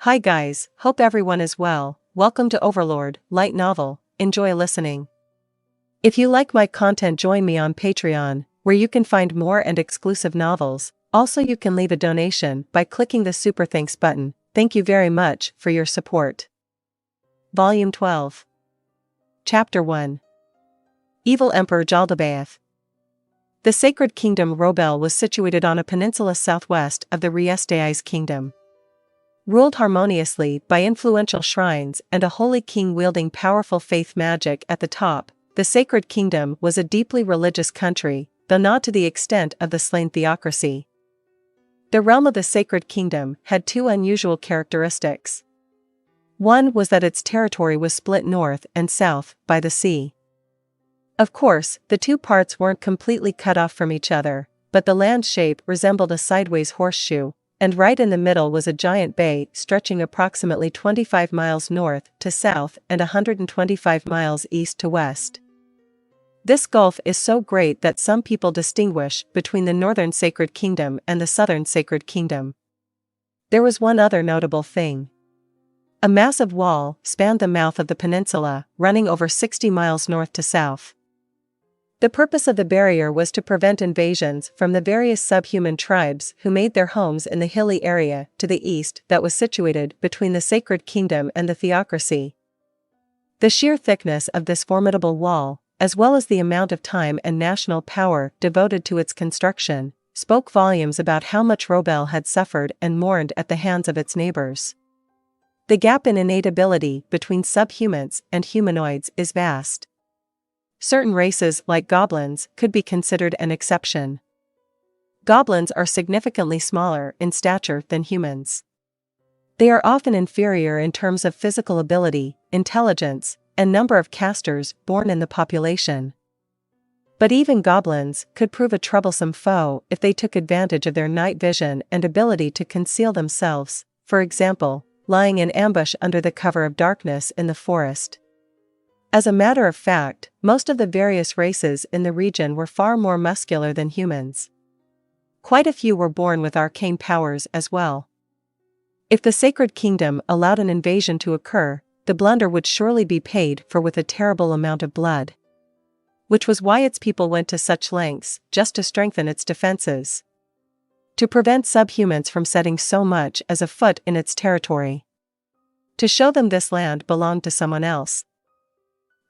Hi guys, hope everyone is well. Welcome to OverLord, light novel. Enjoy listening. If you like my content, join me on Patreon, where you can find more and exclusive novels. Also, you can leave a donation by clicking the super thanks button. Thank you very much for your support. Volume 12. Chapter 1. Evil Emperor Jaldabaoth. The sacred kingdom Robel was situated on a peninsula southwest of the Ainz kingdom. Ruled harmoniously by influential shrines and a holy king wielding powerful faith magic at the top, the sacred kingdom was a deeply religious country, though not to the extent of the slain theocracy. The realm of the sacred kingdom had two unusual characteristics. One was that its territory was split north and south by the sea. Of course, the two parts weren't completely cut off from each other, but the land shape resembled a sideways horseshoe, and right in the middle was a giant bay stretching approximately 25 miles north to south and 125 miles east to west. This gulf is so great that some people distinguish between the northern sacred kingdom and the southern sacred kingdom. There was one other notable thing. A massive wall spanned the mouth of the peninsula, running over 60 miles north to south. The purpose of the barrier was to prevent invasions from the various subhuman tribes who made their homes in the hilly area to the east that was situated between the sacred kingdom and the theocracy. The sheer thickness of this formidable wall, as well as the amount of time and national power devoted to its construction, spoke volumes about how much Robel had suffered and mourned at the hands of its neighbors. The gap in innate ability between subhumans and humanoids is vast. Certain races like goblins could be considered an exception. Goblins are significantly smaller in stature than humans. They are often inferior in terms of physical ability, intelligence, and number of casters born in the population. But even goblins could prove a troublesome foe if they took advantage of their night vision and ability to conceal themselves, for example, lying in ambush under the cover of darkness in the forest. As a matter of fact, most of the various races in the region were far more muscular than humans. Quite a few were born with arcane powers as well. If the Sacred Kingdom allowed an invasion to occur, the blunder would surely be paid for with a terrible amount of blood. Which was why its people went to such lengths just to strengthen its defenses. To prevent subhumans from setting so much as a foot in its territory. To show them this land belonged to someone else.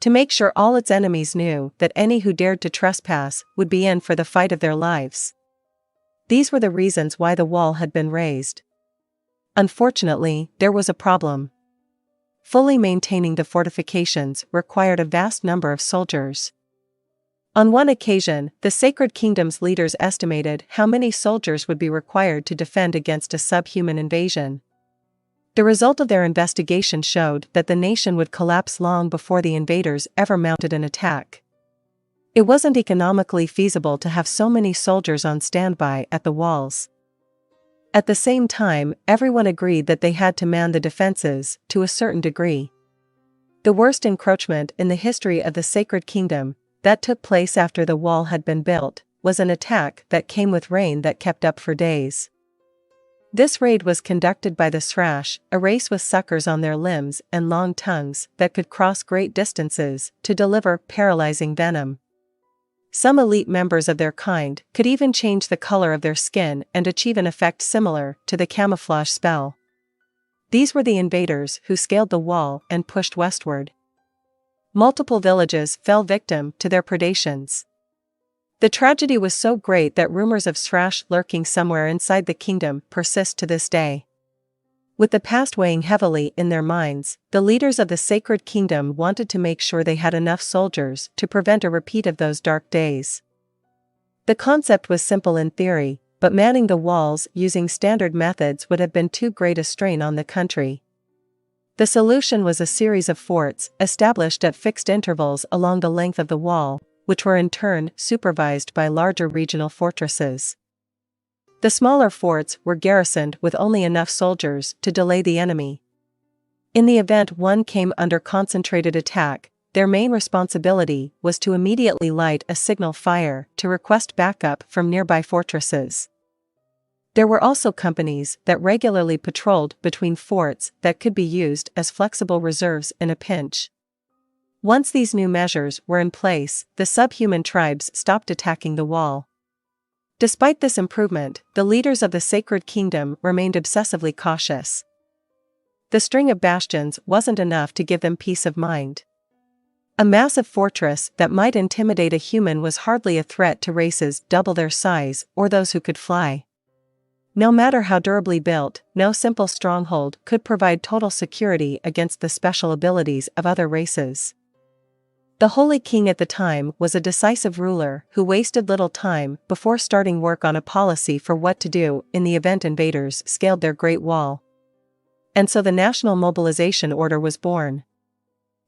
To make sure all its enemies knew that any who dared to trespass would be in for the fight of their lives. These were the reasons why the wall had been raised. Unfortunately, there was a problem. Fully maintaining the fortifications required a vast number of soldiers. On one occasion, the Sacred Kingdom's leaders estimated how many soldiers would be required to defend against a subhuman invasion. The result of their investigation showed that the nation would collapse long before the invaders ever mounted an attack. It wasn't economically feasible to have so many soldiers on standby at the walls. At the same time, everyone agreed that they had to man the defenses to a certain degree. The worst encroachment in the history of the Sacred Kingdom, that took place after the wall had been built, was an attack that came with rain that kept up for days. This raid was conducted by the Srash, a race with suckers on their limbs and long tongues that could cross great distances to deliver paralyzing venom. Some elite members of their kind could even change the color of their skin and achieve an effect similar to the camouflage spell. These were the invaders who scaled the wall and pushed westward. Multiple villages fell victim to their predations. The tragedy was so great that rumors of Srash lurking somewhere inside the kingdom persist to this day. With the past weighing heavily in their minds, the leaders of the Sacred Kingdom wanted to make sure they had enough soldiers to prevent a repeat of those dark days. The concept was simple in theory, but manning the walls using standard methods would have been too great a strain on the country. The solution was a series of forts established at fixed intervals along the length of the wall, which were in turn supervised by larger regional fortresses. The smaller forts were garrisoned with only enough soldiers to delay the enemy. In the event one came under concentrated attack, their main responsibility was to immediately light a signal fire to request backup from nearby fortresses. There were also companies that regularly patrolled between forts that could be used as flexible reserves in a pinch. Once these new measures were in place, the subhuman tribes stopped attacking the wall. Despite this improvement, the leaders of the Sacred Kingdom remained obsessively cautious. The string of bastions wasn't enough to give them peace of mind. A massive fortress that might intimidate a human was hardly a threat to races double their size or those who could fly. No matter how durably built, no simple stronghold could provide total security against the special abilities of other races. The Holy King at the time was a decisive ruler who wasted little time before starting work on a policy for what to do in the event invaders scaled their Great Wall. And so the National Mobilization Order was born.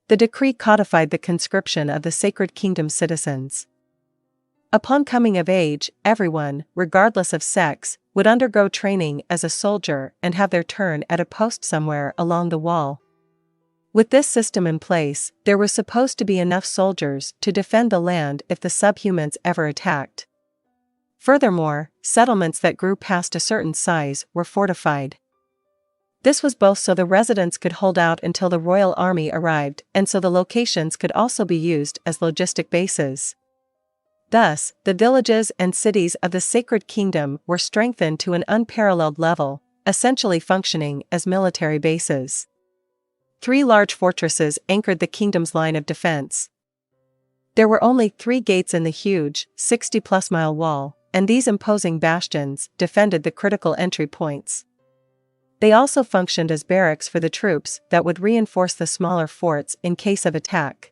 The decree codified the conscription of the Sacred Kingdom citizens. Upon coming of age, everyone, regardless of sex, would undergo training as a soldier and have their turn at a post somewhere along the wall. With this system in place, there was supposed to be enough soldiers to defend the land if the subhumans ever attacked. Furthermore, settlements that grew past a certain size were fortified. This was both so the residents could hold out until the royal army arrived and so the locations could also be used as logistic bases. Thus, the villages and cities of the Sacred Kingdom were strengthened to an unparalleled level, essentially functioning as military bases. 3 large fortresses anchored the kingdom's line of defense. There were only 3 gates in the huge, 60-plus-mile wall, and these imposing bastions defended the critical entry points. They also functioned as barracks for the troops that would reinforce the smaller forts in case of attack.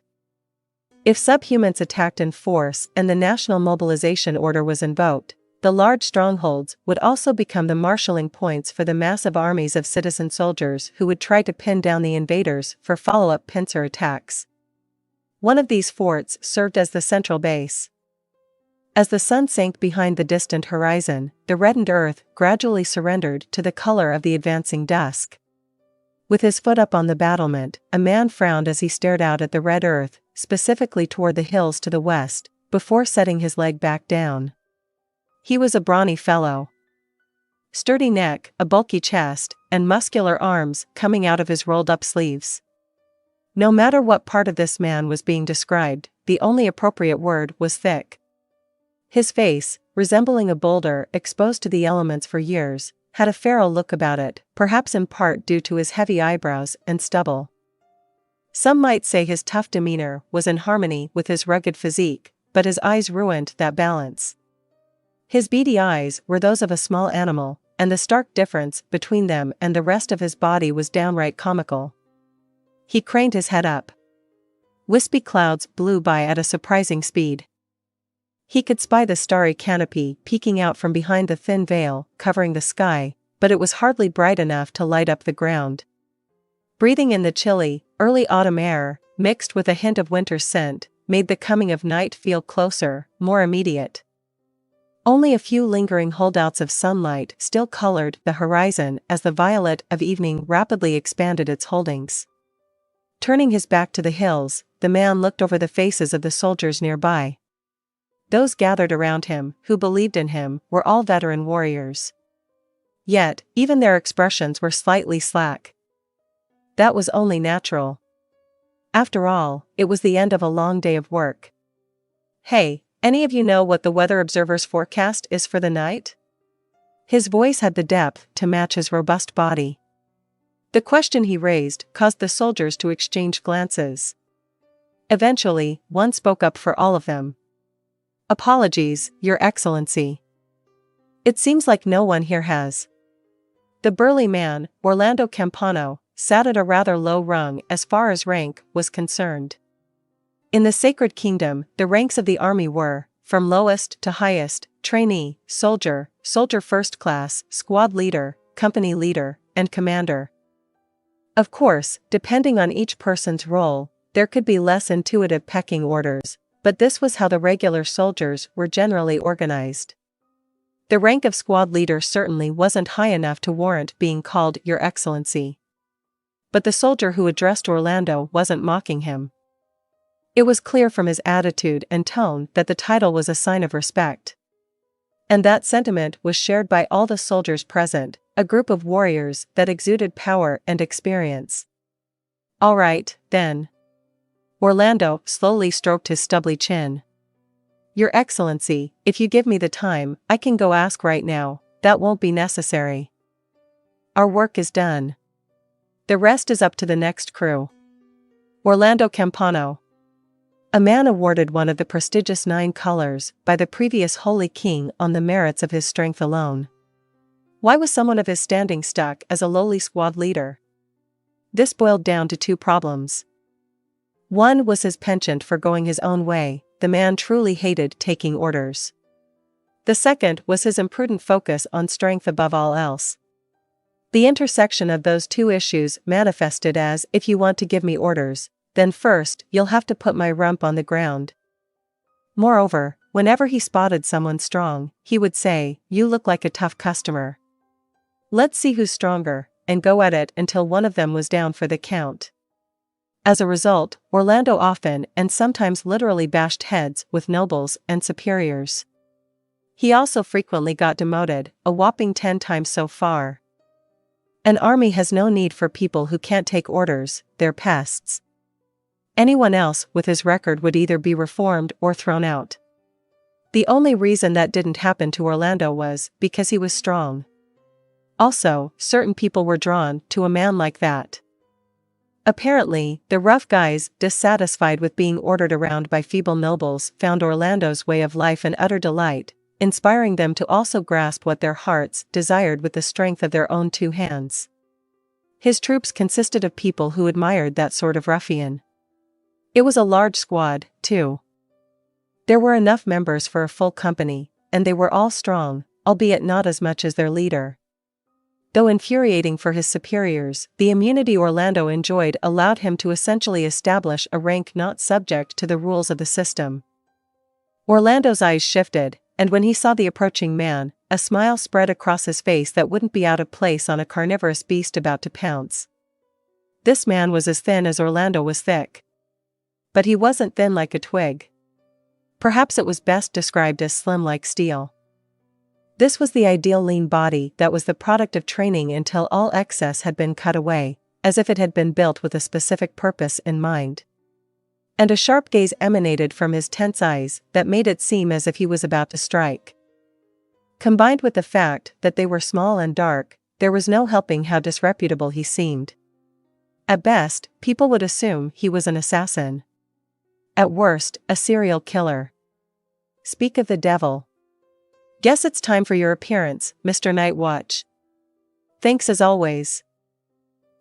If subhumans attacked in force and the National Mobilization Order was invoked, the large strongholds would also become the marshalling points for the massive armies of citizen soldiers who would try to pin down the invaders for follow-up pincer attacks. One of these forts served as the central base. As the sun sank behind the distant horizon, the reddened earth gradually surrendered to the color of the advancing dusk. With his foot up on the battlement, a man frowned as he stared out at the red earth, specifically toward the hills to the west, before setting his leg back down. He was a brawny fellow. Sturdy neck, a bulky chest, and muscular arms coming out of his rolled-up sleeves. No matter what part of this man was being described, the only appropriate word was thick. His face, resembling a boulder exposed to the elements for years, had a feral look about it, perhaps in part due to his heavy eyebrows and stubble. Some might say his tough demeanor was in harmony with his rugged physique, but his eyes ruined that balance. His beady eyes were those of a small animal, and the stark difference between them and the rest of his body was downright comical. He craned his head up. Wispy clouds blew by at a surprising speed. He could spy the starry canopy peeking out from behind the thin veil covering the sky, but it was hardly bright enough to light up the ground. Breathing in the chilly, early autumn air, mixed with a hint of winter's scent, made the coming of night feel closer, more immediate. Only a few lingering holdouts of sunlight still colored the horizon as the violet of evening rapidly expanded its holdings. Turning his back to the hills, the man looked over the faces of the soldiers nearby. Those gathered around him, who believed in him, were all veteran warriors. Yet, even their expressions were slightly slack. That was only natural. After all, it was the end of a long day of work. "Hey, any of you know what the weather observer's forecast is for the night?" His voice had the depth to match his robust body. The question he raised caused the soldiers to exchange glances. Eventually, one spoke up for all of them. "Apologies, Your Excellency. It seems like no one here has." The burly man, Orlando Campano, sat at a rather low rung as far as rank was concerned. In the Sacred Kingdom, the ranks of the army were, from lowest to highest, trainee, soldier, soldier first class, squad leader, company leader, and commander. Of course, depending on each person's role, there could be less intuitive pecking orders, but this was how the regular soldiers were generally organized. The rank of squad leader certainly wasn't high enough to warrant being called Your Excellency. But the soldier who addressed Orlando wasn't mocking him. It was clear from his attitude and tone that the title was a sign of respect. And that sentiment was shared by all the soldiers present, a group of warriors that exuded power and experience. "All right, then." Orlando slowly stroked his stubbly chin. "Your Excellency, if you give me the time, I can go ask right now. That won't be necessary. Our work is done. The rest is up to the next crew." Orlando Campano, a man awarded one of the prestigious 9 colors by the previous Holy King on the merits of his strength alone. Why was someone of his standing stuck as a lowly squad leader? This boiled down to 2 problems. One was his penchant for going his own way. The man truly hated taking orders. The second was his imprudent focus on strength above all else. The intersection of those 2 issues manifested as, "If you want to give me orders, then first you'll have to put my rump on the ground." Moreover, whenever he spotted someone strong, he would say, "You look like a tough customer. Let's see who's stronger," and go at it until one of them was down for the count. As a result, Orlando often and sometimes literally bashed heads with nobles and superiors. He also frequently got demoted, a whopping 10 times so far. An army has no need for people who can't take orders, they're pests. Anyone else with his record would either be reformed or thrown out. The only reason that didn't happen to Orlando was because he was strong. Also, certain people were drawn to a man like that. Apparently, the rough guys, dissatisfied with being ordered around by feeble nobles, found Orlando's way of life an utter delight, inspiring them to also grasp what their hearts desired with the strength of their own 2 hands. His troops consisted of people who admired that sort of ruffian. It was a large squad, too. There were enough members for a full company, and they were all strong, albeit not as much as their leader. Though infuriating for his superiors, the immunity Orlando enjoyed allowed him to essentially establish a rank not subject to the rules of the system. Orlando's eyes shifted, and when he saw the approaching man, a smile spread across his face that wouldn't be out of place on a carnivorous beast about to pounce. This man was as thin as Orlando was thick. But he wasn't thin like a twig. Perhaps it was best described as slim like steel. This was the ideal lean body that was the product of training until all excess had been cut away, as if it had been built with a specific purpose in mind. And a sharp gaze emanated from his tense eyes that made it seem as if he was about to strike. Combined with the fact that they were small and dark, there was no helping how disreputable he seemed. At best, people would assume he was an assassin. At worst, a serial killer. Speak of the devil. Guess it's time for your appearance, Mr. Night Watch. Thanks as always.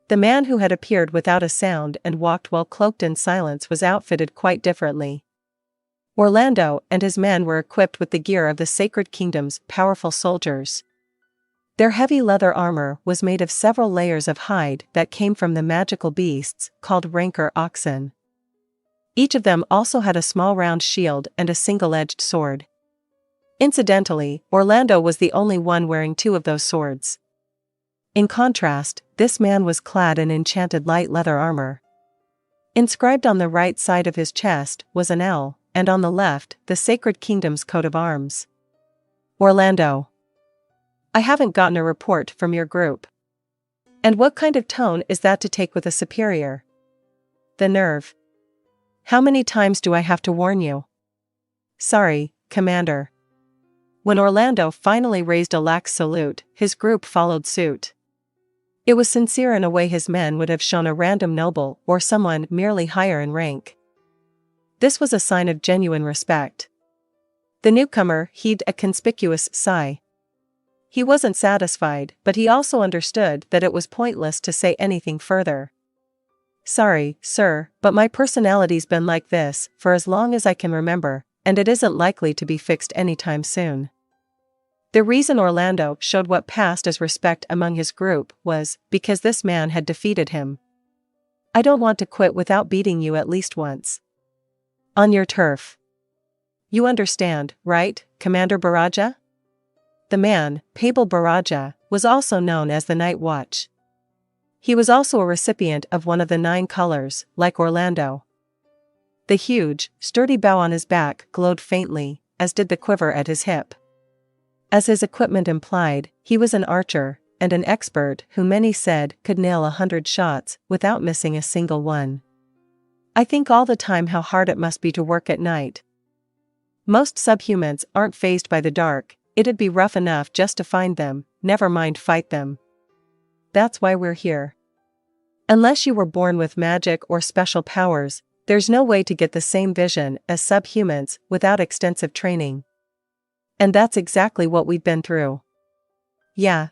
The man who had appeared without a sound and walked well cloaked in silence was outfitted quite differently. Orlando and his men were equipped with the gear of the Sacred Kingdom's powerful soldiers. Their heavy leather armor was made of several layers of hide that came from the magical beasts called rancor oxen. Each of them also had a small round shield and a single-edged sword. Incidentally, Orlando was the only one wearing 2 of those swords. In contrast, this man was clad in enchanted light leather armor. Inscribed on the right side of his chest was an L, and on the left, the Sacred Kingdom's coat of arms. Orlando. I haven't gotten a report from your group. And what kind of tone is that to take with a superior? The nerve. How many times do I have to warn you? Sorry, Commander. When Orlando finally raised a lax salute, his group followed suit. It was sincere in a way his men would have shown a random noble or someone merely higher in rank. This was a sign of genuine respect. The newcomer heaved a conspicuous sigh. He wasn't satisfied, but he also understood that it was pointless to say anything further. Sorry, sir, but my personality's been like this for as long as I can remember, and it isn't likely to be fixed anytime soon. The reason Orlando showed what passed as respect among his group was because this man had defeated him. I don't want to quit without beating you at least once. On your turf. You understand, right, Commander Baraja? The man, Pavel Baraja, was also known as the Night Watch. He was also a recipient of one of the 9 colors, like Orlando. The huge, sturdy bow on his back glowed faintly, as did the quiver at his hip. As his equipment implied, he was an archer, and an expert who many said could nail 100 shots without missing a single one. I think all the time how hard it must be to work at night. Most subhumans aren't fazed by the dark. It'd be rough enough just to find them, never mind fight them. That's why we're here. Unless you were born with magic or special powers, there's no way to get the same vision as subhumans without extensive training. And that's exactly what we've been through. Yeah.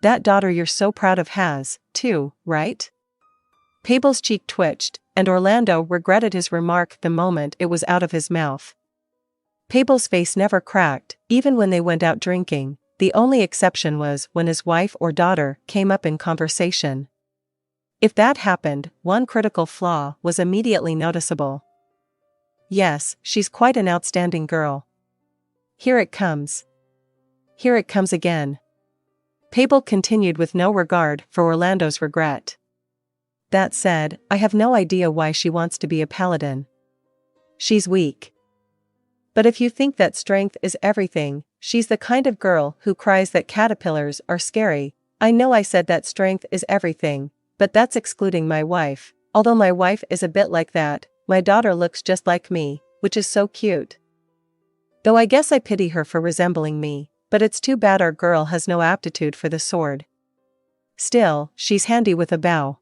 That daughter you're so proud of has, too, right? Pable's cheek twitched, and Orlando regretted his remark the moment it was out of his mouth. Pable's face never cracked, even when they went out drinking. The only exception was when his wife or daughter came up in conversation. If that happened, one critical flaw was immediately noticeable. Yes, she's quite an outstanding girl. Here it comes. Here it comes again. Pable continued with no regard for Orlando's regret. That said, I have no idea why she wants to be a paladin. She's weak. But if you think that strength is everything, she's the kind of girl who cries that caterpillars are scary. I know I said that strength is everything, but that's excluding my wife. Although my wife is a bit like that, my daughter looks just like me, which is so cute. Though I guess I pity her for resembling me, but it's too bad our girl has no aptitude for the sword. Still, she's handy with a bow.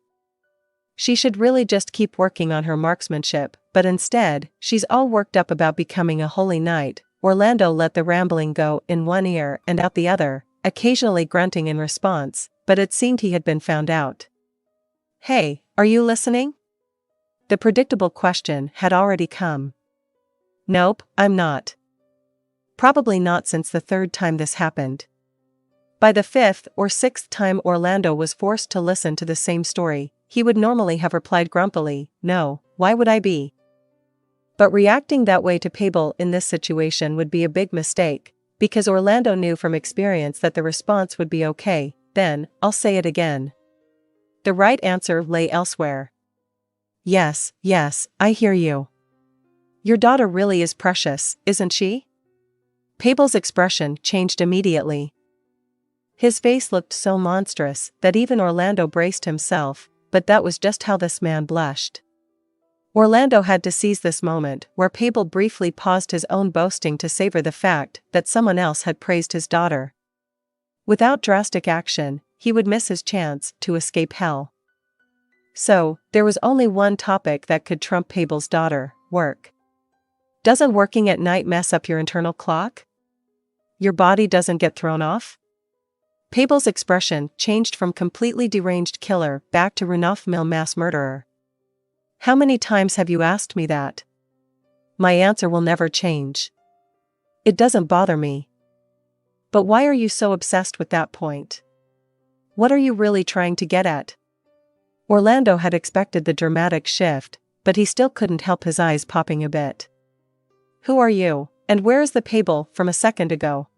She should really just keep working on her marksmanship, but instead, she's all worked up about becoming a holy knight. Orlando let the rambling go in one ear and out the other, occasionally grunting in response, but it seemed he had been found out. Hey, are you listening? The predictable question had already come. Nope, I'm not. Probably not since the third time this happened. By the fifth or sixth time Orlando was forced to listen to the same story, he would normally have replied grumpily, no, why would I be? But reacting that way to Pable in this situation would be a big mistake, because Orlando knew from experience that the response would be okay. Then, I'll say it again. The right answer lay elsewhere. Yes, I hear you. Your daughter really is precious, isn't she? Pable's expression changed immediately. His face looked so monstrous that even Orlando braced himself, but that was just how this man blushed. Orlando had to seize this moment where Pable briefly paused his own boasting to savor the fact that someone else had praised his daughter. Without drastic action, he would miss his chance to escape hell. So, there was only one topic that could trump Pable's daughter: work. Doesn't working at night mess up your internal clock? Your body doesn't get thrown off? Pable's expression changed from completely deranged killer back to run-of-the-mill mass murderer. How many times have you asked me that? My answer will never change. It doesn't bother me. But why are you so obsessed with that point? What are you really trying to get at? Orlando had expected the dramatic shift, but he still couldn't help his eyes popping a bit. Who are you, and where is the Pable from a second ago?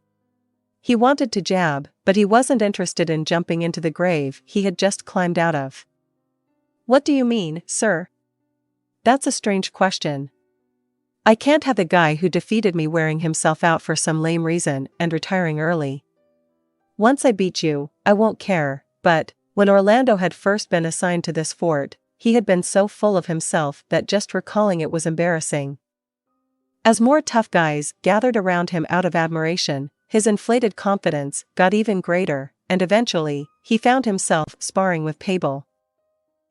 He wanted to jab, but he wasn't interested in jumping into the grave he had just climbed out of. What do you mean, sir? That's a strange question. I can't have the guy who defeated me wearing himself out for some lame reason and retiring early. Once I beat you, I won't care, but when Orlando had first been assigned to this fort, he had been so full of himself that just recalling it was embarrassing. As more tough guys gathered around him out of admiration, his inflated confidence got even greater, and eventually, he found himself sparring with Pable.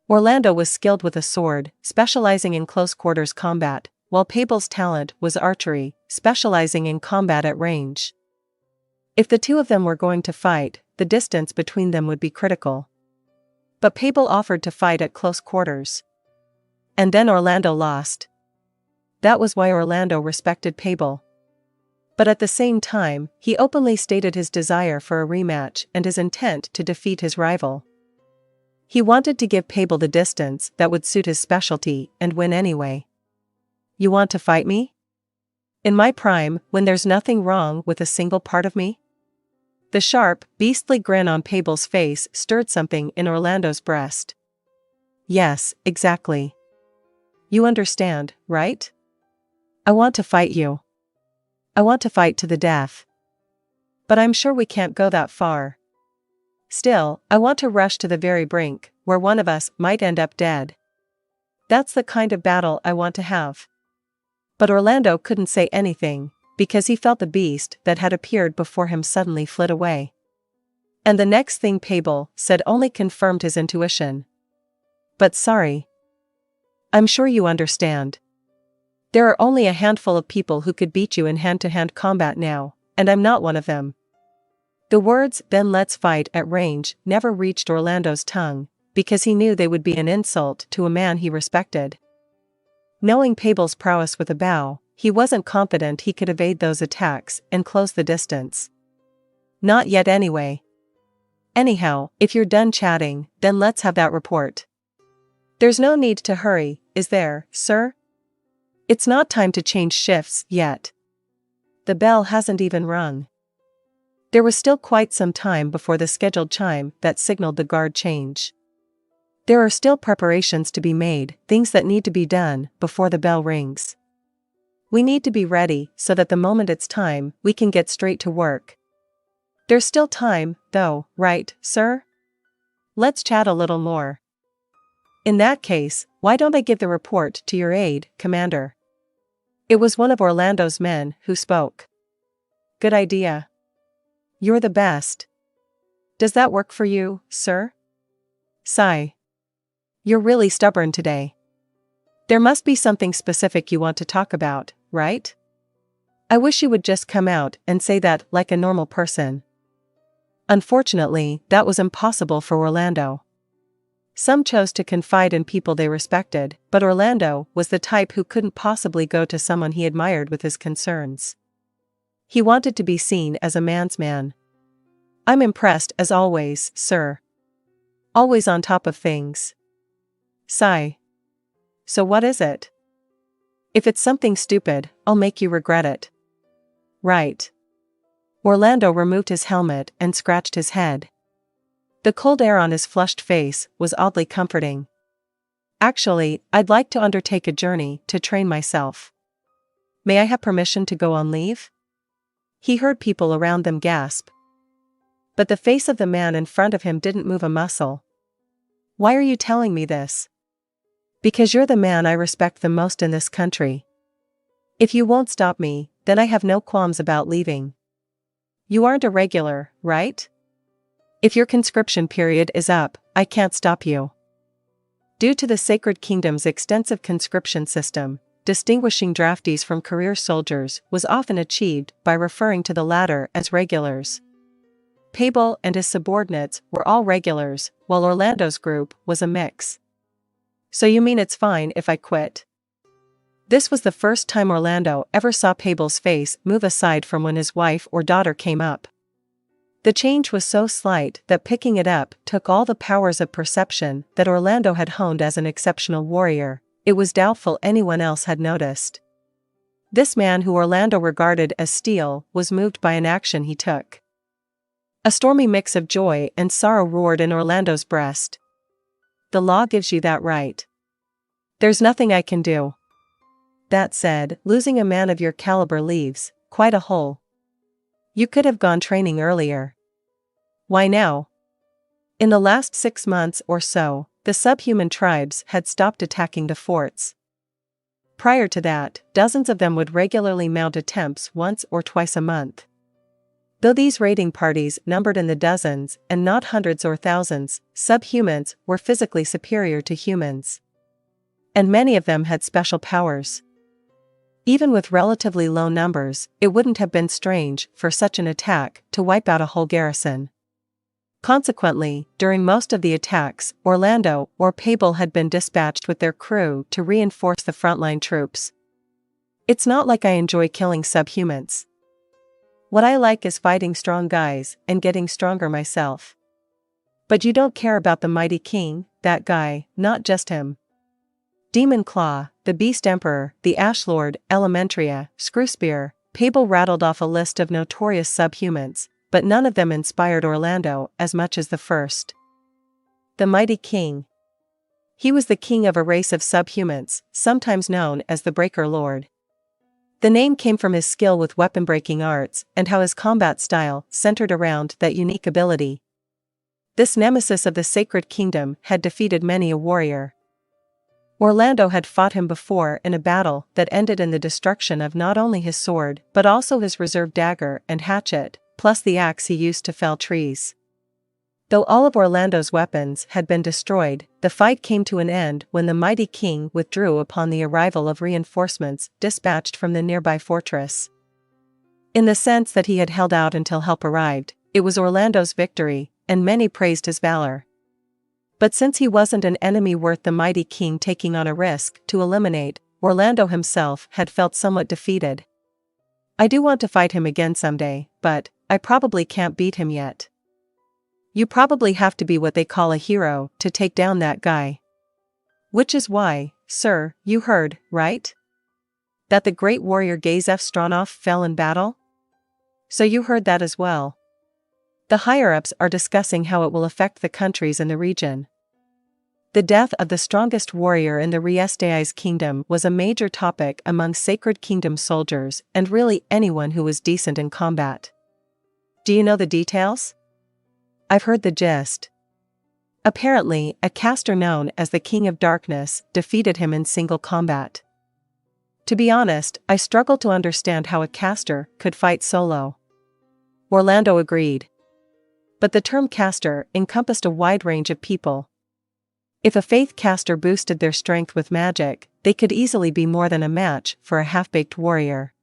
Orlando was skilled with a sword, specializing in close-quarters combat, while Pable's talent was archery, specializing in combat at range. If the two of them were going to fight, the distance between them would be critical. But Pable offered to fight at close quarters. And then Orlando lost. That was why Orlando respected Pable. But at the same time, he openly stated his desire for a rematch and his intent to defeat his rival. He wanted to give Pable the distance that would suit his specialty and win anyway. You want to fight me? In my prime, when there's nothing wrong with a single part of me? The sharp, beastly grin on Pable's face stirred something in Orlando's breast. Yes, exactly. You understand, right? I want to fight you. I want to fight to the death. But I'm sure we can't go that far. Still, I want to rush to the very brink, where one of us might end up dead. That's the kind of battle I want to have. But Orlando couldn't say anything, because he felt the beast that had appeared before him suddenly flit away. And the next thing Pavel said only confirmed his intuition. But sorry. I'm sure you understand. There are only a handful of people who could beat you in hand-to-hand combat now, and I'm not one of them. The words, "then let's fight at range," never reached Orlando's tongue, because he knew they would be an insult to a man he respected. Knowing Pavel's prowess with a bow, he wasn't confident he could evade those attacks and close the distance. Not yet anyway. Anyhow, if you're done chatting, then let's have that report. There's no need to hurry, is there, sir? It's not time to change shifts yet. The bell hasn't even rung. There was still quite some time before the scheduled chime that signaled the guard change. There are still preparations to be made, things that need to be done before the bell rings. We need to be ready so that the moment it's time, we can get straight to work. There's still time, though, right, sir? Let's chat a little more. In that case, why don't I give the report to your aide, Commander? It was one of Orlando's men who spoke. Good idea. You're the best. Does that work for you, sir? Sigh. You're really stubborn today. There must be something specific you want to talk about, right? I wish you would just come out and say that like a normal person. Unfortunately, that was impossible for Orlando. Some chose to confide in people they respected, but Orlando was the type who couldn't possibly go to someone he admired with his concerns. He wanted to be seen as a man's man. I'm impressed as always, sir. Always on top of things. Sigh. So what is it? If it's something stupid, I'll make you regret it. Right. Orlando removed his helmet and scratched his head. The cold air on his flushed face was oddly comforting. Actually, I'd like to undertake a journey to train myself. May I have permission to go on leave? He heard people around them gasp. But the face of the man in front of him didn't move a muscle. Why are you telling me this? Because you're the man I respect the most in this country. If you won't stop me, then I have no qualms about leaving. You aren't a regular, right? If your conscription period is up, I can't stop you. Due to the Sacred Kingdom's extensive conscription system, distinguishing draftees from career soldiers was often achieved by referring to the latter as regulars. Pavel and his subordinates were all regulars, while Orlando's group was a mix. So you mean it's fine if I quit? This was the first time Orlando ever saw Pavel's face move aside from when his wife or daughter came up. The change was so slight that picking it up took all the powers of perception that Orlando had honed as an exceptional warrior. It was doubtful anyone else had noticed. This man who Orlando regarded as steel was moved by an action he took. A stormy mix of joy and sorrow roared in Orlando's breast. The law gives you that right. There's nothing I can do. That said, losing a man of your caliber leaves quite a hole. You could have gone training earlier. Why now? In the last 6 months or so, the subhuman tribes had stopped attacking the forts. Prior to that, dozens of them would regularly mount attempts once or twice a month. Though these raiding parties numbered in the dozens and not hundreds or thousands, subhumans were physically superior to humans. And many of them had special powers. Even with relatively low numbers, it wouldn't have been strange for such an attack to wipe out a whole garrison. Consequently, during most of the attacks, Orlando or Pavel had been dispatched with their crew to reinforce the frontline troops. It's not like I enjoy killing subhumans. What I like is fighting strong guys and getting stronger myself. But you don't care about the mighty king, that guy, not just him. Demon Claw, the Beast Emperor, the Ash Lord, Elementria, Screwspear. Pavel rattled off a list of notorious subhumans, but none of them inspired Orlando as much as the first. The mighty king. He was the king of a race of subhumans, sometimes known as the Breaker Lord. The name came from his skill with weapon-breaking arts and how his combat style centered around that unique ability. This nemesis of the Sacred Kingdom had defeated many a warrior. Orlando had fought him before in a battle that ended in the destruction of not only his sword but also his reserve dagger and hatchet, plus the axe he used to fell trees. Though all of Orlando's weapons had been destroyed, the fight came to an end when the mighty king withdrew upon the arrival of reinforcements dispatched from the nearby fortress. In the sense that he had held out until help arrived, it was Orlando's victory, and many praised his valor. But since he wasn't an enemy worth the mighty king taking on a risk to eliminate, Orlando himself had felt somewhat defeated. I do want to fight him again someday, but I probably can't beat him yet. You probably have to be what they call a hero to take down that guy. Which is why, sir, you heard, right? That the great warrior Gazef Stronov fell in battle? So you heard that as well. The higher-ups are discussing how it will affect the countries in the region. The death of the strongest warrior in the Ainz kingdom was a major topic among Sacred Kingdom soldiers and really anyone who was decent in combat. Do you know the details? I've heard the gist. Apparently, a caster known as the King of Darkness defeated him in single combat. To be honest, I struggle to understand how a caster could fight solo. Orlando agreed. But the term caster encompassed a wide range of people. If a faith caster boosted their strength with magic, they could easily be more than a match for a half-baked warrior.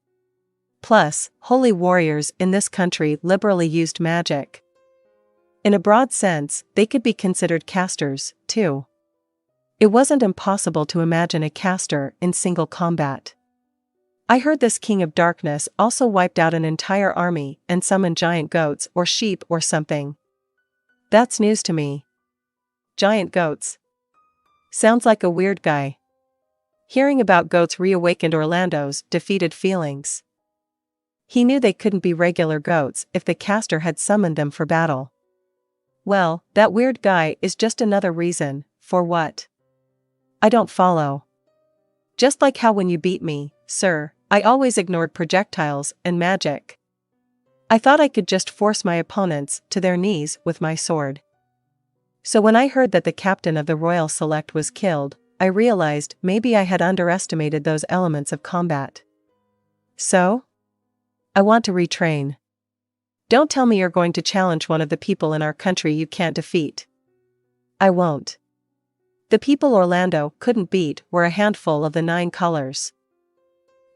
Plus, holy warriors in this country liberally used magic. In a broad sense, they could be considered casters, too. It wasn't impossible to imagine a caster in single combat. I heard this King of Darkness also wiped out an entire army and summoned giant goats or sheep or something. That's news to me. Giant goats. Sounds like a weird guy. Hearing about goats reawakened Orlando's defeated feelings. He knew they couldn't be regular goats if the caster had summoned them for battle. Well, that weird guy is just another reason, for what? I don't follow. Just like how when you beat me, sir, I always ignored projectiles and magic. I thought I could just force my opponents to their knees with my sword. So when I heard that the captain of the Royal Select was killed, I realized maybe I had underestimated those elements of combat. So? I want to retrain. Don't tell me you're going to challenge one of the people in our country you can't defeat. I won't. The people Orlando couldn't beat were a handful of the 9 colors.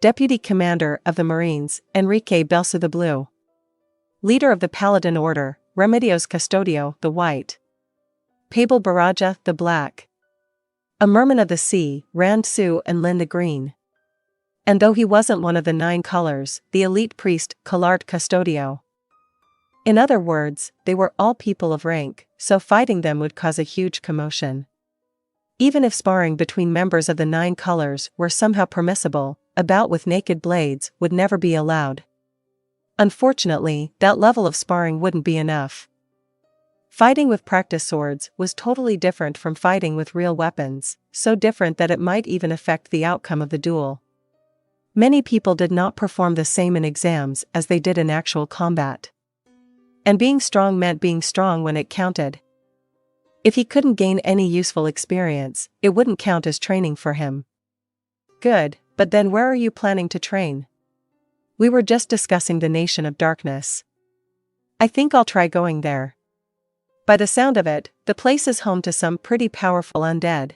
Deputy Commander of the Marines, Enrique Belsu the Blue. Leader of the Paladin Order, Remedios Custodio the White. Pabel Baraja the Black. A Merman of the Sea, Rand Su and Lin the Green. And though he wasn't one of the 9 colors, the elite priest, Collard Custodio. In other words, they were all people of rank, so fighting them would cause a huge commotion. Even if sparring between members of the 9 colors were somehow permissible, a bout with naked blades would never be allowed. Unfortunately, that level of sparring wouldn't be enough. Fighting with practice swords was totally different from fighting with real weapons, so different that it might even affect the outcome of the duel. Many people did not perform the same in exams as they did in actual combat. And being strong meant being strong when it counted. If he couldn't gain any useful experience, it wouldn't count as training for him. Good, but then where are you planning to train? We were just discussing the Nation of Darkness. I think I'll try going there. By the sound of it, the place is home to some pretty powerful undead.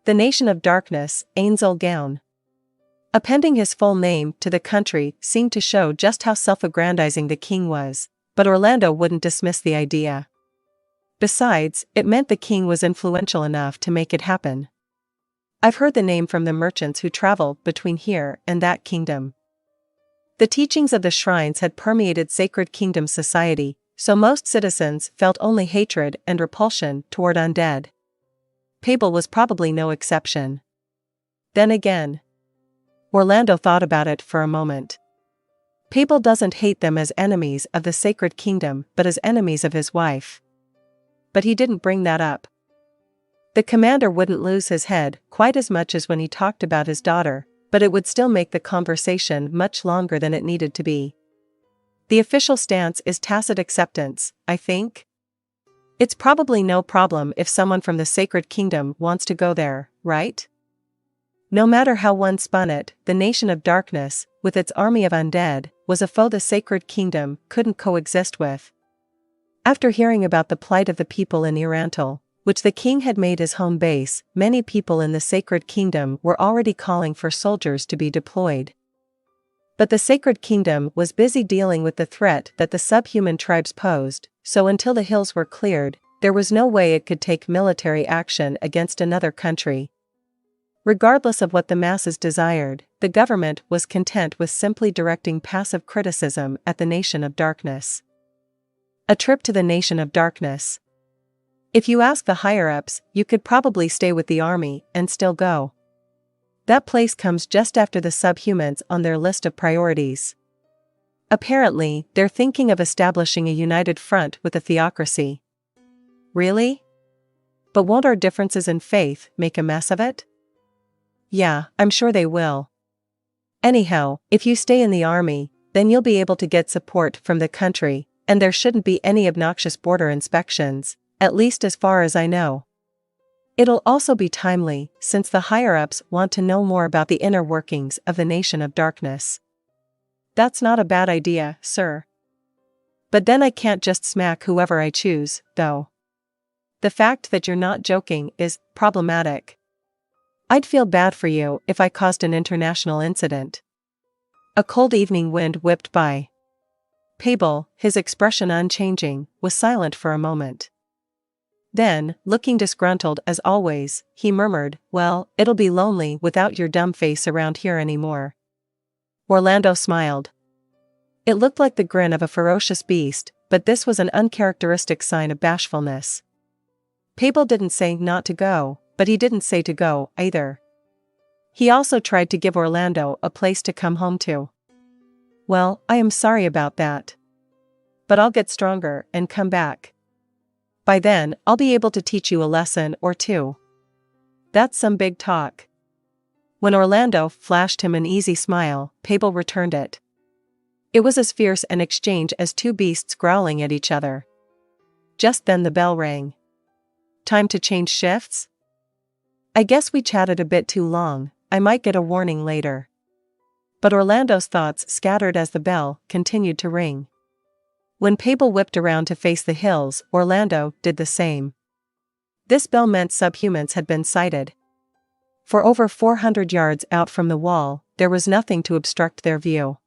The Nation of Darkness, Ainz Ooal Gown. Appending his full name to the country seemed to show just how self-aggrandizing the king was, but Orlando wouldn't dismiss the idea. Besides, it meant the king was influential enough to make it happen. I've heard the name from the merchants who travel between here and that kingdom. The teachings of the shrines had permeated Sacred Kingdom society, so most citizens felt only hatred and repulsion toward undead. Pabel was probably no exception. Then again, Orlando thought about it for a moment. Pabel doesn't hate them as enemies of the Sacred Kingdom but as enemies of his wife. But he didn't bring that up. The commander wouldn't lose his head quite as much as when he talked about his daughter, but it would still make the conversation much longer than it needed to be. The official stance is tacit acceptance, I think. It's probably no problem if someone from the Sacred Kingdom wants to go there, right? No matter how one spun it, the Nation of Darkness, with its army of undead, was a foe the Sacred Kingdom couldn't coexist with. After hearing about the plight of the people in Irantal, which the king had made his home base, many people in the Sacred Kingdom were already calling for soldiers to be deployed. But the Sacred Kingdom was busy dealing with the threat that the subhuman tribes posed, so until the hills were cleared, there was no way it could take military action against another country. Regardless of what the masses desired, the government was content with simply directing passive criticism at the Nation of Darkness. A trip to the Nation of Darkness. If you ask the higher-ups, you could probably stay with the army and still go. That place comes just after the subhumans on their list of priorities. Apparently, they're thinking of establishing a united front with the theocracy. Really? But won't our differences in faith make a mess of it? Yeah, I'm sure they will. Anyhow, if you stay in the army, then you'll be able to get support from the country, and there shouldn't be any obnoxious border inspections, at least as far as I know. It'll also be timely, since the higher-ups want to know more about the inner workings of the Nation of Darkness. That's not a bad idea, sir. But then I can't just smack whoever I choose, though. The fact that you're not joking is problematic. I'd feel bad for you if I caused an international incident. A cold evening wind whipped by. Pavel, his expression unchanging, was silent for a moment. Then, looking disgruntled as always, he murmured, "Well, it'll be lonely without your dumb face around here anymore." Orlando smiled. It looked like the grin of a ferocious beast, but this was an uncharacteristic sign of bashfulness. Pavel didn't say not to go, but he didn't say to go, either. He also tried to give Orlando a place to come home to. "Well, I am sorry about that. But I'll get stronger and come back. By then, I'll be able to teach you a lesson or two." That's some big talk. When Orlando flashed him an easy smile, Pavel returned it. It was as fierce an exchange as two beasts growling at each other. Just then the bell rang. "Time to change shifts? I guess we chatted a bit too long, I might get a warning later." But Orlando's thoughts scattered as the bell continued to ring. When Pavel whipped around to face the hills, Orlando did the same. This bell meant subhumans had been sighted. For over 400 yards out from the wall, there was nothing to obstruct their view.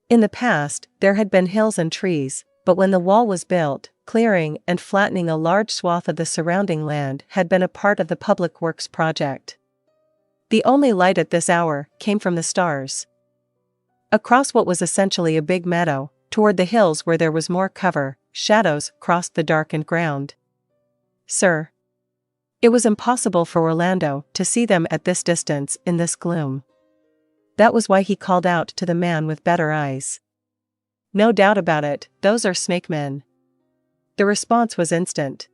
In the past, there had been hills and trees, but when the wall was built, clearing and flattening a large swath of the surrounding land had been a part of the public works project. The only light at this hour came from the stars. Across what was essentially a big meadow, toward the hills where there was more cover, shadows crossed the darkened ground. "Sir." It was impossible for Orlando to see them at this distance in this gloom. That was why he called out to the man with better eyes. "No doubt about it, those are snake men." The response was instant.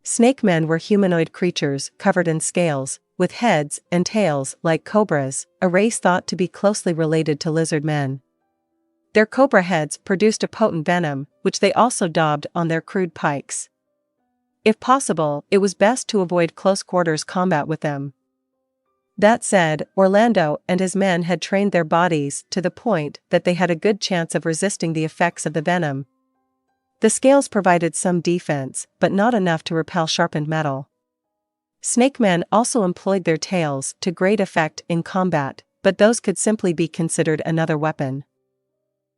Snake men were humanoid creatures covered in scales, with heads and tails like cobras, a race thought to be closely related to lizard men. Their cobra heads produced a potent venom, which they also daubed on their crude pikes. If possible, it was best to avoid close-quarters combat with them. That said, Orlando and his men had trained their bodies to the point that they had a good chance of resisting the effects of the venom. The scales provided some defense, but not enough to repel sharpened metal. Snake men also employed their tails to great effect in combat, but those could simply be considered another weapon.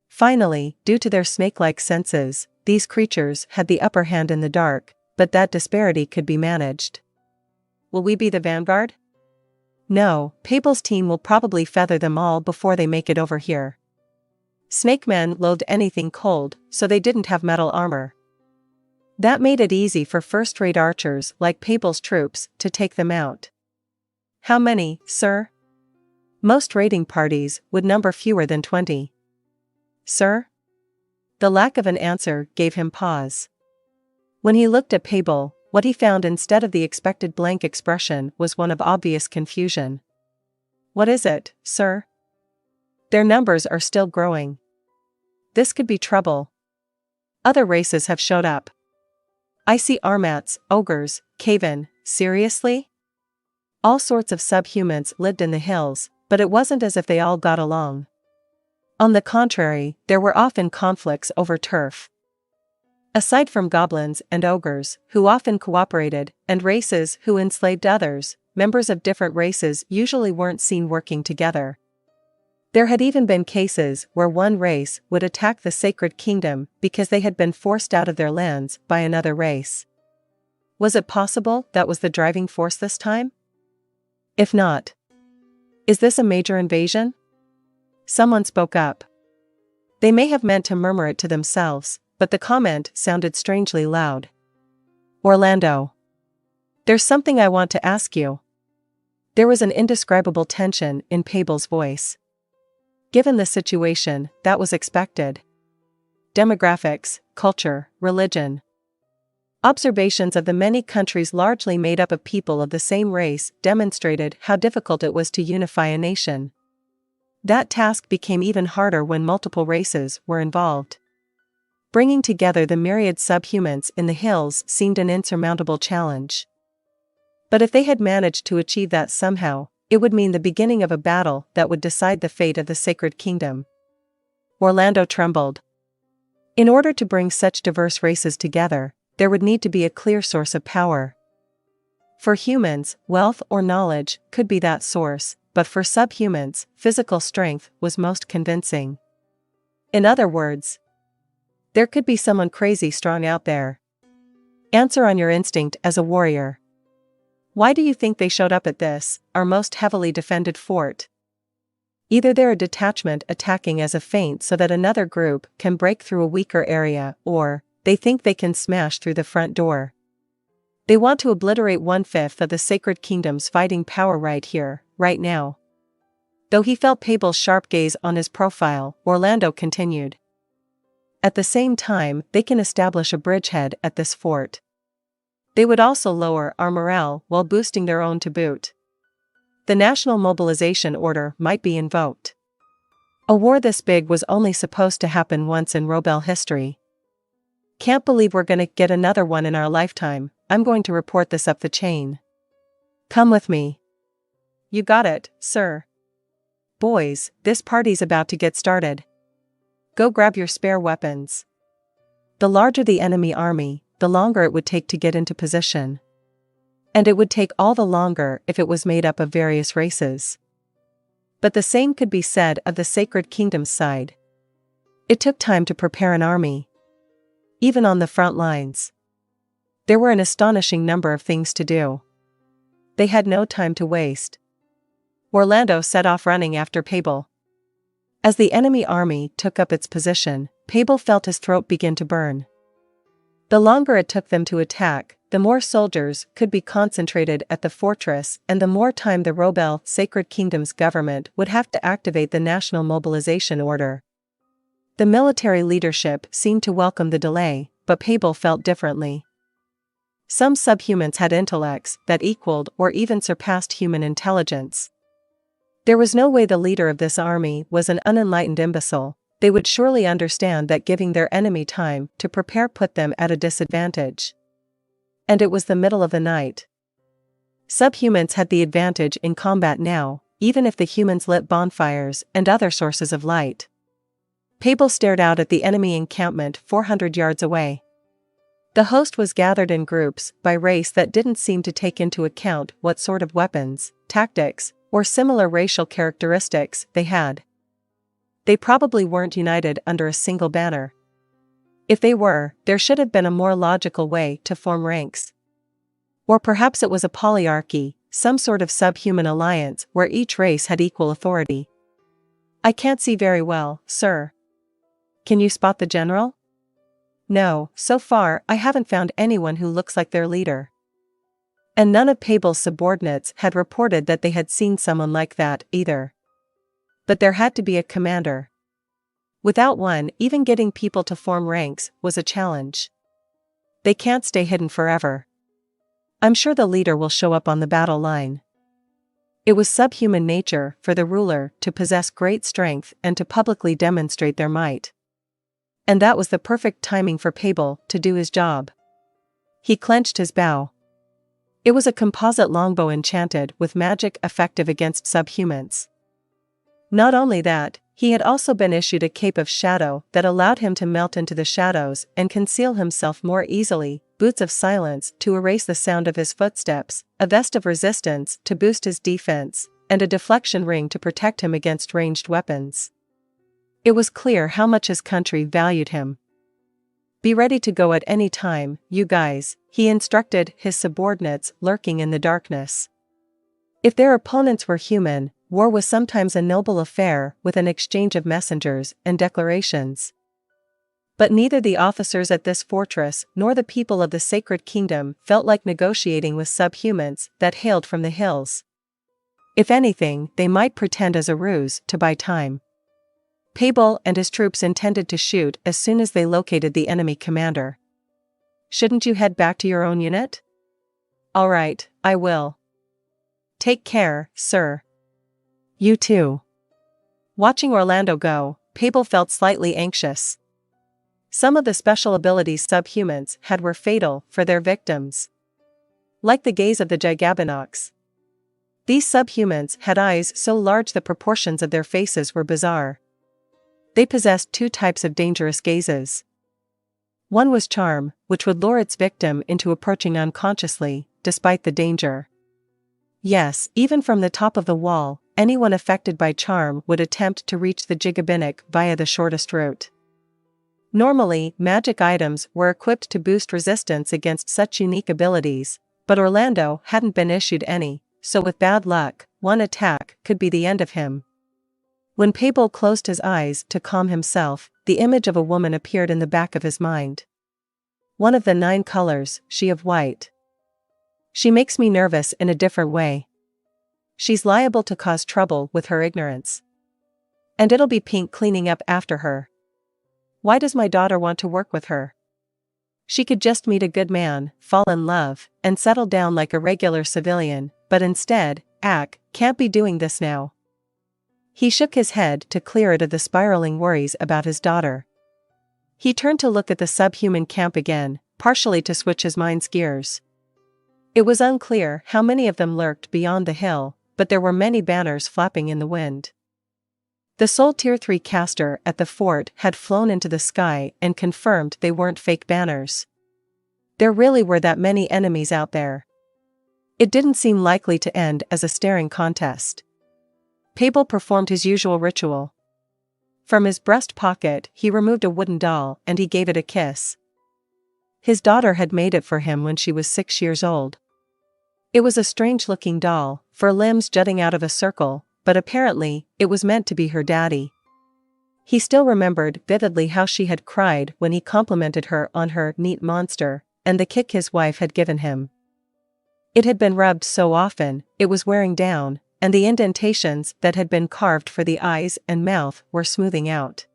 Finally, due to their snake-like senses, these creatures had the upper hand in the dark, but that disparity could be managed. Will we be the vanguard? No, Pavel's team will probably feather them all before they make it over here. Snake men loathed anything cold, so they didn't have metal armor. That made it easy for first-rate archers like Pavel's troops to take them out. "How many, sir?" Most raiding parties would number fewer than 20. "Sir?" The lack of an answer gave him pause. When he looked at Pavel, what he found instead of the expected blank expression was one of obvious confusion. What is it, sir? Their numbers are still growing. This could be trouble. Other races have showed up. I see Armats, ogres, Caven. Seriously? All sorts of subhumans lived in the hills, but it wasn't as if they all got along. On the contrary, there were often conflicts over turf. Aside from goblins and ogres, who often cooperated, and races who enslaved others, members of different races usually weren't seen working together. There had even been cases where one race would attack the sacred kingdom because they had been forced out of their lands by another race. Was it possible that was the driving force this time? If not, is this a major invasion? Someone spoke up. They may have meant to murmur it to themselves, but the comment sounded strangely loud. Orlando. There's something I want to ask you. There was an indescribable tension in Pable's voice. Given the situation, that was expected. Demographics, culture, religion. Observations of the many countries largely made up of people of the same race demonstrated how difficult it was to unify a nation. That task became even harder when multiple races were involved. Bringing together the myriad subhumans in the hills seemed an insurmountable challenge. But if they had managed to achieve that somehow, it would mean the beginning of a battle that would decide the fate of the Sacred Kingdom. Orlando trembled. In order to bring such diverse races together, there would need to be a clear source of power. For humans, wealth or knowledge could be that source, but for subhumans, physical strength was most convincing. In other words, there could be someone crazy strong out there. Answer on your instinct as a warrior. Why do you think they showed up at this, our most heavily defended fort? Either they're a detachment attacking as a feint so that another group can break through a weaker area, or they think they can smash through the front door. They want to obliterate 1/5 of the Sacred Kingdom's fighting power right here, right now. Though he felt Pable's sharp gaze on his profile, Orlando continued. At the same time, they can establish a bridgehead at this fort. They would also lower our morale while boosting their own to boot. The National Mobilization Order might be invoked. A war this big was only supposed to happen once in Robel history. Can't believe we're gonna get another one in our lifetime. I'm going to report this up the chain. Come with me. You got it, sir. Boys, this party's about to get started. Go grab your spare weapons. The larger the enemy army, the longer it would take to get into position. And it would take all the longer if it was made up of various races. But the same could be said of the Sacred Kingdom's side. It took time to prepare an army. Even on the front lines. There were an astonishing number of things to do. They had no time to waste. Orlando set off running after Pable. As the enemy army took up its position, Pable felt his throat begin to burn. The longer it took them to attack, the more soldiers could be concentrated at the fortress and the more time the Robel Sacred Kingdom's government would have to activate the National Mobilization Order. The military leadership seemed to welcome the delay, but Pable felt differently. Some subhumans had intellects that equaled or even surpassed human intelligence. There was no way the leader of this army was an unenlightened imbecile. They would surely understand that giving their enemy time to prepare put them at a disadvantage. And it was the middle of the night. Subhumans had the advantage in combat now, even if the humans lit bonfires and other sources of light. Pable stared out at the enemy encampment 400 yards away. The host was gathered in groups by race that didn't seem to take into account what sort of weapons, tactics, or similar racial characteristics they had. They probably weren't united under a single banner. If they were, there should have been a more logical way to form ranks. Or perhaps it was a polyarchy, some sort of subhuman alliance where each race had equal authority. I can't see very well, sir. Can you spot the general? No, so far I haven't found anyone who looks like their leader. And none of Pable's subordinates had reported that they had seen someone like that either. But there had to be a commander. Without one, even getting people to form ranks was a challenge. They can't stay hidden forever. I'm sure the leader will show up on the battle line. It was subhuman nature for the ruler to possess great strength and to publicly demonstrate their might. And that was the perfect timing for Pavel to do his job. He clenched his bow. It was a composite longbow enchanted with magic effective against subhumans. Not only that, he had also been issued a cape of shadow that allowed him to melt into the shadows and conceal himself more easily, boots of silence to erase the sound of his footsteps, a vest of resistance to boost his defense, and a deflection ring to protect him against ranged weapons. It was clear how much his country valued him. "Be ready to go at any time, you guys," he instructed his subordinates lurking in the darkness. If their opponents were human, war was sometimes a noble affair with an exchange of messengers and declarations. But neither the officers at this fortress nor the people of the Sacred Kingdom felt like negotiating with subhumans that hailed from the hills. If anything, they might pretend as a ruse to buy time. Pavel and his troops intended to shoot as soon as they located the enemy commander. "Shouldn't you head back to your own unit?" "All right, I will. Take care, sir." "You too." Watching Orlando go, Pavel felt slightly anxious. Some of the special abilities subhumans had were fatal for their victims. Like the gaze of the Jaldabaoths. These subhumans had eyes so large the proportions of their faces were bizarre. They possessed two types of dangerous gazes. One was charm, which would lure its victim into approaching unconsciously, despite the danger. Yes, even from the top of the wall, anyone affected by charm would attempt to reach the Jaldabaoth via the shortest route. Normally, magic items were equipped to boost resistance against such unique abilities, but Orlando hadn't been issued any, so with bad luck, one attack could be the end of him. When Pavel closed his eyes to calm himself, the image of a woman appeared in the back of his mind. One of the 9 colors, she of white. She makes me nervous in a different way. She's liable to cause trouble with her ignorance. And it'll be pink cleaning up after her. Why does my daughter want to work with her? She could just meet a good man, fall in love, and settle down like a regular civilian, but instead, can't be doing this now. He shook his head to clear it of the spiraling worries about his daughter. He turned to look at the subhuman camp again, partially to switch his mind's gears. It was unclear how many of them lurked beyond the hill, but there were many banners flapping in the wind. The sole Tier 3 caster at the fort had flown into the sky and confirmed they weren't fake banners. There really were that many enemies out there. It didn't seem likely to end as a staring contest. Pavel performed his usual ritual. From his breast pocket, he removed a wooden doll and he gave it a kiss. His daughter had made it for him when she was 6 years old. It was a strange-looking doll, fur limbs jutting out of a circle, but apparently, it was meant to be her daddy. He still remembered vividly how she had cried when he complimented her on her neat monster, and the kick his wife had given him. It had been rubbed so often, it was wearing down, and the indentations that had been carved for the eyes and mouth were smoothing out.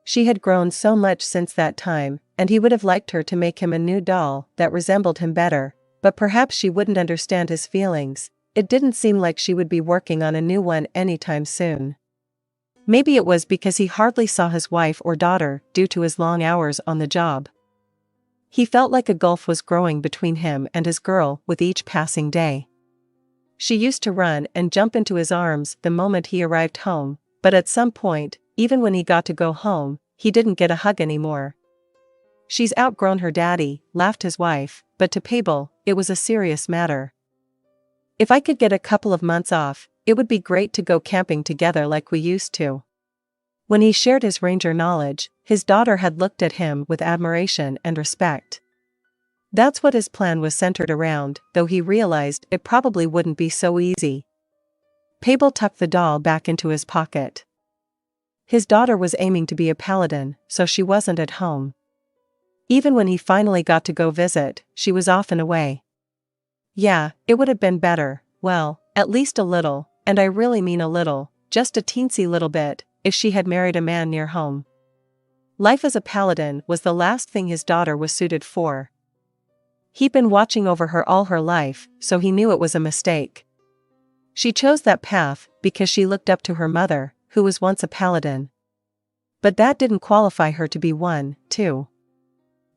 She had grown so much since that time, and he would have liked her to make him a new doll that resembled him better, but perhaps she wouldn't understand his feelings. It didn't seem like she would be working on a new one anytime soon. Maybe it was because he hardly saw his wife or daughter due to his long hours on the job. He felt like a gulf was growing between him and his girl with each passing day. She used to run and jump into his arms the moment he arrived home, but at some point, even when he got to go home, he didn't get a hug anymore. "She's outgrown her daddy," laughed his wife, but to Pavel, it was a serious matter. "If I could get a couple of months off, it would be great to go camping together like we used to." When he shared his ranger knowledge, his daughter had looked at him with admiration and respect. That's what his plan was centered around, though he realized it probably wouldn't be so easy. Pavel tucked the doll back into his pocket. His daughter was aiming to be a paladin, so she wasn't at home. Even when he finally got to go visit, she was off and away. Yeah, it would have been better, well, at least a little, and I really mean a little, just a teensy little bit, if she had married a man near home. Life as a paladin was the last thing his daughter was suited for. He'd been watching over her all her life, so he knew it was a mistake. She chose that path because she looked up to her mother, who was once a paladin. But that didn't qualify her to be one, too.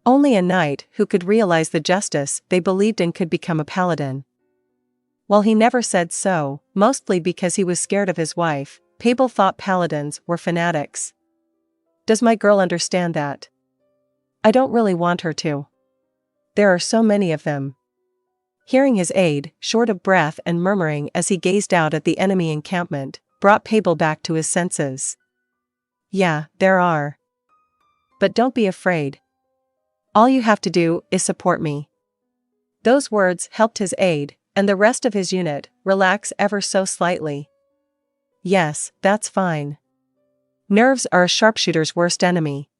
Only a knight who could realize the justice they believed in could become a paladin. While he never said so, mostly because he was scared of his wife, Pavel thought paladins were fanatics. Does my girl understand that? I don't really want her to. There are so many of them. Hearing his aide, short of breath and murmuring as he gazed out at the enemy encampment, brought Pavel back to his senses. Yeah, there are. But don't be afraid. All you have to do is support me. Those words helped his aide, and the rest of his unit, relax ever so slightly. Yes, that's fine. Nerves are a sharpshooter's worst enemy.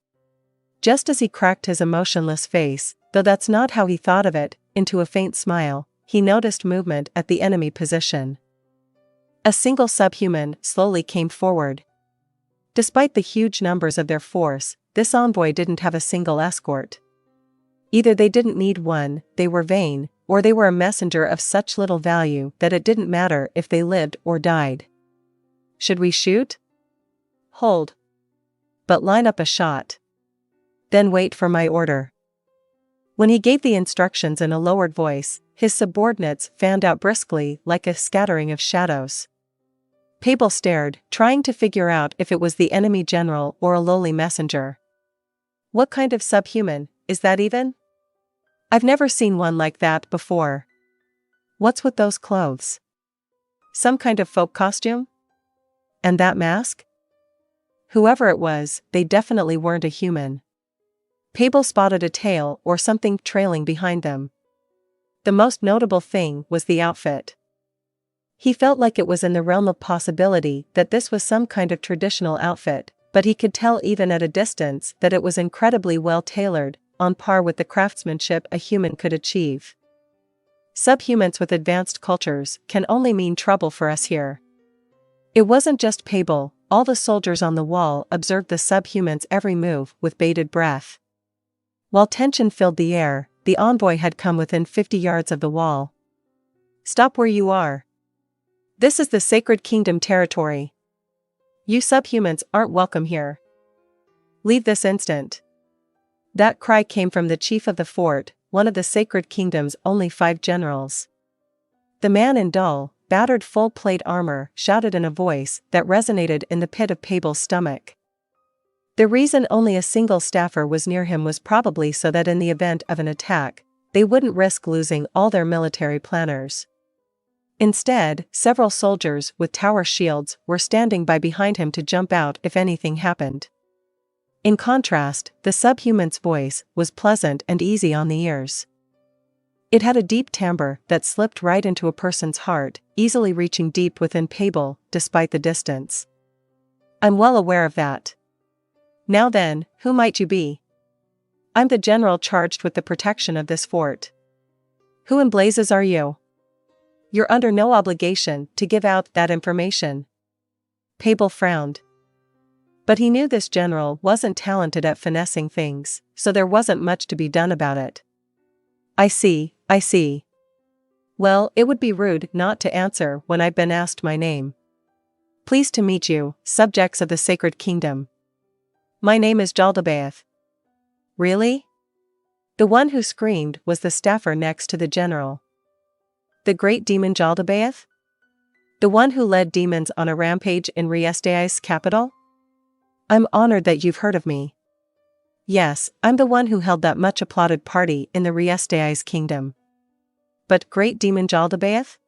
Just as he cracked his emotionless face, though that's not how he thought of it, into a faint smile, he noticed movement at the enemy position. A single subhuman slowly came forward. Despite the huge numbers of their force, this envoy didn't have a single escort. Either they didn't need one, they were vain, or they were a messenger of such little value that it didn't matter if they lived or died. Should we shoot? Hold. But line up a shot. Then wait for my order. When he gave the instructions in a lowered voice, his subordinates fanned out briskly like a scattering of shadows. Pavel stared, trying to figure out if it was the enemy general or a lowly messenger. What kind of subhuman is that even? I've never seen one like that before. What's with those clothes? Some kind of folk costume? And that mask? Whoever it was, they definitely weren't a human. Pavel spotted a tail or something trailing behind them. The most notable thing was the outfit. He felt like it was in the realm of possibility that this was some kind of traditional outfit, but he could tell even at a distance that it was incredibly well tailored, on par with the craftsmanship a human could achieve. Subhumans with advanced cultures can only mean trouble for us here. It wasn't just Pavel, all the soldiers on the wall observed the subhuman's every move with bated breath. While tension filled the air, the envoy had come within 50 yards of the wall. Stop where you are. This is the Sacred Kingdom territory. You subhumans aren't welcome here. Leave this instant. That cry came from the chief of the fort, one of the Sacred Kingdom's only 5 generals. The man in dull, battered full-plate armor shouted in a voice that resonated in the pit of Pavel's stomach. The reason only a single staffer was near him was probably so that in the event of an attack, they wouldn't risk losing all their military planners. Instead, several soldiers with tower shields were standing by behind him to jump out if anything happened. In contrast, the subhuman's voice was pleasant and easy on the ears. It had a deep timbre that slipped right into a person's heart, easily reaching deep within Pavel, despite the distance. I'm well aware of that. Now then, who might you be? I'm the general charged with the protection of this fort. Who in blazes are you? You're under no obligation to give out that information. Pavel frowned. But he knew this general wasn't talented at finessing things, so there wasn't much to be done about it. I see. Well, it would be rude not to answer when I've been asked my name. Pleased to meet you, subjects of the Sacred Kingdom. My name is Jaldabaoth. Really? The one who screamed was the staffer next to the general. The great demon Jaldabaoth? The one who led demons on a rampage in YGGDRASIL's capital? I'm honored that you've heard of me. Yes, I'm the one who held that much applauded party in the YGGDRASIL kingdom. But Great Demon Jaldabaoth?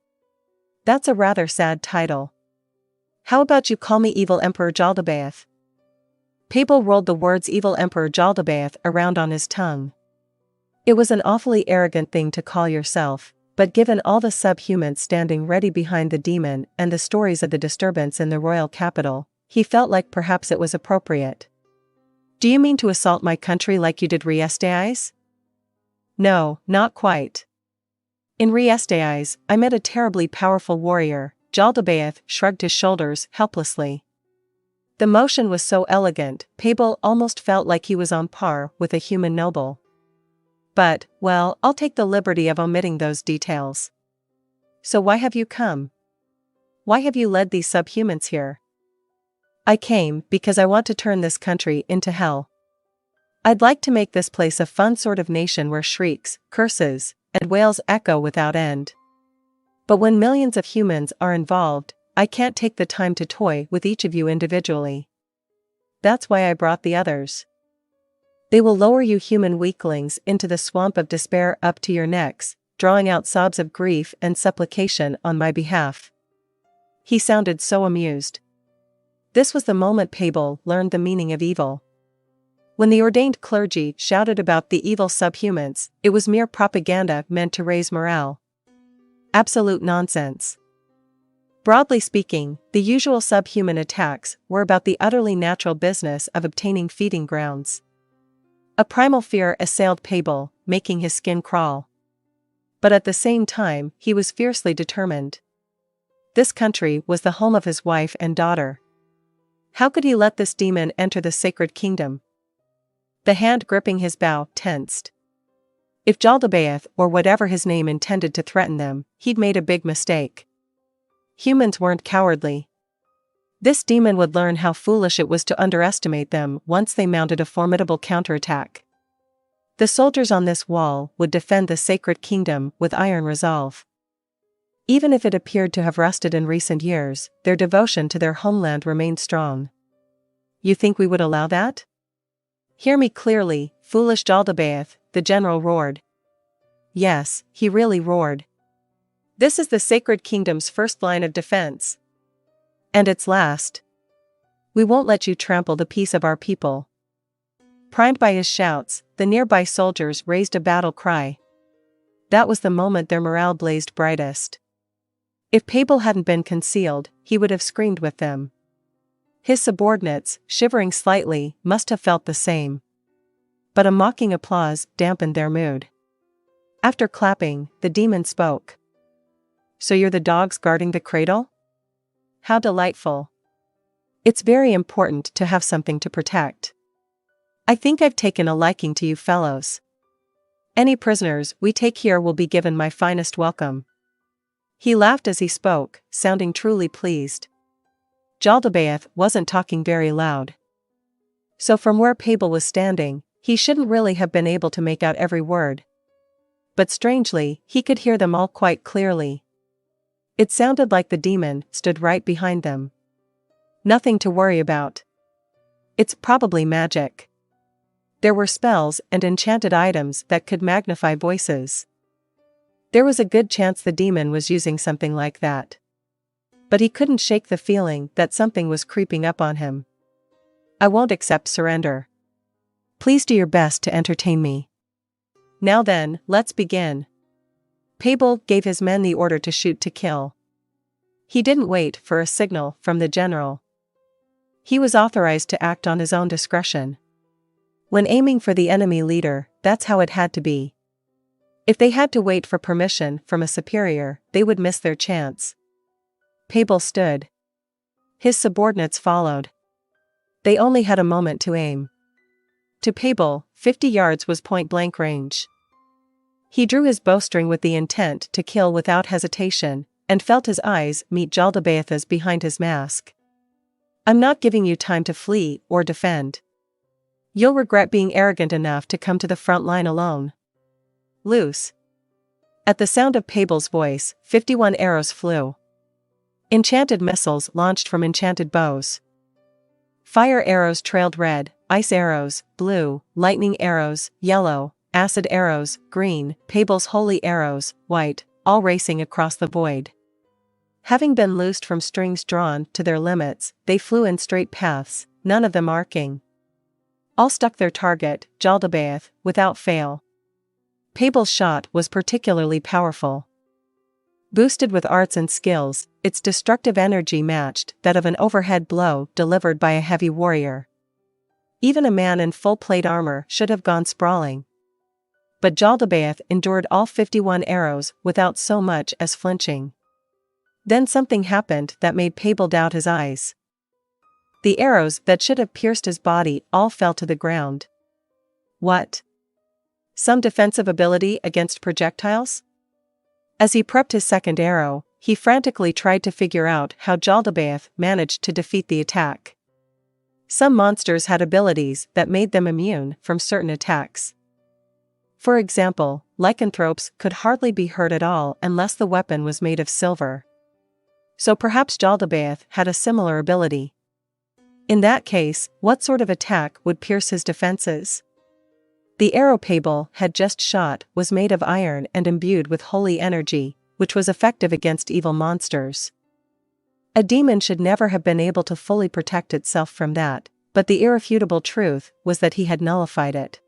That's a rather sad title. How about you call me Evil Emperor Jaldabaoth? Pavel rolled the words Evil Emperor Jaldabaoth around on his tongue. It was an awfully arrogant thing to call yourself, but given all the subhumans standing ready behind the demon and the stories of the disturbance in the royal capital, he felt like perhaps it was appropriate. Do you mean to assault my country like you did YGGDRASIL? No, not quite. In YGGDRASIL, I met a terribly powerful warrior. Jaldabaoth shrugged his shoulders helplessly. The motion was so elegant, Pavel almost felt like he was on par with a human noble. But, well, I'll take the liberty of omitting those details. So why have you come? Why have you led these subhumans here? I came because I want to turn this country into hell. I'd like to make this place a fun sort of nation where shrieks, curses, and wails echo without end. But when millions of humans are involved, I can't take the time to toy with each of you individually. That's why I brought the others. They will lower you human weaklings into the swamp of despair up to your necks, drawing out sobs of grief and supplication on my behalf. He sounded so amused. This was the moment Pavel learned the meaning of evil. When the ordained clergy shouted about the evil subhumans, it was mere propaganda meant to raise morale. Absolute nonsense. Broadly speaking, the usual subhuman attacks were about the utterly natural business of obtaining feeding grounds. A primal fear assailed Pavel, making his skin crawl. But at the same time, he was fiercely determined. This country was the home of his wife and daughter. How could he let this demon enter the sacred kingdom? The hand gripping his bow tensed. If Jaldabaoth or whatever his name intended to threaten them, he'd made a big mistake. Humans weren't cowardly. This demon would learn how foolish it was to underestimate them once they mounted a formidable counterattack. The soldiers on this wall would defend the sacred kingdom with iron resolve. Even if it appeared to have rusted in recent years, their devotion to their homeland remained strong. You think we would allow that? Hear me clearly, foolish Jaldabaoth, the general roared. Yes, he really roared. This is the sacred kingdom's first line of defense. And its last. We won't let you trample the peace of our people. Primed by his shouts, the nearby soldiers raised a battle cry. That was the moment their morale blazed brightest. If Pavel hadn't been concealed, he would have screamed with them. His subordinates, shivering slightly, must have felt the same. But a mocking applause dampened their mood. After clapping, the demon spoke. So you're the dogs guarding the cradle? How delightful. It's very important to have something to protect. I think I've taken a liking to you fellows. Any prisoners we take here will be given my finest welcome. He laughed as he spoke, sounding truly pleased. Jaldabaoth wasn't talking very loud. So from where Pavel was standing, he shouldn't really have been able to make out every word. But strangely, he could hear them all quite clearly. It sounded like the demon stood right behind them. Nothing to worry about. It's probably magic. There were spells and enchanted items that could magnify voices. There was a good chance the demon was using something like that. But he couldn't shake the feeling that something was creeping up on him. I won't accept surrender. Please do your best to entertain me. Now then, let's begin. Pavel gave his men the order to shoot to kill. He didn't wait for a signal from the general. He was authorized to act on his own discretion. When aiming for the enemy leader, that's how it had to be. If they had to wait for permission from a superior, they would miss their chance. Pavel stood. His subordinates followed. They only had a moment to aim. To Pavel, 50 yards was point-blank range. He drew his bowstring with the intent to kill without hesitation, and felt his eyes meet Jaldabaoth's behind his mask. I'm not giving you time to flee or defend. You'll regret being arrogant enough to come to the front line alone. Loose. At the sound of Pavel's voice, 51 arrows flew. Enchanted missiles launched from enchanted bows. Fire arrows trailed red, ice arrows, blue, lightning arrows, yellow, acid arrows, green, Pavel's holy arrows, white, all racing across the void. Having been loosed from strings drawn to their limits, they flew in straight paths, none of them arcing. All struck their target, Jaldabaoth, without fail. Pavel's shot was particularly powerful. Boosted with arts and skills, its destructive energy matched that of an overhead blow delivered by a heavy warrior. Even a man in full plate armor should have gone sprawling. But Jaldabaoth endured all 51 arrows without so much as flinching. Then something happened that made Pavel doubt his eyes. The arrows that should have pierced his body all fell to the ground. What? Some defensive ability against projectiles? As he prepped his second arrow, he frantically tried to figure out how Jaldabaoth managed to defeat the attack. Some monsters had abilities that made them immune from certain attacks. For example, lycanthropes could hardly be hurt at all unless the weapon was made of silver. So perhaps Jaldabaoth had a similar ability. In that case, what sort of attack would pierce his defenses? The arrow Paladin had just shot was made of iron and imbued with holy energy, which was effective against evil monsters. A demon should never have been able to fully protect itself from that, but the irrefutable truth was that he had nullified it.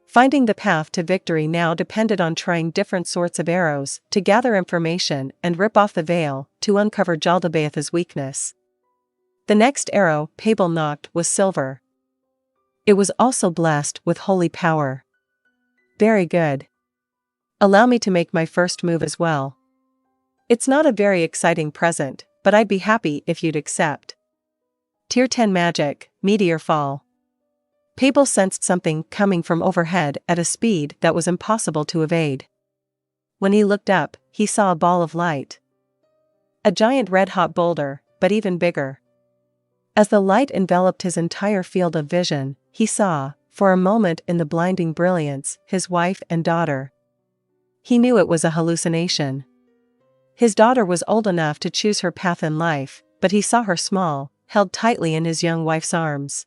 Finding the path to victory now depended on trying different sorts of arrows to gather information and rip off the veil to uncover Jaldabaoth's weakness. The next arrow Paladin knocked was silver. It was also blessed with holy power. Very good. Allow me to make my first move as well. It's not a very exciting present, but I'd be happy if you'd accept. Tier 10 Magic, Meteor Fall. Paladin sensed something coming from overhead at a speed that was impossible to evade. When he looked up, he saw a ball of light. A giant red-hot boulder, but even bigger. As the light enveloped his entire field of vision, he saw, for a moment in the blinding brilliance, his wife and daughter. He knew it was a hallucination. His daughter was old enough to choose her path in life, but he saw her small, held tightly in his young wife's arms.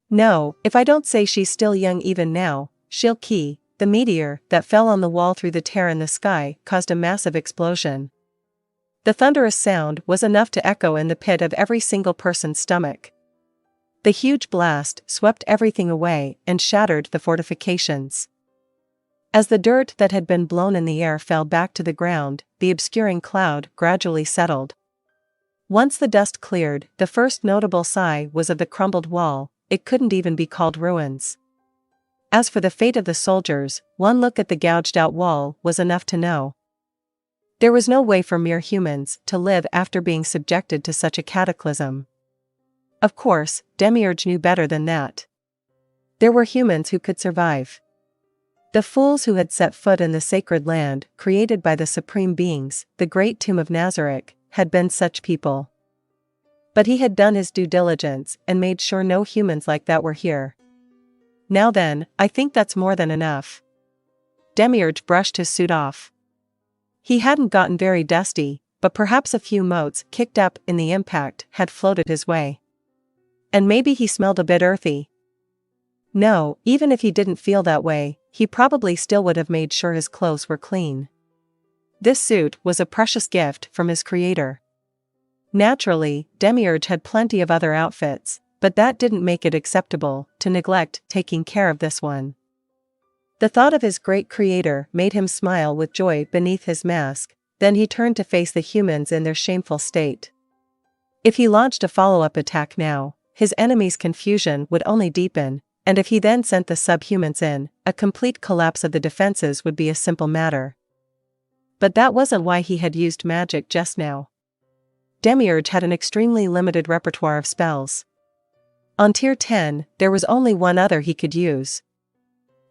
No, if I don't say she's still young even now, she'll key. The meteor that fell on the wall through the tear in the sky caused a massive explosion. The thunderous sound was enough to echo in the pit of every single person's stomach. The huge blast swept everything away and shattered the fortifications. As the dirt that had been blown in the air fell back to the ground, the obscuring cloud gradually settled. Once the dust cleared, the first notable sigh was of the crumbled wall. It couldn't even be called ruins. As for the fate of the soldiers, one look at the gouged-out wall was enough to know. There was no way for mere humans to live after being subjected to such a cataclysm. Of course, Demiurge knew better than that. There were humans who could survive. The fools who had set foot in the sacred land created by the supreme beings, the great tomb of Nazareth, had been such people. But he had done his due diligence and made sure no humans like that were here. Now then, I think that's more than enough. Demiurge brushed his suit off. He hadn't gotten very dusty, but perhaps a few motes kicked up in the impact had floated his way. And maybe he smelled a bit earthy. No, even if he didn't feel that way, he probably still would have made sure his clothes were clean. This suit was a precious gift from his creator. Naturally, Demiurge had plenty of other outfits, but that didn't make it acceptable to neglect taking care of this one. The thought of his great creator made him smile with joy beneath his mask, then he turned to face the humans in their shameful state. If he launched a follow-up attack now, his enemy's confusion would only deepen, and if he then sent the subhumans in, a complete collapse of the defenses would be a simple matter. But that wasn't why he had used magic just now. Demiurge had an extremely limited repertoire of spells. On Tier 10, there was only one other he could use.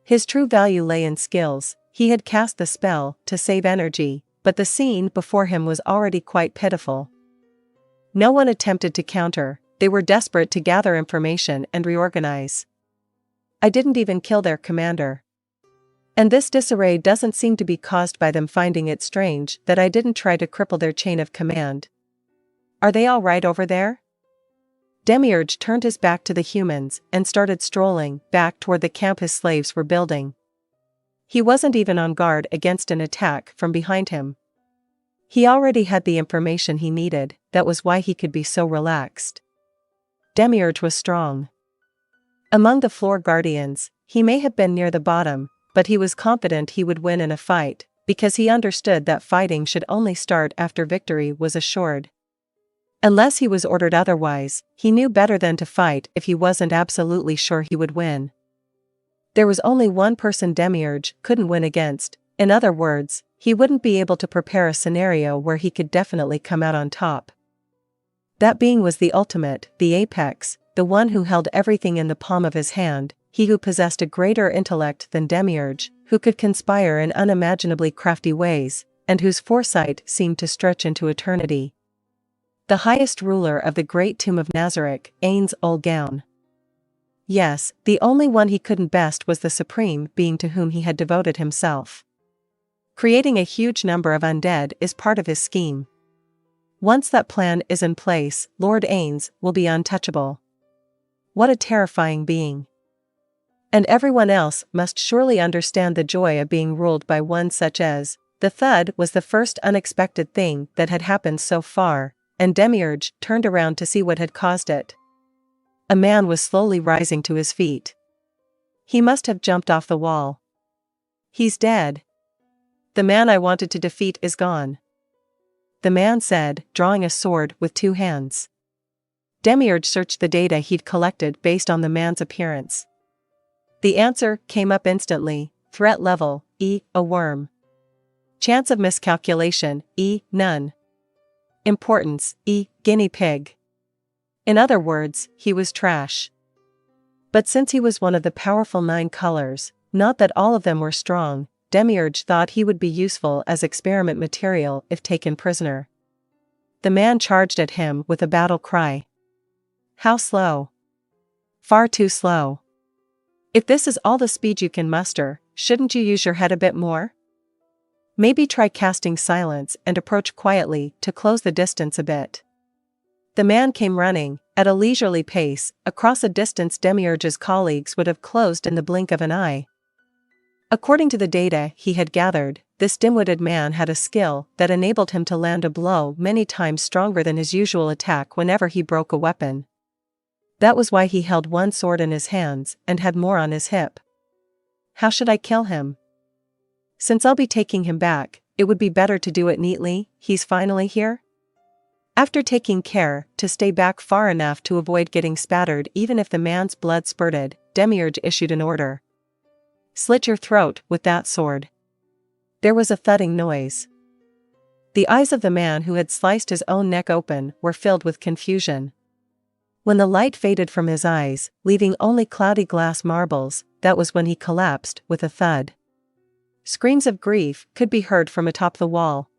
His true value lay in skills. He had cast the spell to save energy, but the scene before him was already quite pitiful. No one attempted to counter, they were desperate to gather information and reorganize. I didn't even kill their commander. And this disarray doesn't seem to be caused by them finding it strange that I didn't try to cripple their chain of command. Are they all right over there? Demiurge turned his back to the humans and started strolling back toward the camp his slaves were building. He wasn't even on guard against an attack from behind him. He already had the information he needed, that was why he could be so relaxed. Demiurge was strong. Among the floor guardians, he may have been near the bottom, but he was confident he would win in a fight, because he understood that fighting should only start after victory was assured. Unless he was ordered otherwise, he knew better than to fight if he wasn't absolutely sure he would win. There was only one person Demiurge couldn't win against. In other words, he wouldn't be able to prepare a scenario where he could definitely come out on top. That being was the ultimate, the apex, the one who held everything in the palm of his hand, he who possessed a greater intellect than Demiurge, who could conspire in unimaginably crafty ways, and whose foresight seemed to stretch into eternity. The highest ruler of the great tomb of Nazarick, Ainz Ooal Gown. Yes, the only one he couldn't best was the supreme being to whom he had devoted himself. Creating a huge number of undead is part of his scheme. Once that plan is in place, Lord Ainz will be untouchable. What a terrifying being. And everyone else must surely understand the joy of being ruled by one such as. The thud was the first unexpected thing that had happened so far, and Demiurge turned around to see what had caused it. A man was slowly rising to his feet. He must have jumped off the wall. He's dead. The man I wanted to defeat is gone, the man said, drawing a sword with two hands. Demiurge searched the data he'd collected based on the man's appearance. The answer came up instantly: threat level, E, a worm. Chance of miscalculation, E, none. Importance, E, guinea pig. In other words, he was trash. But since he was one of the powerful 9 colors, not that all of them were strong, Demiurge thought he would be useful as experiment material if taken prisoner. The man charged at him with a battle cry. How slow. Far too slow. If this is all the speed you can muster, shouldn't you use your head a bit more? Maybe try casting silence and approach quietly to close the distance a bit. The man came running, at a leisurely pace, across a distance Demiurge's colleagues would have closed in the blink of an eye. According to the data he had gathered, this dim-witted man had a skill that enabled him to land a blow many times stronger than his usual attack whenever he broke a weapon. That was why he held one sword in his hands and had more on his hip. How should I kill him? Since I'll be taking him back, it would be better to do it neatly. He's finally here? After taking care to stay back far enough to avoid getting spattered even if the man's blood spurted, Demiurge issued an order. Slit your throat with that sword. There was a thudding noise. The eyes of the man who had sliced his own neck open were filled with confusion. When the light faded from his eyes, leaving only cloudy glass marbles, that was when he collapsed with a thud. Screams of grief could be heard from atop the wall.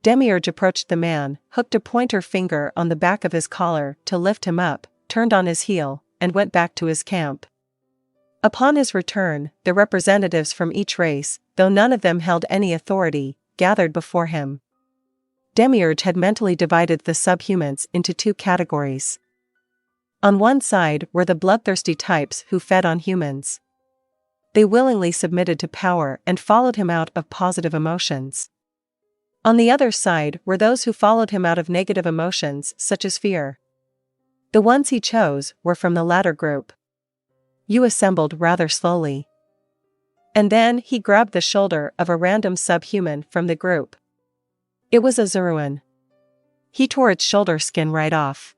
Demiurge approached the man, hooked a pointer finger on the back of his collar to lift him up, turned on his heel, and went back to his camp. Upon his return, the representatives from each race, though none of them held any authority, gathered before him. Demiurge had mentally divided the subhumans into 2 categories. On one side were the bloodthirsty types who fed on humans. They willingly submitted to power and followed him out of positive emotions. On the other side were those who followed him out of negative emotions such as fear. The ones he chose were from the latter group. You assembled rather slowly. And then he grabbed the shoulder of a random subhuman from the group. It was a Zeruan. He tore its shoulder skin right off.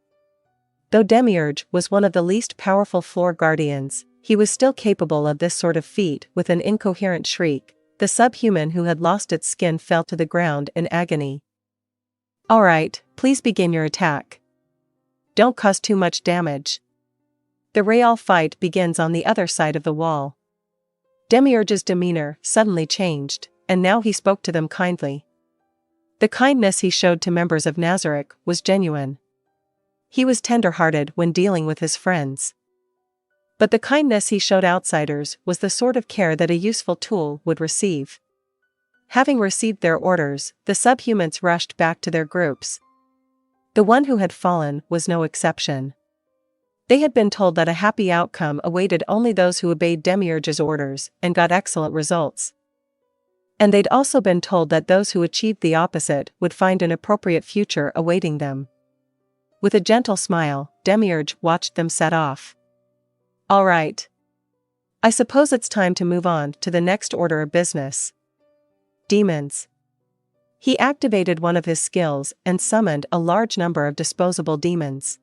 Though Demiurge was one of the least powerful floor guardians, he was still capable of this sort of feat. With an incoherent shriek, the subhuman who had lost its skin fell to the ground in agony. All right, please begin your attack. Don't cause too much damage. The real fight begins on the other side of the wall. Demiurge's demeanor suddenly changed, and now he spoke to them kindly. The kindness he showed to members of Nazarick was genuine. He was tender-hearted when dealing with his friends. But the kindness he showed outsiders was the sort of care that a useful tool would receive. Having received their orders, the subhumans rushed back to their groups. The one who had fallen was no exception. They had been told that a happy outcome awaited only those who obeyed Demiurge's orders and got excellent results. And they'd also been told that those who achieved the opposite would find an appropriate future awaiting them. With a gentle smile, Demiurge watched them set off. All right. I suppose it's time to move on to the next order of business. Demons. He activated one of his skills and summoned a large number of disposable demons.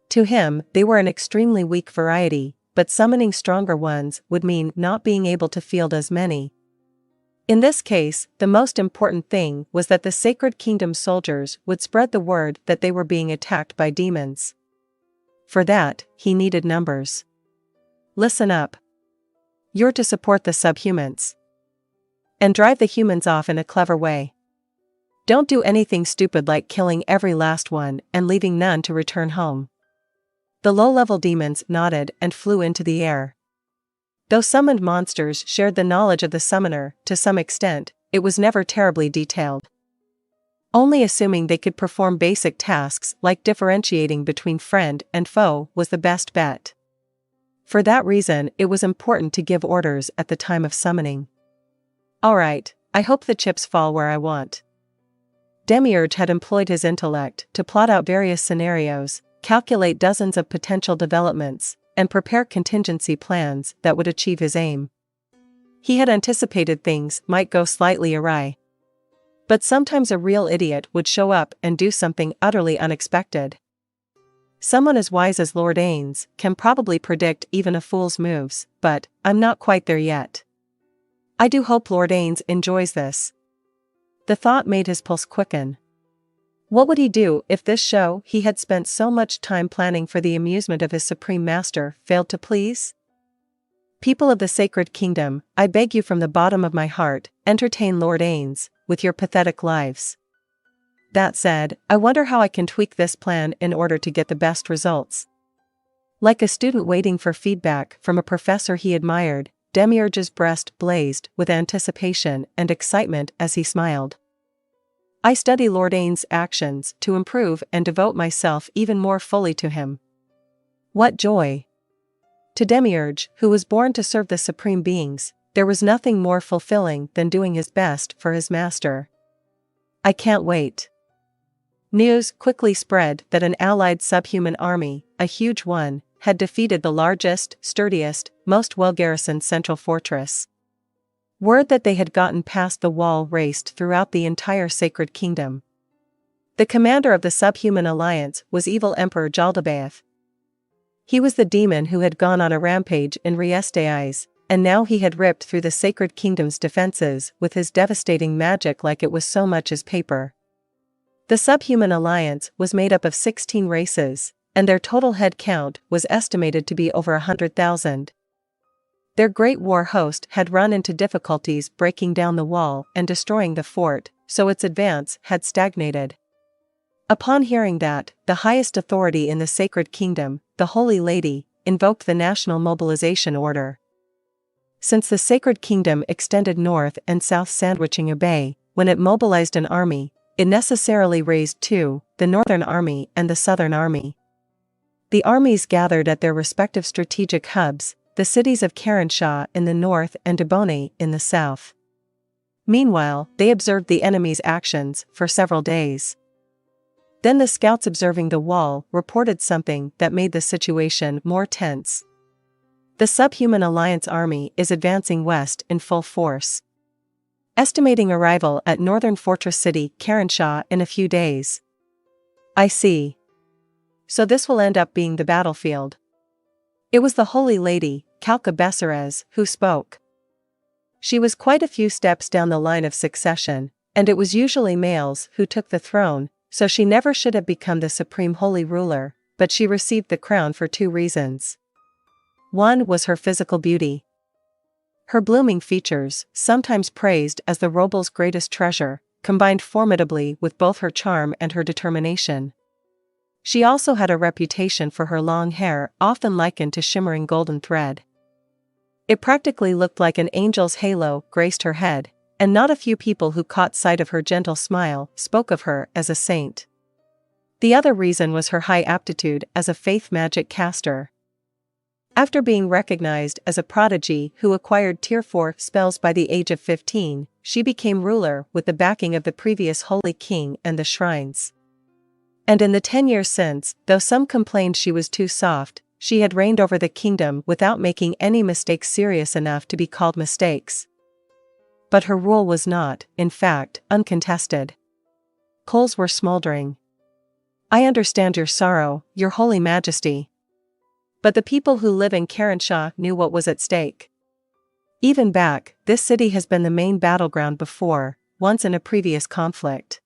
To him, they were an extremely weak variety, but summoning stronger ones would mean not being able to field as many. In this case, the most important thing was that the Sacred Kingdom soldiers would spread the word that they were being attacked by demons. For that, he needed numbers. Listen up. You're to support the subhumans. and drive the humans off in a clever way. Don't do anything stupid like killing every last one and leaving none to return home." The low-level demons nodded and flew into the air. Though summoned monsters shared the knowledge of the summoner to some extent, it was never terribly detailed. Only assuming they could perform basic tasks like differentiating between friend and foe was the best bet. For that reason, it was important to give orders at the time of summoning. "Alright, I hope the chips fall where I want." Demiurge had employed his intellect to plot out various scenarios, calculate dozens of potential developments, and prepare contingency plans that would achieve his aim. He had anticipated things might go slightly awry. But sometimes a real idiot would show up and do something utterly unexpected. Someone as wise as Lord Ainz can probably predict even a fool's moves, but I'm not quite there yet. I do hope Lord Ainz enjoys this. The thought made his pulse quicken. What would he do if this show he had spent so much time planning for the amusement of his supreme master failed to please? "People of the Sacred Kingdom, I beg you from the bottom of my heart, entertain Lord Ainz with your pathetic lives. That said, I wonder how I can tweak this plan in order to get the best results." Like a student waiting for feedback from a professor he admired, Demiurge's breast blazed with anticipation and excitement as he smiled. "I study Lord Ainz's actions to improve and devote myself even more fully to him." What joy! To Demiurge, who was born to serve the supreme beings, there was nothing more fulfilling than doing his best for his master. "I can't wait." News quickly spread that an allied subhuman army, a huge one, had defeated the largest, sturdiest, most well-garrisoned central fortress. Word that they had gotten past the wall raced throughout the entire Sacred Kingdom. The commander of the subhuman alliance was evil Emperor Jaldabaoth. He was the demon who had gone on a rampage in Ainz, and now he had ripped through the Sacred Kingdom's defenses with his devastating magic like it was so much as paper. The subhuman alliance was made up of 16 races, and their total head count was estimated to be over 100,000. Their great war host had run into difficulties breaking down the wall and destroying the fort, so its advance had stagnated. Upon hearing that, the highest authority in the Sacred Kingdom, the Holy Lady, invoked the National Mobilization Order. Since the Sacred Kingdom extended north and south sandwiching a bay, when it mobilized an army, it necessarily raised two, the Northern Army and the Southern Army. The armies gathered at their respective strategic hubs, the cities of Cairnshaw in the north and Dubonnet in the south. Meanwhile, they observed the enemy's actions for several days. Then the scouts observing the wall reported something that made the situation more tense. "The subhuman alliance army is advancing west in full force. Estimating arrival at northern fortress city Cairnshaw in a few days." "I see. So this will end up being the battlefield." It was the Holy Lady, Calca Besserez, who spoke. She was quite a few steps down the line of succession, and it was usually males who took the throne, so she never should have become the supreme holy ruler, but she received the crown for two reasons. One was her physical beauty. Her blooming features, sometimes praised as the Robal's greatest treasure, combined formidably with both her charm and her determination. She also had a reputation for her long hair, often likened to shimmering golden thread. It practically looked like an angel's halo graced her head, and not a few people who caught sight of her gentle smile spoke of her as a saint. The other reason was her high aptitude as a faith magic caster. After being recognized as a prodigy who acquired Tier 4 spells by the age of 15, she became ruler with the backing of the previous Holy King and the shrines. And in the 10 years since, though some complained she was too soft, she had reigned over the kingdom without making any mistakes serious enough to be called mistakes. But her rule was not, in fact, uncontested. Coals were smoldering. "I understand your sorrow, your holy majesty." But the people who live in Cairnshaw knew what was at stake. Even back, this city has been the main battleground before, once in a previous conflict.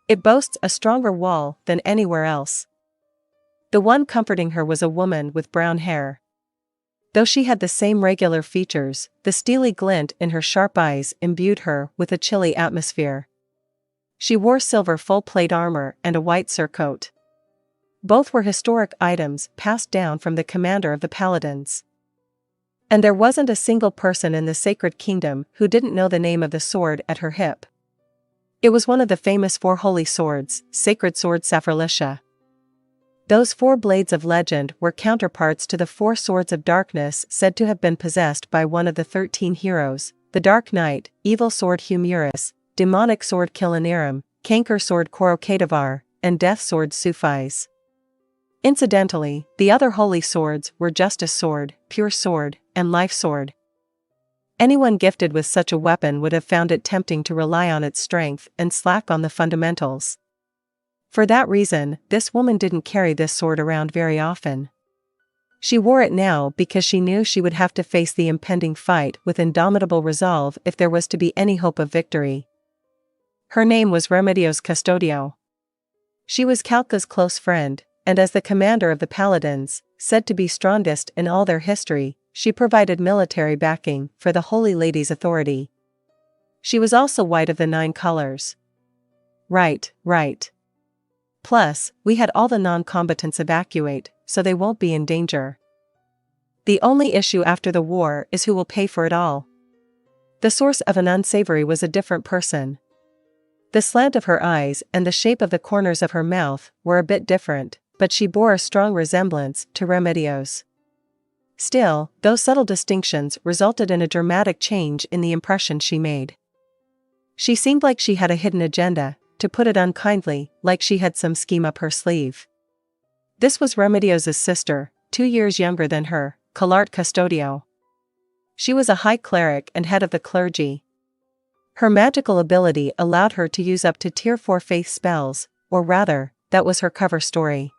It boasts a stronger wall than anywhere else. The one comforting her was a woman with brown hair. Though she had the same regular features, the steely glint in her sharp eyes imbued her with a chilly atmosphere. She wore silver full-plate armor and a white surcoat. Both were historic items passed down from the commander of the Paladins. And there wasn't a single person in the Sacred Kingdom who didn't know the name of the sword at her hip. It was one of the famous 4 holy swords, Sacred Sword Saphirlisha. Those 4 blades of legend were counterparts to the 4 swords of darkness said to have been possessed by one of the 13 heroes, the Dark Knight, Evil Sword Humiris, Demonic Sword Kilinirim, Canker Sword Korokadavar, and Death Sword Sufis. Incidentally, the other holy swords were Justice Sword, Pure Sword, and Life Sword. Anyone gifted with such a weapon would have found it tempting to rely on its strength and slack on the fundamentals. For that reason, this woman didn't carry this sword around very often. She wore it now because she knew she would have to face the impending fight with indomitable resolve if there was to be any hope of victory. Her name was Remedios Custodio. She was Calca's close friend, and as the commander of the Paladins, said to be strongest in all their history, she provided military backing for the Holy Lady's authority. She was also white of the 9 colors. Right. Plus, we had all the non-combatants evacuate, so they won't be in danger. The only issue after the war is who will pay for it all. The source of an unsavory was a different person. The slant of her eyes and the shape of the corners of her mouth were a bit different, but she bore a strong resemblance to Remedios. Still, those subtle distinctions resulted in a dramatic change in the impression she made. She seemed like she had a hidden agenda, to put it unkindly, like she had some scheme up her sleeve. This was Remedios' sister, 2 years younger than her, Calart Custodio. She was a high cleric and head of the clergy. Her magical ability allowed her to use up to Tier 4 faith spells, or rather, that was her cover story.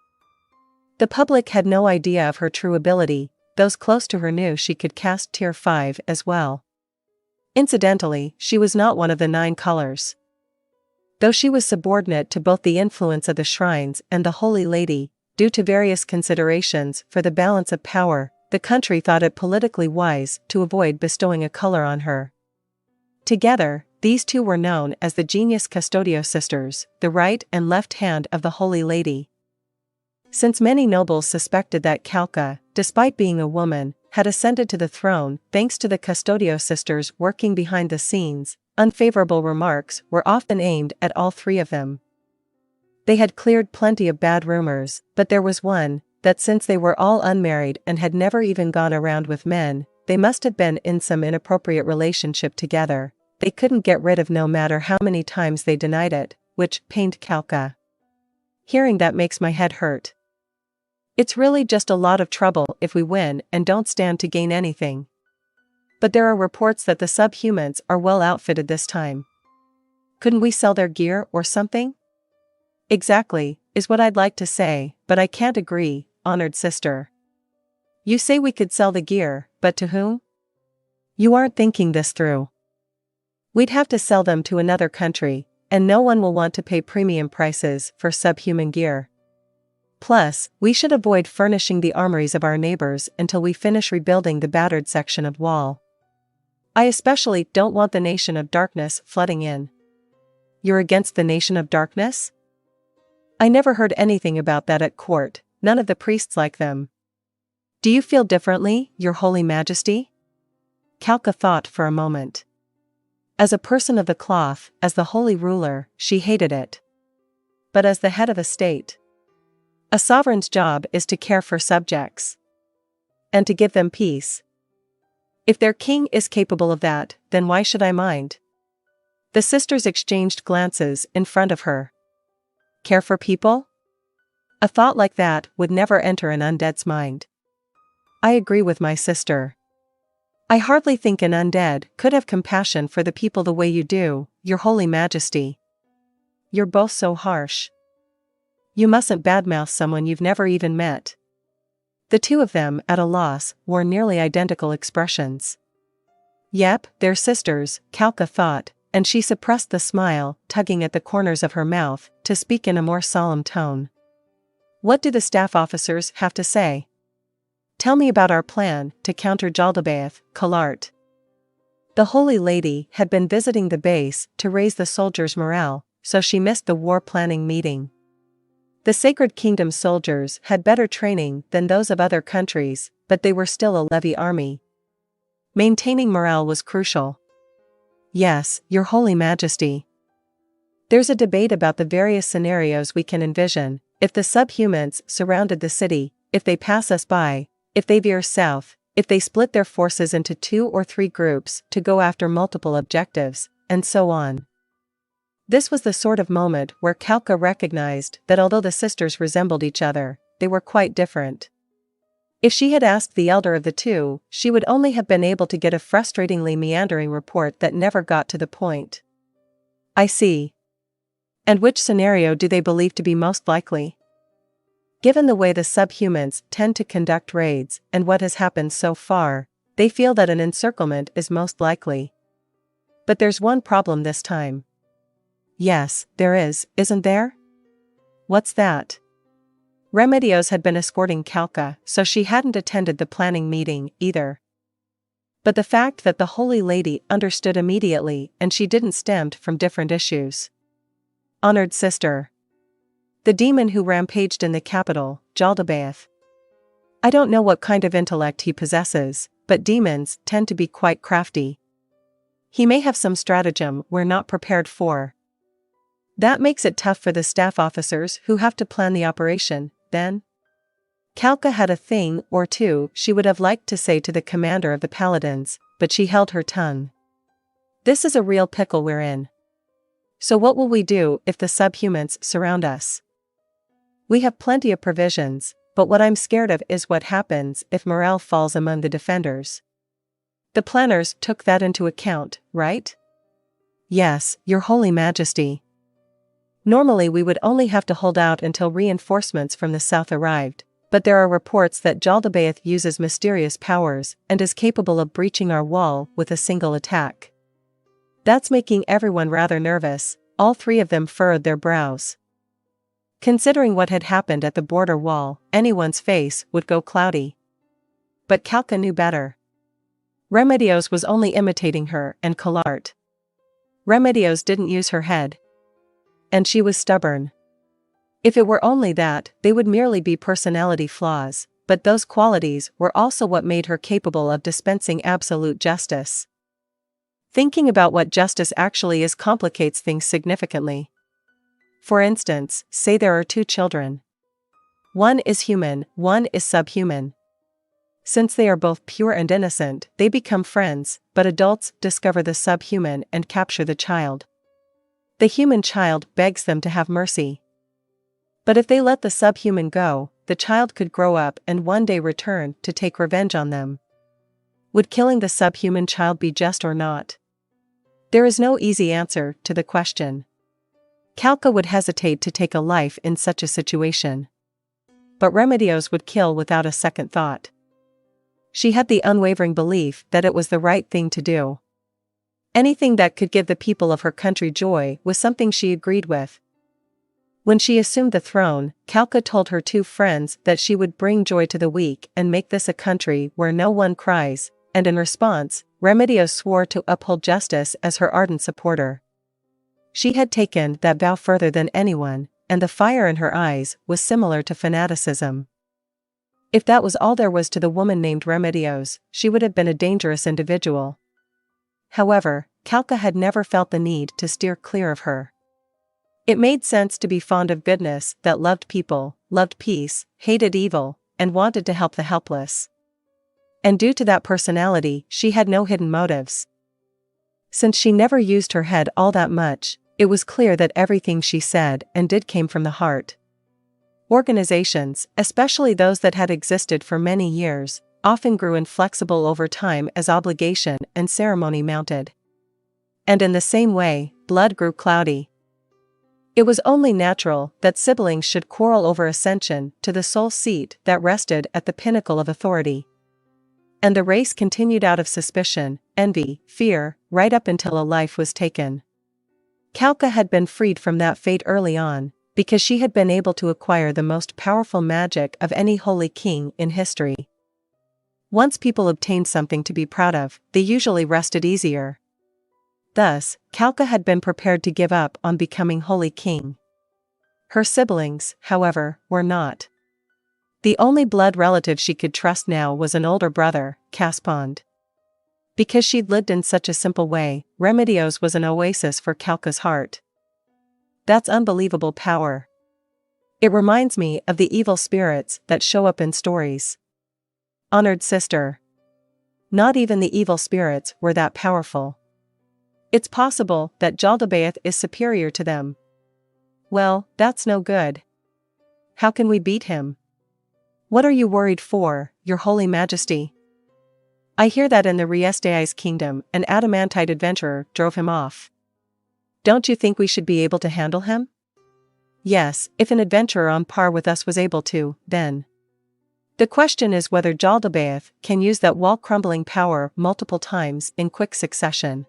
The public had no idea of her true ability, those close to her knew she could cast Tier 5 as well. Incidentally, she was not one of the 9 colors. Though she was subordinate to both the influence of the shrines and the Holy Lady, due to various considerations for the balance of power, the country thought it politically wise to avoid bestowing a color on her. Together, these 2 were known as the Genius Custodio sisters, the right and left hand of the Holy Lady. Since many nobles suspected that Calca, despite being a woman, had ascended to the throne thanks to the Custodio sisters working behind the scenes, unfavorable remarks were often aimed at all 3 of them. They had cleared plenty of bad rumors, but there was one, that since they were all unmarried and had never even gone around with men, they must have been in some inappropriate relationship together. They couldn't get rid of no matter how many times they denied it, which pained Calca. Hearing that makes my head hurt. It's really just a lot of trouble if we win and don't stand to gain anything. But there are reports that the subhumans are well outfitted this time. Couldn't we sell their gear or something? Exactly, is what I'd like to say, but I can't agree, honored sister. You say we could sell the gear, but to whom? You aren't thinking this through. We'd have to sell them to another country, and no one will want to pay premium prices for subhuman gear. Plus, we should avoid furnishing the armories of our neighbors until we finish rebuilding the battered section of wall. I especially don't want the Nation of Darkness flooding in. You're against the Nation of Darkness? I never heard anything about that at court, none of the priests like them. Do you feel differently, Your Holy Majesty? Calca thought for a moment. As a person of the cloth, as the holy ruler, she hated it. But as the head of a state, a sovereign's job is to care for subjects. And to give them peace. If their king is capable of that, then why should I mind? The sisters exchanged glances in front of her. Care for people? A thought like that would never enter an undead's mind. I agree with my sister. I hardly think an undead could have compassion for the people the way you do, Your Holy Majesty. You're both so harsh. You mustn't badmouth someone you've never even met. The 2 of them, at a loss, wore nearly identical expressions. Yep, they're sisters, Calca thought, and she suppressed the smile, tugging at the corners of her mouth, to speak in a more solemn tone. What do the staff officers have to say? Tell me about our plan to counter Jaldabaoth, Kalart. The Holy Lady had been visiting the base to raise the soldiers' morale, so she missed the war planning meeting. The Sacred Kingdom soldiers had better training than those of other countries, but they were still a levy army. Maintaining morale was crucial. Yes, Your Holy Majesty. There's a debate about the various scenarios we can envision: if the subhumans surrounded the city, if they pass us by, if they veer south, if they split their forces into 2 or 3 groups to go after multiple objectives, and so on. This was the sort of moment where Kalka recognized that although the sisters resembled each other, they were quite different. If she had asked the elder of the two, she would only have been able to get a frustratingly meandering report that never got to the point. I see. And which scenario do they believe to be most likely? Given the way the subhumans tend to conduct raids and what has happened so far, they feel that an encirclement is most likely. But there's one problem this time. Yes, there is, isn't there? What's that? Remedios had been escorting Kalka, so she hadn't attended the planning meeting either. But the fact that the Holy Lady understood immediately and she didn't stemmed from different issues. Honored sister. The demon who rampaged in the capital, Jaldabaoth. I don't know what kind of intellect he possesses, but demons tend to be quite crafty. He may have some stratagem we're not prepared for. That makes it tough for the staff officers who have to plan the operation, then. Kalka had a thing or two she would have liked to say to the commander of the Paladins, but she held her tongue. This is a real pickle we're in. So what will we do if the subhumans surround us? We have plenty of provisions, but what I'm scared of is what happens if morale falls among the defenders. The planners took that into account, right? Yes, Your Holy Majesty. Normally we would only have to hold out until reinforcements from the south arrived, but there are reports that Jaldabaoth uses mysterious powers and is capable of breaching our wall with a single attack. That's making everyone rather nervous. All 3 of them furrowed their brows. Considering what had happened at the border wall, anyone's face would go cloudy. But Kalka knew better. Remedios was only imitating her and Kalart. Remedios didn't use her head. And she was stubborn. If it were only that, they would merely be personality flaws, but those qualities were also what made her capable of dispensing absolute justice. Thinking about what justice actually is complicates things significantly. For instance, say there are 2 children. One is human, one is subhuman. Since they are both pure and innocent, they become friends, but adults discover the subhuman and capture the child. The human child begs them to have mercy. But if they let the subhuman go, the child could grow up and one day return to take revenge on them. Would killing the subhuman child be just or not? There is no easy answer to the question. Kalka would hesitate to take a life in such a situation. But Remedios would kill without a second thought. She had the unwavering belief that it was the right thing to do. Anything that could give the people of her country joy was something she agreed with. When she assumed the throne, Kalka told her 2 friends that she would bring joy to the weak and make this a country where no one cries, and in response, Remedios swore to uphold justice as her ardent supporter. She had taken that vow further than anyone, and the fire in her eyes was similar to fanaticism. If that was all there was to the woman named Remedios, she would have been a dangerous individual. However, Kalka had never felt the need to steer clear of her. It made sense to be fond of goodness that loved people, loved peace, hated evil, and wanted to help the helpless. And due to that personality, she had no hidden motives. Since she never used her head all that much, it was clear that everything she said and did came from the heart. Organizations, especially those that had existed for many years, often grew inflexible over time as obligation and ceremony mounted. And in the same way, blood grew cloudy. It was only natural that siblings should quarrel over ascension to the sole seat that rested at the pinnacle of authority. And the race continued out of suspicion, envy, fear, right up until a life was taken. Kalka had been freed from that fate early on, because she had been able to acquire the most powerful magic of any holy king in history. Once people obtained something to be proud of, they usually rested easier. Thus, Kalka had been prepared to give up on becoming Holy King. Her siblings, however, were not. The only blood relative she could trust now was an older brother, Caspond. Because she'd lived in such a simple way, Remedios was an oasis for Kalka's heart. That's unbelievable power. It reminds me of the evil spirits that show up in stories. Honored sister. Not even the evil spirits were that powerful. It's possible that Jaldabaoth is superior to them. Well, that's no good. How can we beat him? What are you worried for, your holy majesty? I hear that in the Ainz kingdom an adamantite adventurer drove him off. Don't you think we should be able to handle him? Yes, if an adventurer on par with us was able to, then. The question is whether Jaldabaoth can use that wall-crumbling power multiple times in quick succession.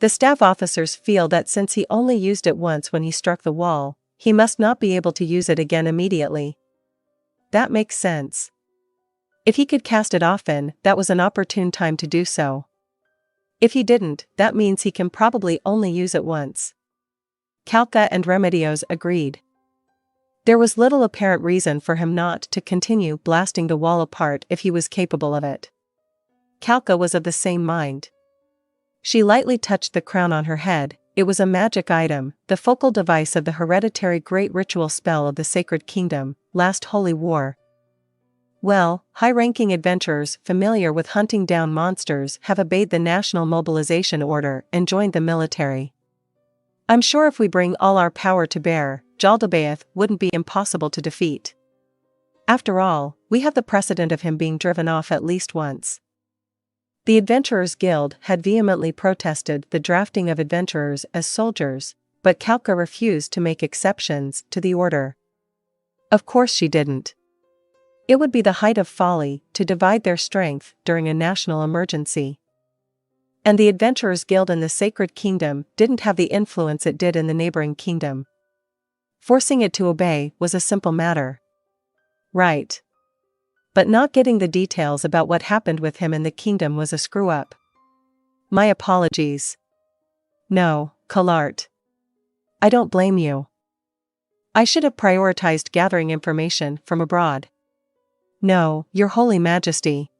The staff officers feel that since he only used it once when he struck the wall, he must not be able to use it again immediately. That makes sense. If he could cast it often, that was an opportune time to do so. If he didn't, that means he can probably only use it once. Kalka and Remedios agreed. There was little apparent reason for him not to continue blasting the wall apart if he was capable of it. Kalka was of the same mind. She lightly touched the crown on her head. It was a magic item, the focal device of the hereditary great ritual spell of the Sacred Kingdom, Last Holy War. Well, high-ranking adventurers familiar with hunting down monsters have obeyed the National Mobilization Order and joined the military. I'm sure if we bring all our power to bear, Jaldabaoth wouldn't be impossible to defeat. After all, we have the precedent of him being driven off at least once. The Adventurers Guild had vehemently protested the drafting of adventurers as soldiers, but Kalka refused to make exceptions to the order. Of course she didn't. It would be the height of folly to divide their strength during a national emergency. And the Adventurers Guild in the Sacred Kingdom didn't have the influence it did in the neighboring kingdom. Forcing it to obey was a simple matter. Right. But not getting the details about what happened with him in the kingdom was a screw-up. My apologies. No, Kalart. I don't blame you. I should have prioritized gathering information from abroad. No, your holy majesty.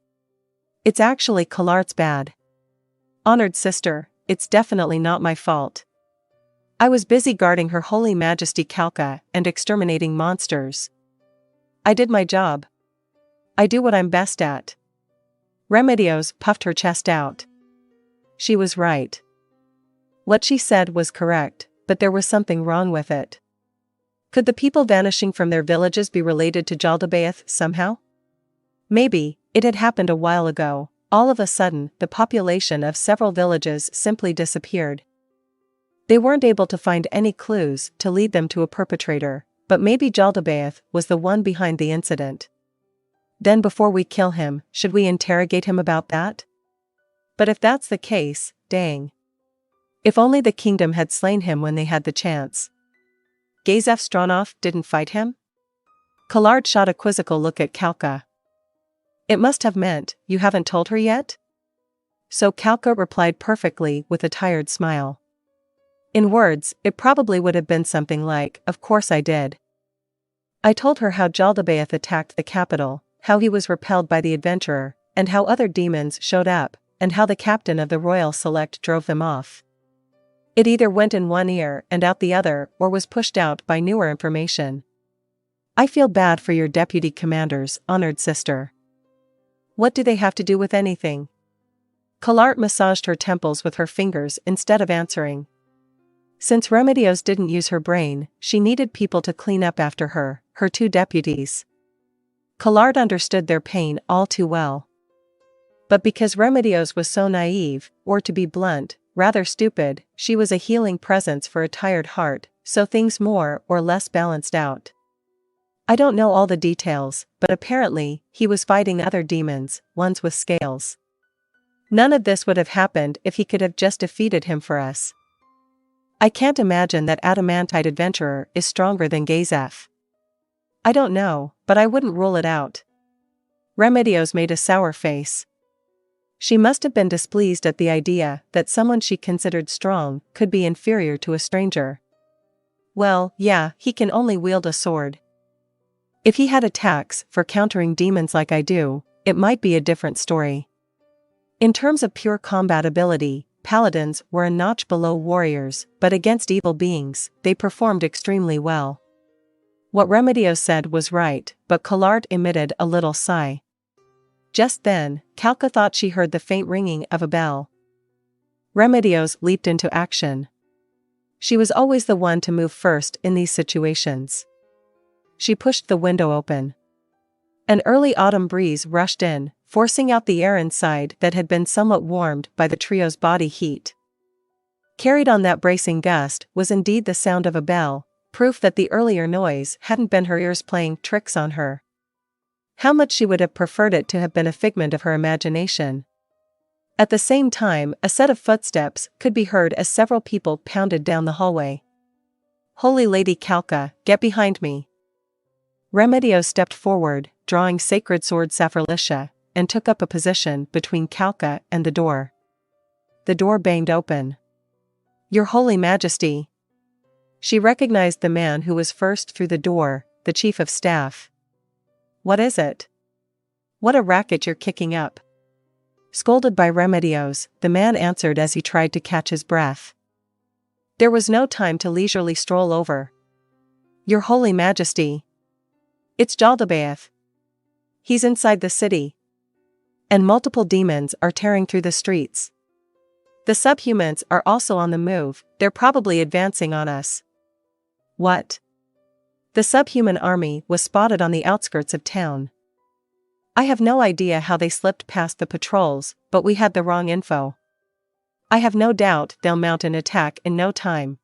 It's actually Kalart's bad. Honored sister, it's definitely not my fault. I was busy guarding her holy majesty Kalka and exterminating monsters. I did my job. I do what I'm best at. Remedios puffed her chest out. She was right. What she said was correct, but there was something wrong with it. Could the people vanishing from their villages be related to Jaldabaoth somehow? Maybe. It had happened a while ago. All of a sudden, the population of several villages simply disappeared. They weren't able to find any clues to lead them to a perpetrator, but maybe Jaldabaoth was the one behind the incident. Then before we kill him, should we interrogate him about that? But if that's the case, dang. If only the kingdom had slain him when they had the chance. Gazef Stronov didn't fight him? Kalart shot a quizzical look at Kalka. It must have meant, you haven't told her yet? So Kalka replied perfectly with a tired smile. In words, it probably would have been something like, of course I did. I told her how Jaldabaoth attacked the capital, how he was repelled by the adventurer, and how other demons showed up, and how the captain of the Royal Select drove them off. It either went in one ear and out the other or was pushed out by newer information. I feel bad for your deputy commanders, honored sister. What do they have to do with anything? Kalart massaged her temples with her fingers instead of answering. Since Remedios didn't use her brain, she needed people to clean up after her, her two deputies. Kalart understood their pain all too well. But because Remedios was so naive, or to be blunt, rather stupid, she was a healing presence for a tired heart, so things more or less balanced out. I don't know all the details, but apparently, he was fighting other demons, ones with scales. None of this would have happened if he could have just defeated him for us. I can't imagine that adamantite adventurer is stronger than Gazef. I don't know, but I wouldn't rule it out. Remedios made a sour face. She must have been displeased at the idea that someone she considered strong could be inferior to a stranger. Well, yeah, he can only wield a sword. If he had attacks for countering demons like I do, it might be a different story. In terms of pure combat ability, paladins were a notch below warriors, but against evil beings, they performed extremely well. What Remedios said was right, but Collard emitted a little sigh. Just then, Calca thought she heard the faint ringing of a bell. Remedios leaped into action. She was always the one to move first in these situations. She pushed the window open. An early autumn breeze rushed in, forcing out the air inside that had been somewhat warmed by the trio's body heat. Carried on that bracing gust was indeed the sound of a bell, proof that the earlier noise hadn't been her ears playing tricks on her. How much she would have preferred it to have been a figment of her imagination. At the same time, a set of footsteps could be heard as several people pounded down the hallway. "Holy Lady Calca, get behind me." Remedios stepped forward, drawing sacred sword Saphirlicia, and took up a position between Calca and the door. The door banged open. "Your Holy Majesty." She recognized the man who was first through the door, the Chief of Staff. "What is it? What a racket you're kicking up." Scolded by Remedios, the man answered as he tried to catch his breath. There was no time to leisurely stroll over. "Your Holy Majesty. It's Jaldabaoth. He's inside the city. And multiple demons are tearing through the streets. The subhumans are also on the move, they're probably advancing on us." "What?" "The subhuman army was spotted on the outskirts of town. I have no idea how they slipped past the patrols, but we had the wrong info. I have no doubt they'll mount an attack in no time."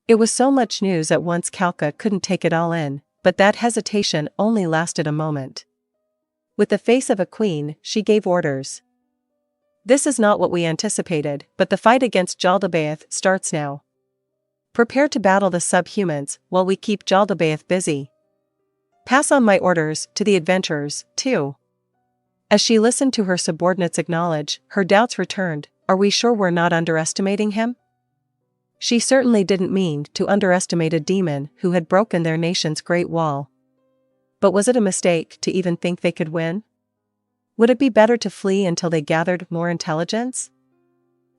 It was so much news at once Calca couldn't take it all in, but that hesitation only lasted a moment. With the face of a queen, she gave orders. "This is not what we anticipated, but the fight against Jaldabaoth starts now. Prepare to battle the subhumans while we keep Jaldabaoth busy. Pass on my orders to the adventurers, too." As she listened to her subordinates acknowledge, her doubts returned. Are we sure we're not underestimating him? She certainly didn't mean to underestimate a demon who had broken their nation's great wall. But was it a mistake to even think they could win? Would it be better to flee until they gathered more intelligence?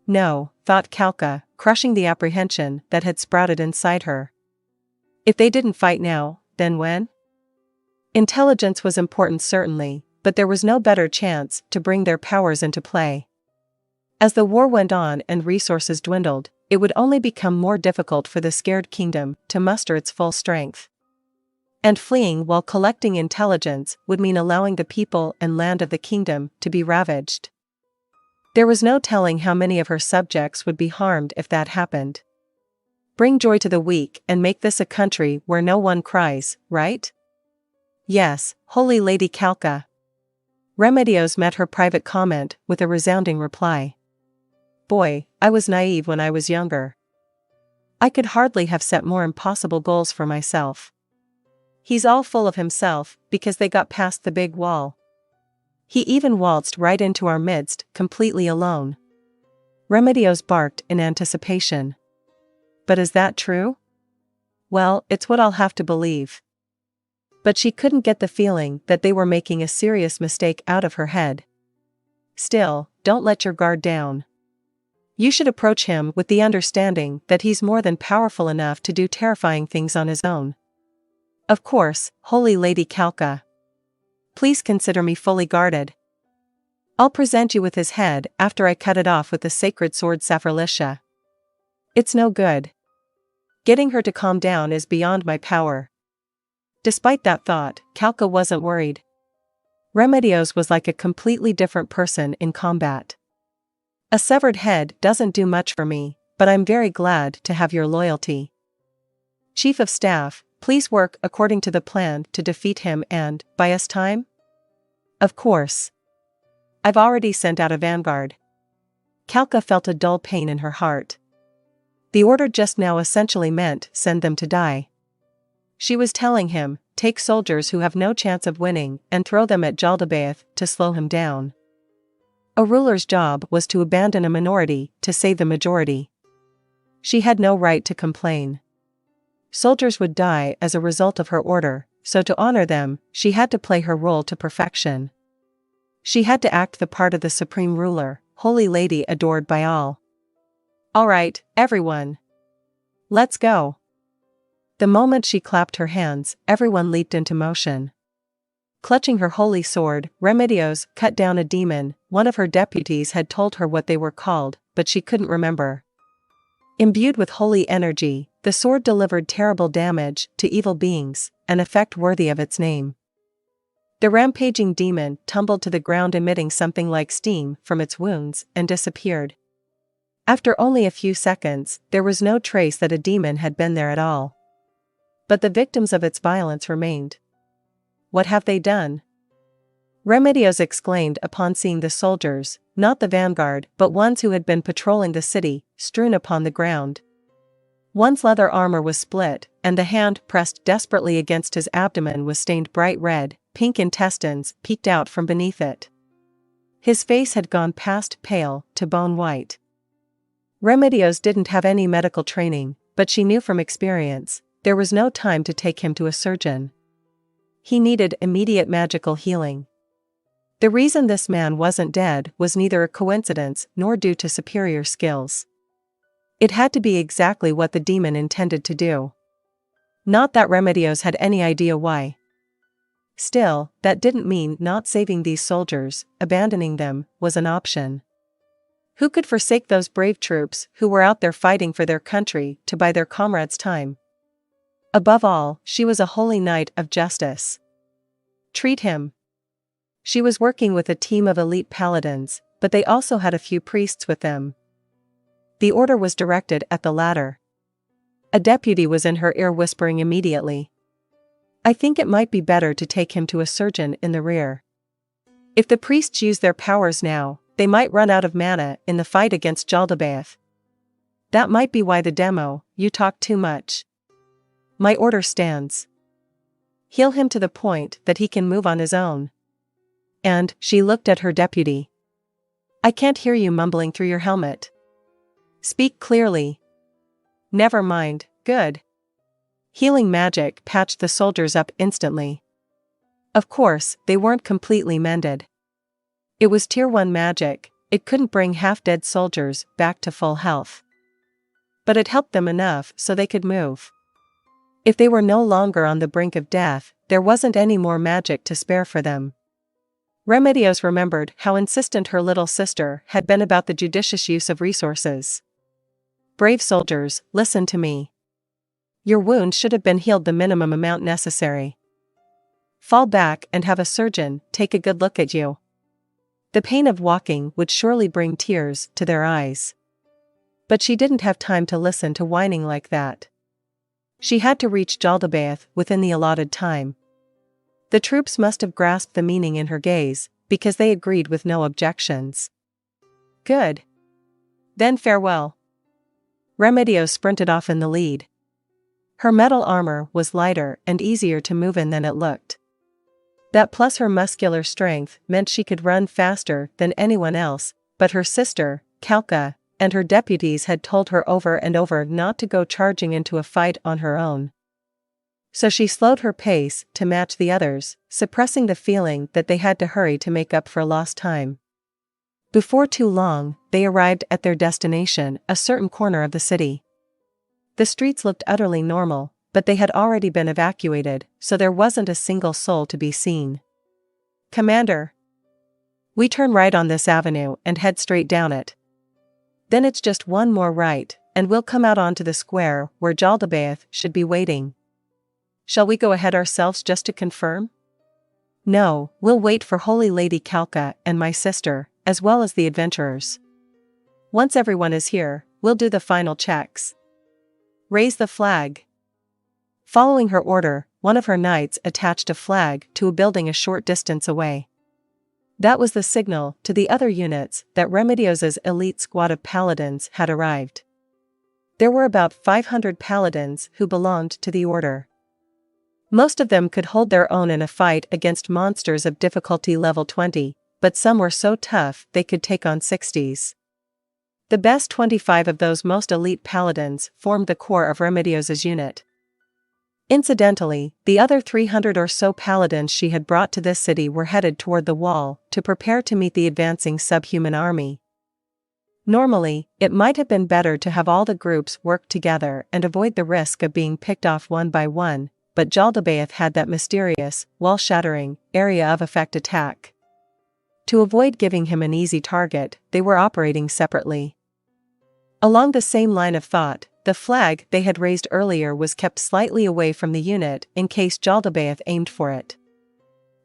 No, thought Calca, crushing the apprehension that had sprouted inside her. If they didn't fight now, then when? Intelligence was important certainly, but there was no better chance to bring their powers into play. As the war went on and resources dwindled, it would only become more difficult for the scared kingdom to muster its full strength. And fleeing while collecting intelligence would mean allowing the people and land of the kingdom to be ravaged. There was no telling how many of her subjects would be harmed if that happened. Bring joy to the weak and make this a country where no one cries, right? Yes, Holy Lady Calca. Remedios met her private comment with a resounding reply. Boy, I was naive when I was younger. I could hardly have set more impossible goals for myself. He's all full of himself because they got past the big wall. He even waltzed right into our midst, completely alone. Remedios barked in anticipation. But is that true? Well, it's what I'll have to believe. But she couldn't get the feeling that they were making a serious mistake out of her head. Still, don't let your guard down. You should approach him with the understanding that he's more than powerful enough to do terrifying things on his own. Of course, Holy Lady Calca. Please consider me fully guarded. I'll present you with his head after I cut it off with the sacred sword Saphirlicia. It's no good. Getting her to calm down is beyond my power. Despite that thought, Calca wasn't worried. Remedios was like a completely different person in combat. A severed head doesn't do much for me, but I'm very glad to have your loyalty. Chief of Staff, please work according to the plan to defeat him and buy us time? Of course. I've already sent out a vanguard. Calca felt a dull pain in her heart. The order just now essentially meant send them to die. She was telling him, take soldiers who have no chance of winning and throw them at Jaldabaoth to slow him down. A ruler's job was to abandon a minority to save the majority. She had no right to complain. Soldiers would die as a result of her order, so to honor them, she had to play her role to perfection. She had to act the part of the supreme ruler, holy lady adored by all. "All right, everyone. Let's go." The moment she clapped her hands, everyone leaped into motion. Clutching her holy sword, Remedios cut down a demon. One of her deputies had told her what they were called, but she couldn't remember. Imbued with holy energy, the sword delivered terrible damage to evil beings, an effect worthy of its name. The rampaging demon tumbled to the ground emitting something like steam from its wounds and disappeared. After only a few seconds, there was no trace that a demon had been there at all. But the victims of its violence remained. "What have they done?" Remedios exclaimed upon seeing the soldiers, not the vanguard but ones who had been patrolling the city, strewn upon the ground. One's leather armor was split, and the hand pressed desperately against his abdomen was stained bright red. Pink intestines peeked out from beneath it. His face had gone past pale to bone white. Remedios didn't have any medical training, but she knew from experience, there was no time to take him to a surgeon. He needed immediate magical healing. The reason this man wasn't dead was neither a coincidence nor due to superior skills. It had to be exactly what the demon intended to do. Not that Remedios had any idea why. Still, that didn't mean not saving these soldiers. Abandoning them was an option. Who could forsake those brave troops who were out there fighting for their country to buy their comrades time? Above all, she was a holy knight of justice. Treat him. She was working with a team of elite paladins, but they also had a few priests with them. The order was directed at the latter. A deputy was in her ear whispering immediately, "I think it might be better to take him to a surgeon in the rear. If the priests use their powers now, they might run out of mana in the fight against Jaldabaoth. That might be why the demo, you talk too much. My order stands. Heal him to the point that he can move on his own." And she looked at her deputy. "I can't hear you mumbling through your helmet. Speak clearly." "Never mind, good." Healing magic patched the soldiers up instantly. Of course, they weren't completely mended. It was tier 1 magic, it couldn't bring half-dead soldiers back to full health. But it helped them enough so they could move. If they were no longer on the brink of death, there wasn't any more magic to spare for them. Remedios remembered how insistent her little sister had been about the judicious use of resources. "Brave soldiers, listen to me. Your wound should have been healed the minimum amount necessary. Fall back and have a surgeon take a good look at you." The pain of walking would surely bring tears to their eyes. But she didn't have time to listen to whining like that. She had to reach Jaldabaoth within the allotted time. The troops must have grasped the meaning in her gaze, because they agreed with no objections. "Good. Then farewell." Remedios sprinted off in the lead. Her metal armor was lighter and easier to move in than it looked. That plus her muscular strength meant she could run faster than anyone else, but her sister, Kalka, and her deputies had told her over and over not to go charging into a fight on her own. So she slowed her pace to match the others, suppressing the feeling that they had to hurry to make up for lost time. Before too long, they arrived at their destination, a certain corner of the city. The streets looked utterly normal, but they had already been evacuated, so there wasn't a single soul to be seen. "Commander, we turn right on this avenue and head straight down it. Then it's just one more right, and we'll come out onto the square where Jaldabaoth should be waiting." "Shall we go ahead ourselves just to confirm?" "No, we'll wait for Holy Lady Kalka and my sister, as well as the adventurers. Once everyone is here, we'll do the final checks. Raise the flag." Following her order, one of her knights attached a flag to a building a short distance away. That was the signal to the other units that Remedios's elite squad of paladins had arrived. There were about 500 paladins who belonged to the order. Most of them could hold their own in a fight against monsters of difficulty level 20, but some were so tough they could take on 60s. The best 25 of those most elite paladins formed the core of Remedios's unit. Incidentally, the other 300 or so paladins she had brought to this city were headed toward the wall to prepare to meet the advancing subhuman army. Normally, it might have been better to have all the groups work together and avoid the risk of being picked off one by one, but Jaldabaoth had that mysterious, wall-shattering, area of effect attack. To avoid giving him an easy target, they were operating separately. Along the same line of thought, the flag they had raised earlier was kept slightly away from the unit in case Jaldabaoth aimed for it.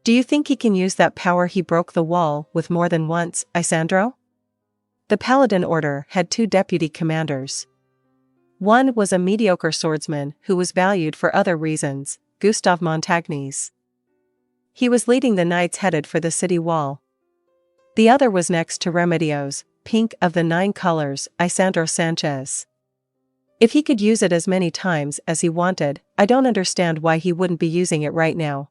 "Do you think he can use that power he broke the wall with more than once, Isandro?" The Paladin Order had 2 deputy commanders. One was a mediocre swordsman who was valued for other reasons, Gustav Montagnes. He was leading the knights headed for the city wall. The other was next to Remedios, pink of the 9 colors, Isandro Sanchez. If he could use it as many times as he wanted, I don't understand why he wouldn't be using it right now.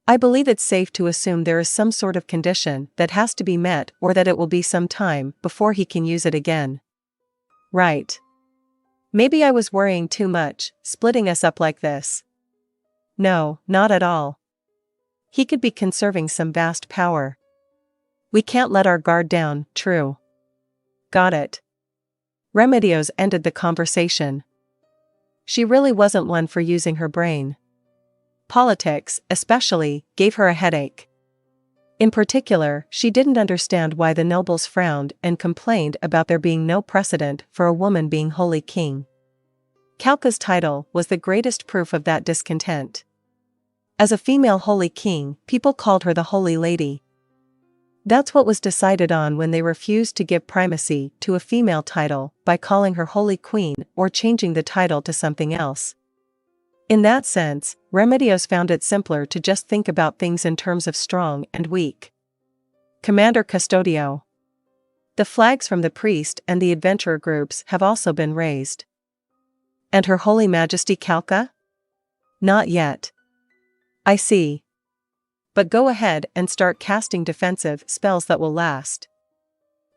I believe it's safe to assume there is some sort of condition that has to be met or that it will be some time before he can use it again. Right. Maybe I was worrying too much, splitting us up like this. No, not at all. He could be conserving some vast power. We can't let our guard down, true. Got it. Remedios ended the conversation. She really wasn't one for using her brain. Politics, especially, gave her a headache. In particular, she didn't understand why the nobles frowned and complained about there being no precedent for a woman being holy king. Kalka's title was the greatest proof of that discontent. As a female holy king, people called her the Holy Lady. That's what was decided on when they refused to give primacy to a female title by calling her Holy Queen or changing the title to something else. In that sense, Remedios found it simpler to just think about things in terms of strong and weak. Commander Custodio. The flags from the priest and the adventurer groups have also been raised. And Her Holy Majesty Kalka? Not yet. I see. But go ahead and start casting defensive spells that will last.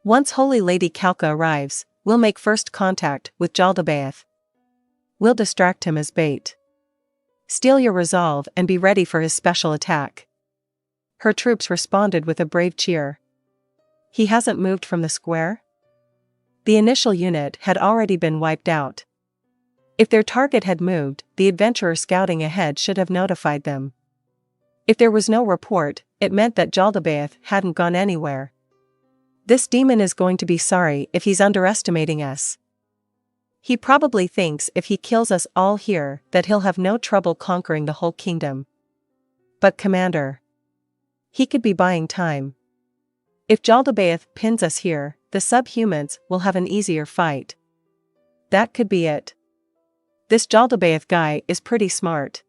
Once Holy Lady Kalka arrives, we'll make first contact with Jaldabaoth. We'll distract him as bait. Steal your resolve and be ready for his special attack. Her troops responded with a brave cheer. He hasn't moved from the square? The initial unit had already been wiped out. If their target had moved, the adventurer scouting ahead should have notified them. If there was no report, it meant that Jaldabaoth hadn't gone anywhere. This demon is going to be sorry if he's underestimating us. He probably thinks if he kills us all here that he'll have no trouble conquering the whole kingdom. But Commander, he could be buying time. If Jaldabaoth pins us here, the subhumans will have an easier fight. That could be it. This Jaldabaoth guy is pretty smart.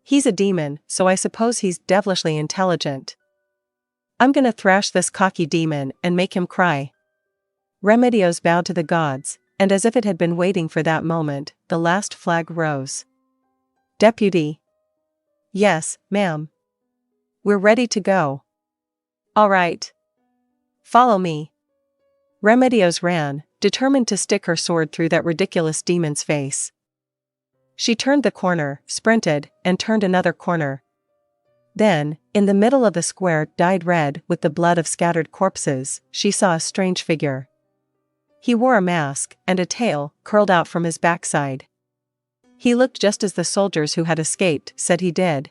He's a demon, so I suppose he's devilishly intelligent. I'm gonna thrash this cocky demon and make him cry. Remedios bowed to the gods, and as if it had been waiting for that moment, the last flag rose. Deputy. Yes, ma'am. We're ready to go. All right. Follow me. Remedios ran, determined to stick her sword through that ridiculous demon's face. She turned the corner, sprinted, and turned another corner. Then, in the middle of the square dyed red with the blood of scattered corpses, she saw a strange figure. He wore a mask, and a tail curled out from his backside. He looked just as the soldiers who had escaped said he did.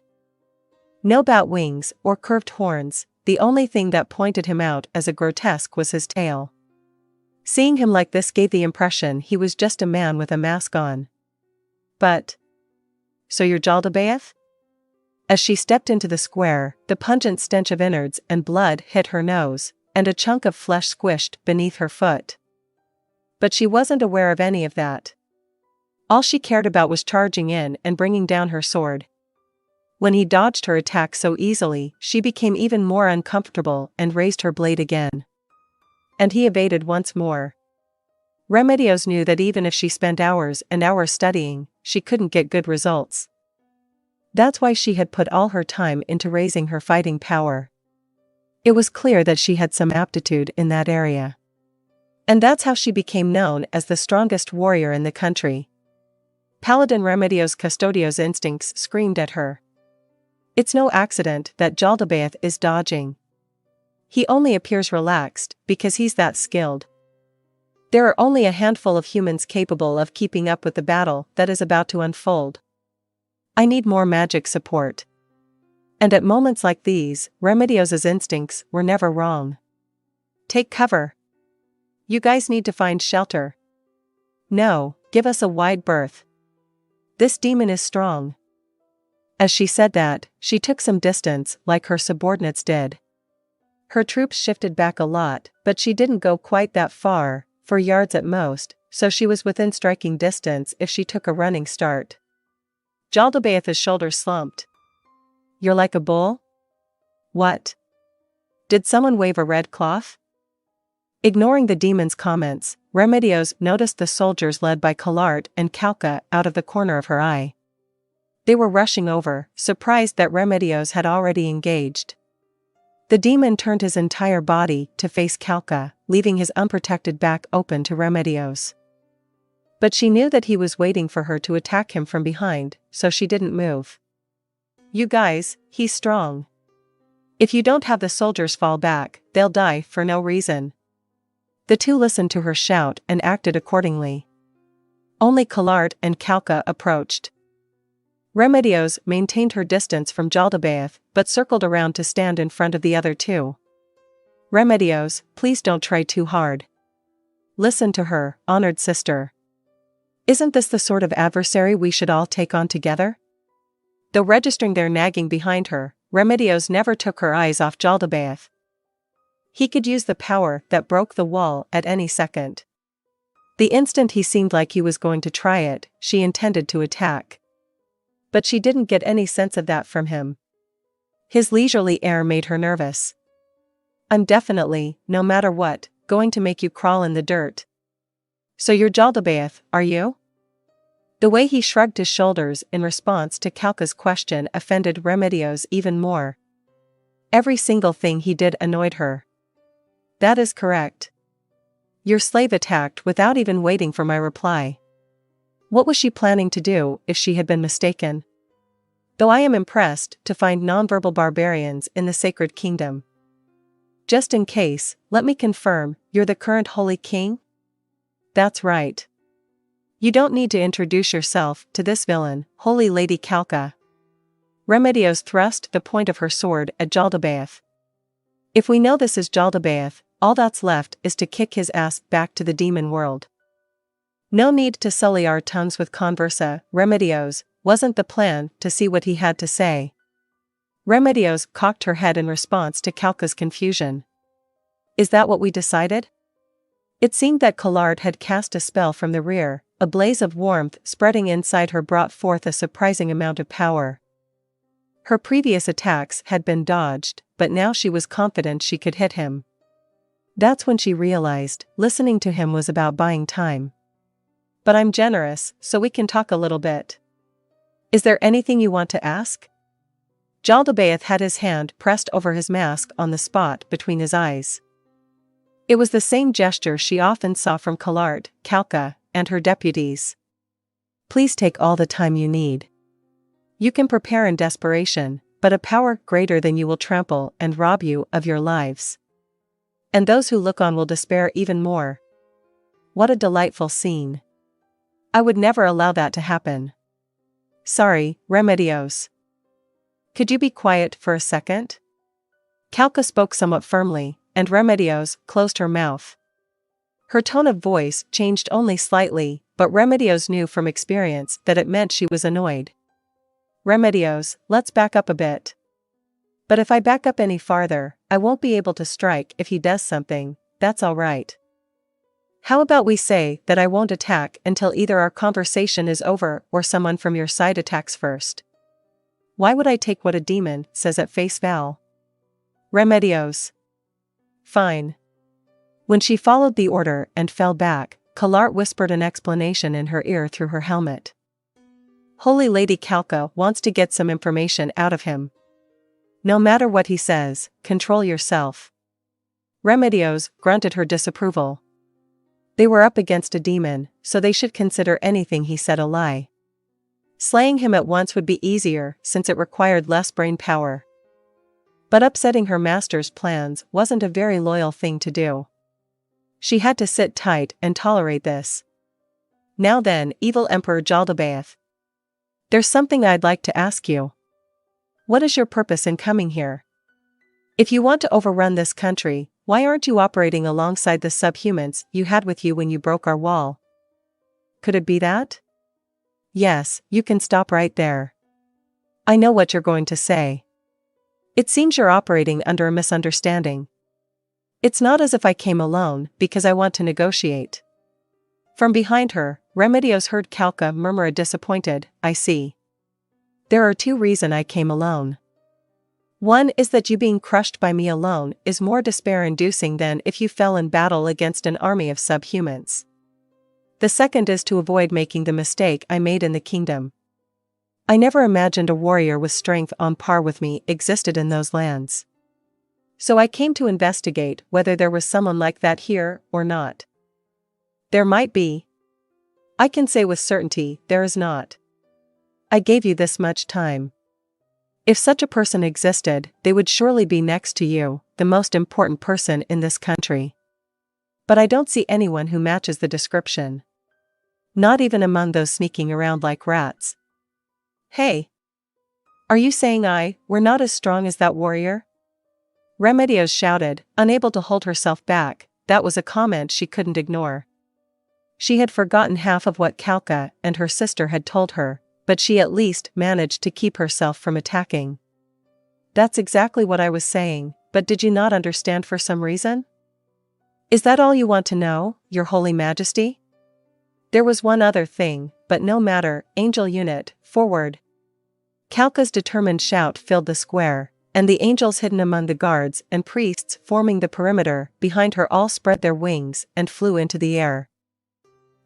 No bat wings or curved horns, the only thing that pointed him out as a grotesque was his tail. Seeing him like this gave the impression he was just a man with a mask on. But, so you're Jaldabaoth? As she stepped into the square, the pungent stench of innards and blood hit her nose, and a chunk of flesh squished beneath her foot. But she wasn't aware of any of that. All she cared about was charging in and bringing down her sword. When he dodged her attack so easily, she became even more uncomfortable and raised her blade again. And he evaded once more. Remedios knew that even if she spent hours and hours studying, she couldn't get good results. That's why she had put all her time into raising her fighting power. It was clear that she had some aptitude in that area. And that's how she became known as the strongest warrior in the country. Paladin Remedios Custodio's instincts screamed at her. It's no accident that Jaldabaoth is dodging. He only appears relaxed because he's that skilled. There are only a handful of humans capable of keeping up with the battle that is about to unfold. I need more magic support. And at moments like these, Remedios' instincts were never wrong. Take cover. You guys need to find shelter. No, give us a wide berth. This demon is strong. As she said that, she took some distance like her subordinates did. Her troops shifted back a lot, but she didn't go quite that far, 4 yards at most, so she was within striking distance if she took a running start. Jaldabaoth's shoulders slumped. You're like a bull? What? Did someone wave a red cloth? Ignoring the demon's comments, Remedios noticed the soldiers led by Collart and Calca out of the corner of her eye. They were rushing over, surprised that Remedios had already engaged. The demon turned his entire body to face Calca, leaving his unprotected back open to Remedios. But she knew that he was waiting for her to attack him from behind, so she didn't move. You guys, he's strong. If you don't have the soldiers fall back, they'll die for no reason. The two listened to her shout and acted accordingly. Only Collart and Calca approached. Remedios maintained her distance from Jaldabaoth, but circled around to stand in front of the other two. Remedios, please don't try too hard. Listen to her, honored sister. Isn't this the sort of adversary we should all take on together? Though registering their nagging behind her, Remedios never took her eyes off Jaldabaoth. He could use the power that broke the wall at any second. The instant he seemed like he was going to try it, she intended to attack. But she didn't get any sense of that from him. His leisurely air made her nervous. I'm definitely, no matter what, going to make you crawl in the dirt. So you're Jaldabaoth, are you? The way he shrugged his shoulders in response to Calca's question offended Remedios even more. Every single thing he did annoyed her. That is correct. Your slave attacked without even waiting for my reply. What was she planning to do if she had been mistaken? Though I am impressed to find nonverbal barbarians in the Sacred Kingdom. Just in case, let me confirm, you're the current Holy King? That's right. You don't need to introduce yourself to this villain, Holy Lady Calca. Remedios thrust the point of her sword at Jaldabaoth. If we know this is Jaldabaoth, all that's left is to kick his ass back to the demon world. No need to sully our tongues with conversa, Remedios, wasn't the plan to see what he had to say. Remedios cocked her head in response to Calca's confusion. Is that what we decided? It seemed that Collart had cast a spell from the rear, a blaze of warmth spreading inside her brought forth a surprising amount of power. Her previous attacks had been dodged, but now she was confident she could hit him. That's when she realized listening to him was about buying time. But I'm generous, so we can talk a little bit. Is there anything you want to ask? Jaldabaoth had his hand pressed over his mask on the spot between his eyes. It was the same gesture she often saw from Collart, Calca, and her deputies. Please take all the time you need. You can prepare in desperation, but a power greater than you will trample and rob you of your lives. And those who look on will despair even more. What a delightful scene. I would never allow that to happen. Sorry, Remedios. Could you be quiet for a second? Calca spoke somewhat firmly, and Remedios closed her mouth. Her tone of voice changed only slightly, but Remedios knew from experience that it meant she was annoyed. Remedios, let's back up a bit. But if I back up any farther, I won't be able to strike if he does something, that's all right. How about we say that I won't attack until either our conversation is over or someone from your side attacks first? Why would I take what a demon says at face value? Remedios. Fine. When she followed the order and fell back, Collart whispered an explanation in her ear through her helmet. Holy Lady Kalka wants to get some information out of him. No matter what he says, control yourself. Remedios grunted her disapproval. They were up against a demon, so they should consider anything he said a lie. Slaying him at once would be easier since it required less brain power. But upsetting her master's plans wasn't a very loyal thing to do. She had to sit tight and tolerate this. Now then, evil Emperor Jaldabaoth. There's something I'd like to ask you. What is your purpose in coming here? If you want to overrun this country, why aren't you operating alongside the subhumans you had with you when you broke our wall? Could it be that? Yes, you can stop right there. I know what you're going to say. It seems you're operating under a misunderstanding. It's not as if I came alone because I want to negotiate. From behind her, Remedios heard Kalka murmur a disappointed, I see. There are two reasons I came alone. One is that you being crushed by me alone is more despair-inducing than if you fell in battle against an army of subhumans. The second is to avoid making the mistake I made in the kingdom. I never imagined a warrior with strength on par with me existed in those lands. So I came to investigate whether there was someone like that here or not. There might be. I can say with certainty there is not. I gave you this much time. If such a person existed, they would surely be next to you, the most important person in this country. But I don't see anyone who matches the description. Not even among those sneaking around like rats. Hey! Are you saying we're not as strong as that warrior? Remedios shouted, unable to hold herself back. That was a comment she couldn't ignore. She had forgotten half of what Kalka and her sister had told her, but she at least managed to keep herself from attacking. That's exactly what I was saying, but did you not understand for some reason? Is that all you want to know, Your Holy Majesty? There was one other thing, but no matter, Angel Unit, forward. Kalka's determined shout filled the square, and the angels hidden among the guards and priests forming the perimeter behind her all spread their wings and flew into the air.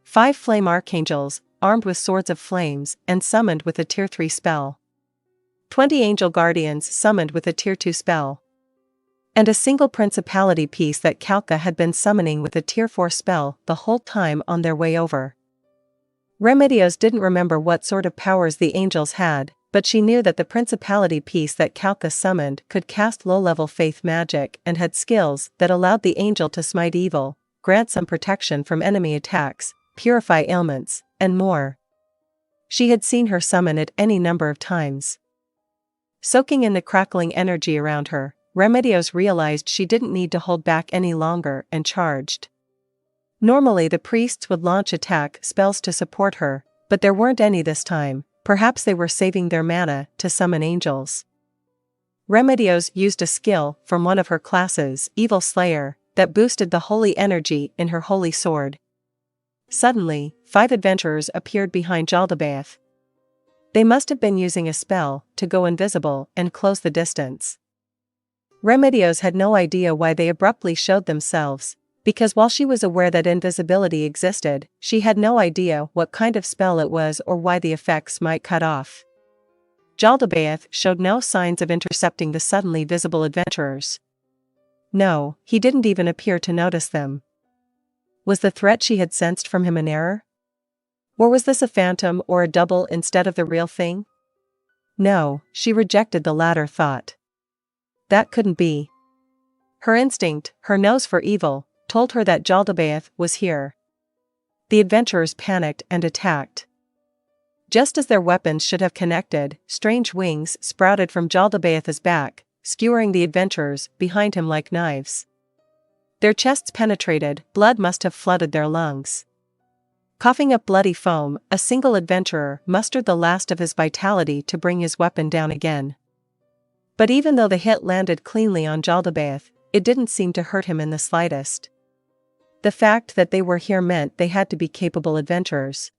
5 flame archangels, armed with swords of flames and summoned with a tier 3 spell. 20 angel guardians summoned with a tier 2 spell. And a single principality piece that Kalka had been summoning with a tier 4 spell the whole time on their way over. Remedios didn't remember what sort of powers the angels had, but she knew that the principality piece that Kalka summoned could cast low-level faith magic and had skills that allowed the angel to smite evil, grant some protection from enemy attacks, purify ailments, and more. She had seen her summon it any number of times. Soaking in the crackling energy around her, Remedios realized she didn't need to hold back any longer and charged. Normally the priests would launch attack spells to support her, but there weren't any this time. Perhaps they were saving their mana to summon angels. Remedios used a skill from one of her classes, Evil Slayer, that boosted the holy energy in her holy sword. Suddenly, 5 adventurers appeared behind Jaldabaoth. They must have been using a spell to go invisible and close the distance. Remedios had no idea why they abruptly showed themselves, because while she was aware that invisibility existed, she had no idea what kind of spell it was or why the effects might cut off. Jaldabaoth showed no signs of intercepting the suddenly visible adventurers. No, he didn't even appear to notice them. Was the threat she had sensed from him an error? Or was this a phantom or a double instead of the real thing? No, she rejected the latter thought. That couldn't be. Her instinct, her nose for evil, told her that Jaldabaoth was here. The adventurers panicked and attacked. Just as their weapons should have connected, strange wings sprouted from Jaldabaoth's back, skewering the adventurers behind him like knives. Their chests penetrated, blood must have flooded their lungs. Coughing up bloody foam, a single adventurer mustered the last of his vitality to bring his weapon down again. But even though the hit landed cleanly on Jaldabaoth, it didn't seem to hurt him in the slightest. The fact that they were here meant they had to be capable adventurers.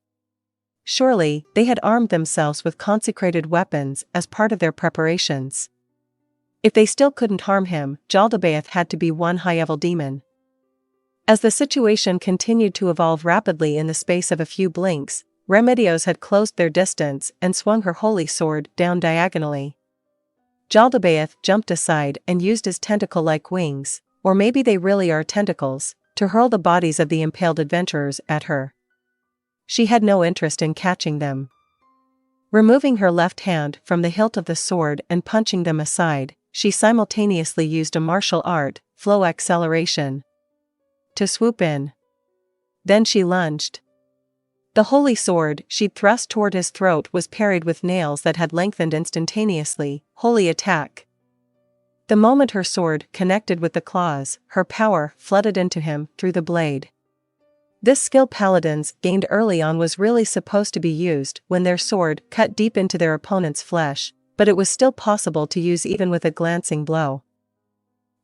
Surely, they had armed themselves with consecrated weapons as part of their preparations. If they still couldn't harm him, Jaldabaoth had to be one high-level demon. As the situation continued to evolve rapidly in the space of a few blinks, Remedios had closed their distance and swung her holy sword down diagonally. Jaldabaoth jumped aside and used his tentacle-like wings, or maybe they really are tentacles, to hurl the bodies of the impaled adventurers at her. She had no interest in catching them. Removing her left hand from the hilt of the sword and punching them aside, she simultaneously used a martial art, flow acceleration, to swoop in. Then she lunged. The holy sword she'd thrust toward his throat was parried with nails that had lengthened instantaneously. Holy attack! The moment her sword connected with the claws, her power flooded into him through the blade. This skill paladins gained early on was really supposed to be used when their sword cut deep into their opponent's flesh, but it was still possible to use even with a glancing blow.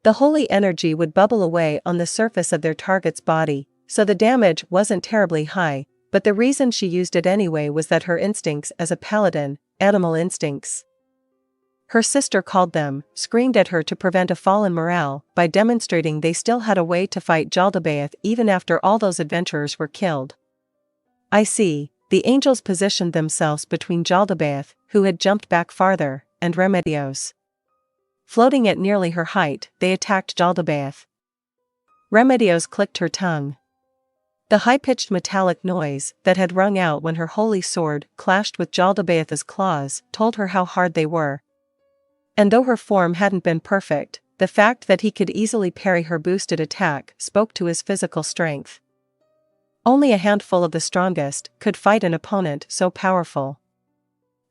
The holy energy would bubble away on the surface of their target's body, so the damage wasn't terribly high, but the reason she used it anyway was that her instincts as a paladin, animal instincts. Her sister called them, screamed at her to prevent a fall in morale by demonstrating they still had a way to fight Jaldabaoth even after all those adventurers were killed. I see, the angels positioned themselves between Jaldabaoth, who had jumped back farther, and Remedios. Floating at nearly her height, they attacked Jaldabaoth. Remedios clicked her tongue. The high-pitched metallic noise that had rung out when her holy sword clashed with Jaldabaoth's claws told her how hard they were. And though her form hadn't been perfect, the fact that he could easily parry her boosted attack spoke to his physical strength. Only a handful of the strongest could fight an opponent so powerful.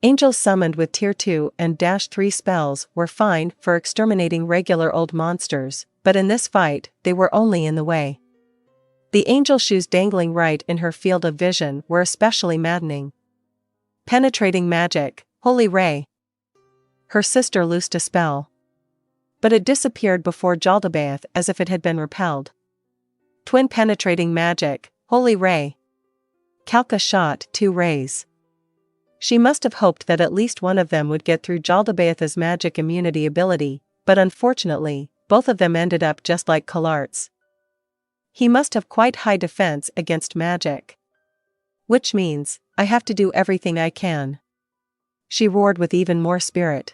Angels summoned with Tier 2 and -3 spells were fine for exterminating regular old monsters, but in this fight, they were only in the way. The angel shoes dangling right in her field of vision were especially maddening. Penetrating magic, holy ray. Her sister loosed a spell. But it disappeared before Jaldabaoth as if it had been repelled. Twin penetrating magic, holy ray. Kalka shot 2 rays. She must have hoped that at least one of them would get through Jaldabaoth's magic immunity ability, but unfortunately, both of them ended up just like Kalart's. He must have quite high defense against magic. Which means, I have to do everything I can. She roared with even more spirit.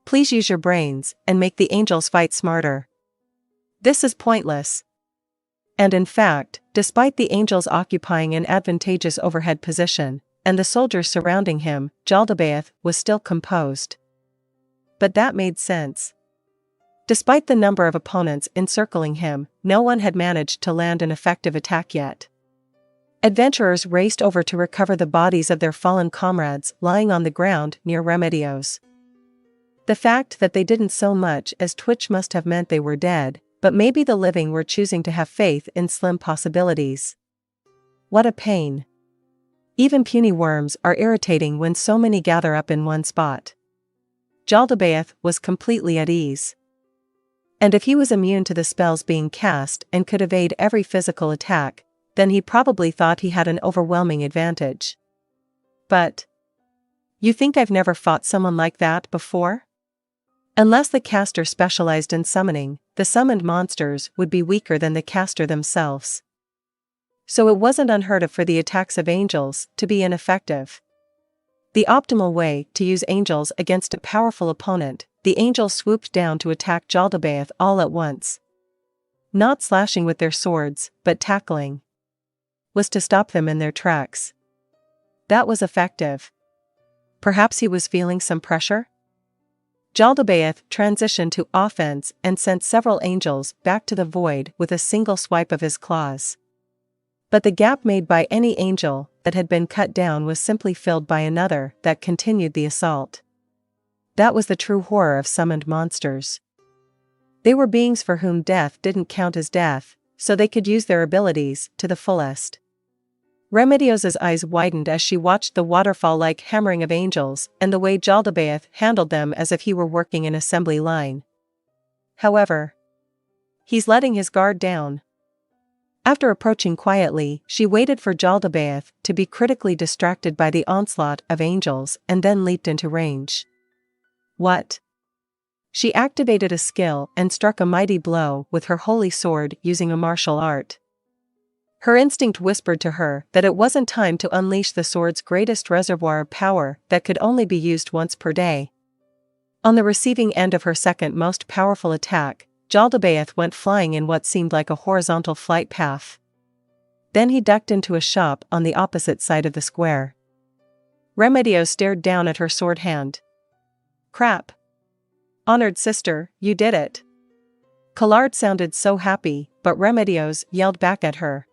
Please use your brains, and make the angels fight smarter. This is pointless. And in fact, despite the angels occupying an advantageous overhead position, and the soldiers surrounding him, Jaldabaoth was still composed. But that made sense. Despite the number of opponents encircling him, no one had managed to land an effective attack yet. Adventurers raced over to recover the bodies of their fallen comrades lying on the ground near Remedios. The fact that they didn't so much as twitch must have meant they were dead, but maybe the living were choosing to have faith in slim possibilities. What a pain. Even puny worms are irritating when so many gather up in one spot. Jaldabaoth was completely at ease. And if he was immune to the spells being cast and could evade every physical attack, then he probably thought he had an overwhelming advantage. But you think I've never fought someone like that before? Unless the caster specialized in summoning, the summoned monsters would be weaker than the caster themselves. So it wasn't unheard of for the attacks of angels to be ineffective. The optimal way to use angels against a powerful opponent, the angels swooped down to attack Jaldabaoth all at once. Not slashing with their swords, but tackling. Was to stop them in their tracks. That was effective. Perhaps he was feeling some pressure? Jaldabaoth transitioned to offense and sent several angels back to the void with a single swipe of his claws. But the gap made by any angel that had been cut down was simply filled by another that continued the assault. That was the true horror of summoned monsters. They were beings for whom death didn't count as death, so they could use their abilities to the fullest. Remedios' eyes widened as she watched the waterfall-like hammering of angels and the way Jaldabaoth handled them as if he were working an assembly line. However, he's letting his guard down. After approaching quietly, she waited for Jaldabaoth to be critically distracted by the onslaught of angels and then leaped into range. What? She activated a skill and struck a mighty blow with her holy sword using a martial art. Her instinct whispered to her that it wasn't time to unleash the sword's greatest reservoir of power that could only be used once per day. On the receiving end of her second most powerful attack, Jaldabaoth went flying in what seemed like a horizontal flight path. Then he ducked into a shop on the opposite side of the square. Remedios stared down at her sword hand. "Crap. Honored sister, you did it." Collard sounded so happy, but Remedios yelled back at her.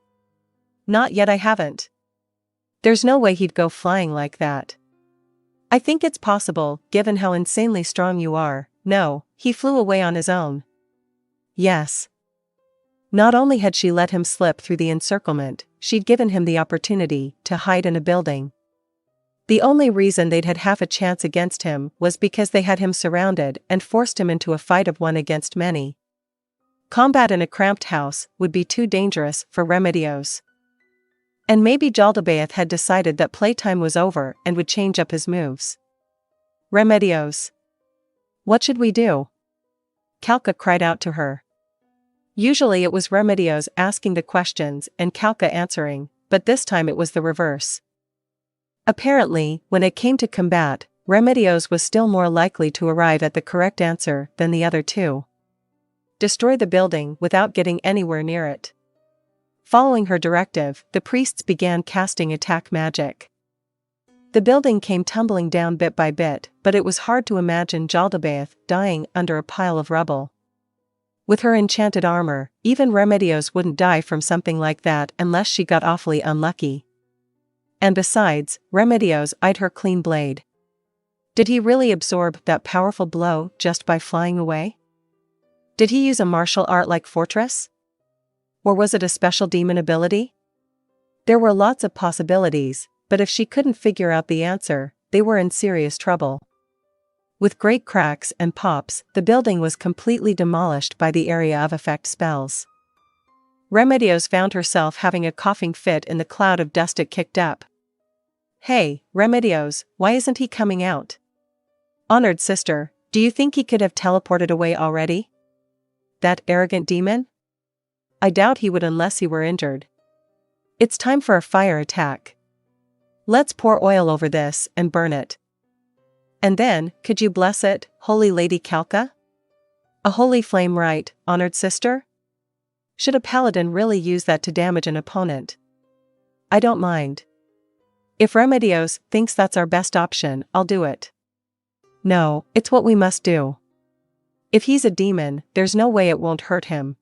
"Not yet, I haven't." There's no way he'd go flying like that. "I think it's possible, given how insanely strong you are." "No, he flew away on his own." "Yes." Not only had she let him slip through the encirclement, she'd given him the opportunity to hide in a building. The only reason they'd had half a chance against him was because they had him surrounded and forced him into a fight of one against many. Combat in a cramped house would be too dangerous for Remedios. And maybe Jaldabaoth had decided that playtime was over and would change up his moves. "Remedios. What should we do?" Kalka cried out to her. Usually it was Remedios asking the questions and Kalka answering, but this time it was the reverse. Apparently, when it came to combat, Remedios was still more likely to arrive at the correct answer than the other two. Destroy the building without getting anywhere near it. Following her directive, the priests began casting attack magic. The building came tumbling down bit by bit, but it was hard to imagine Jaldabaoth dying under a pile of rubble. With her enchanted armor, even Remedios wouldn't die from something like that unless she got awfully unlucky. And besides, Remedios eyed her clean blade. Did he really absorb that powerful blow just by flying away? Did he use a martial art like Fortress? Or was it a special demon ability? There were lots of possibilities, but if she couldn't figure out the answer, they were in serious trouble. With great cracks and pops, the building was completely demolished by the area of effect spells. Remedios found herself having a coughing fit in the cloud of dust it kicked up. "Hey, Remedios, why isn't he coming out?" "Honored sister, do you think he could have teleported away already? That arrogant demon? I doubt he would unless he were injured. It's time for a fire attack. Let's pour oil over this and burn it. And then, could you bless it, Holy Lady Kalka?" "A holy flame, right, honored sister? Should a paladin really use that to damage an opponent?" "I don't mind. If Remedios thinks that's our best option, I'll do it." "No, it's what we must do. If he's a demon, there's no way it won't hurt him."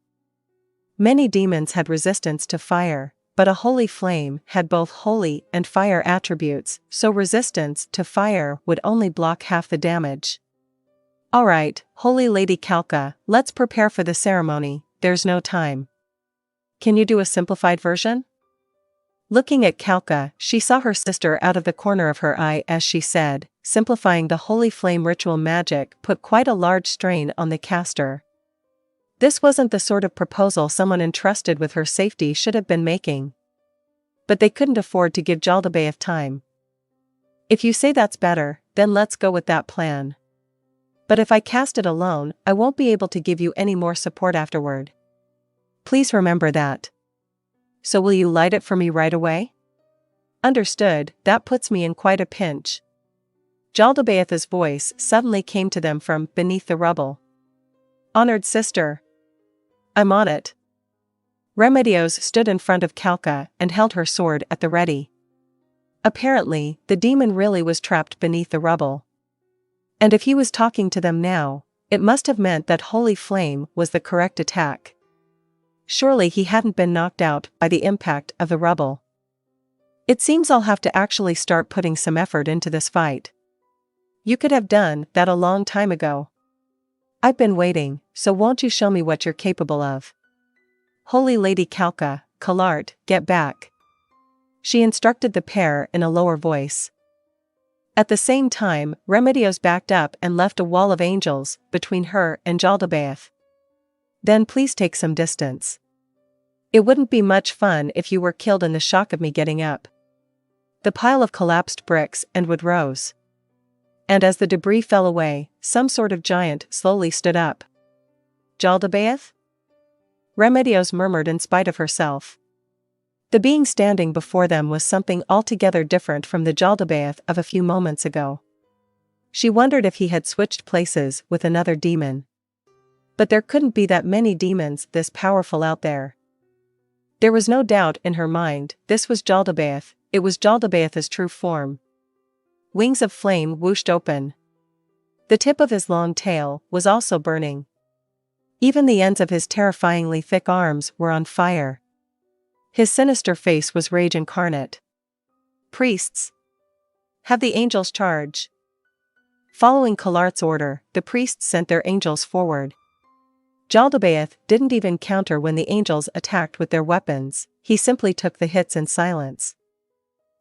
Many demons had resistance to fire, but a holy flame had both holy and fire attributes, so resistance to fire would only block half the damage. "Alright, Holy Lady Kalka, let's prepare for the ceremony, there's no time. Can you do a simplified version?" Looking at Kalka, she saw her sister out of the corner of her eye as she said, simplifying the holy flame ritual magic put quite a large strain on the caster. This wasn't the sort of proposal someone entrusted with her safety should have been making. But they couldn't afford to give Jaldabaoth time. "If you say that's better, then let's go with that plan. But if I cast it alone, I won't be able to give you any more support afterward. Please remember that. So will you light it for me right away?" "Understood, that puts me in quite a pinch." Jaldabaoth's voice suddenly came to them from beneath the rubble. "Honored sister. I'm on it." Remedios stood in front of Kalka and held her sword at the ready. Apparently, the demon really was trapped beneath the rubble. And if he was talking to them now, it must have meant that Holy Flame was the correct attack. Surely he hadn't been knocked out by the impact of the rubble. "It seems I'll have to actually start putting some effort into this fight. You could have done that a long time ago. I've been waiting, so won't you show me what you're capable of?" "Holy Lady Kalka, Kalart, get back," she instructed the pair in a lower voice. At the same time, Remedios backed up and left a wall of angels between her and Jaldabaoth. "Then please take some distance. It wouldn't be much fun if you were killed in the shock of me getting up." The pile of collapsed bricks and wood rose. And as the debris fell away, some sort of giant slowly stood up. "Jaldabaoth?" Remedios murmured in spite of herself. The being standing before them was something altogether different from the Jaldabaoth of a few moments ago. She wondered if he had switched places with another demon. But there couldn't be that many demons this powerful out there. There was no doubt in her mind, this was Jaldabaoth, it was Jaldabaoth's true form. Wings of flame whooshed open. The tip of his long tail was also burning. Even the ends of his terrifyingly thick arms were on fire. His sinister face was rage incarnate. Priests, have the angels charge. Following Kalart's order, the priests sent their angels forward. Jaldabaoth didn't even counter when the angels attacked with their weapons, he simply took the hits in silence.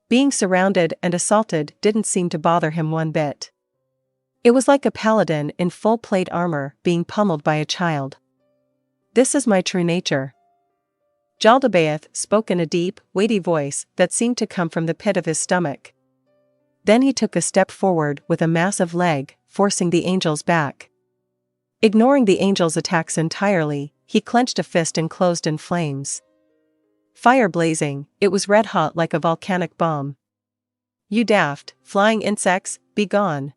Being surrounded and assaulted didn't seem to bother him one bit. It was like a paladin in full plate armor being pummeled by a child. This is my true nature. Jaldabaoth spoke in a deep, weighty voice that seemed to come from the pit of his stomach. Then he took a step forward with a massive leg, forcing the angels back. Ignoring the angels' attacks entirely, he clenched a fist enclosed in flames. Fire blazing, it was red hot like a volcanic bomb. You daft, flying insects, be gone.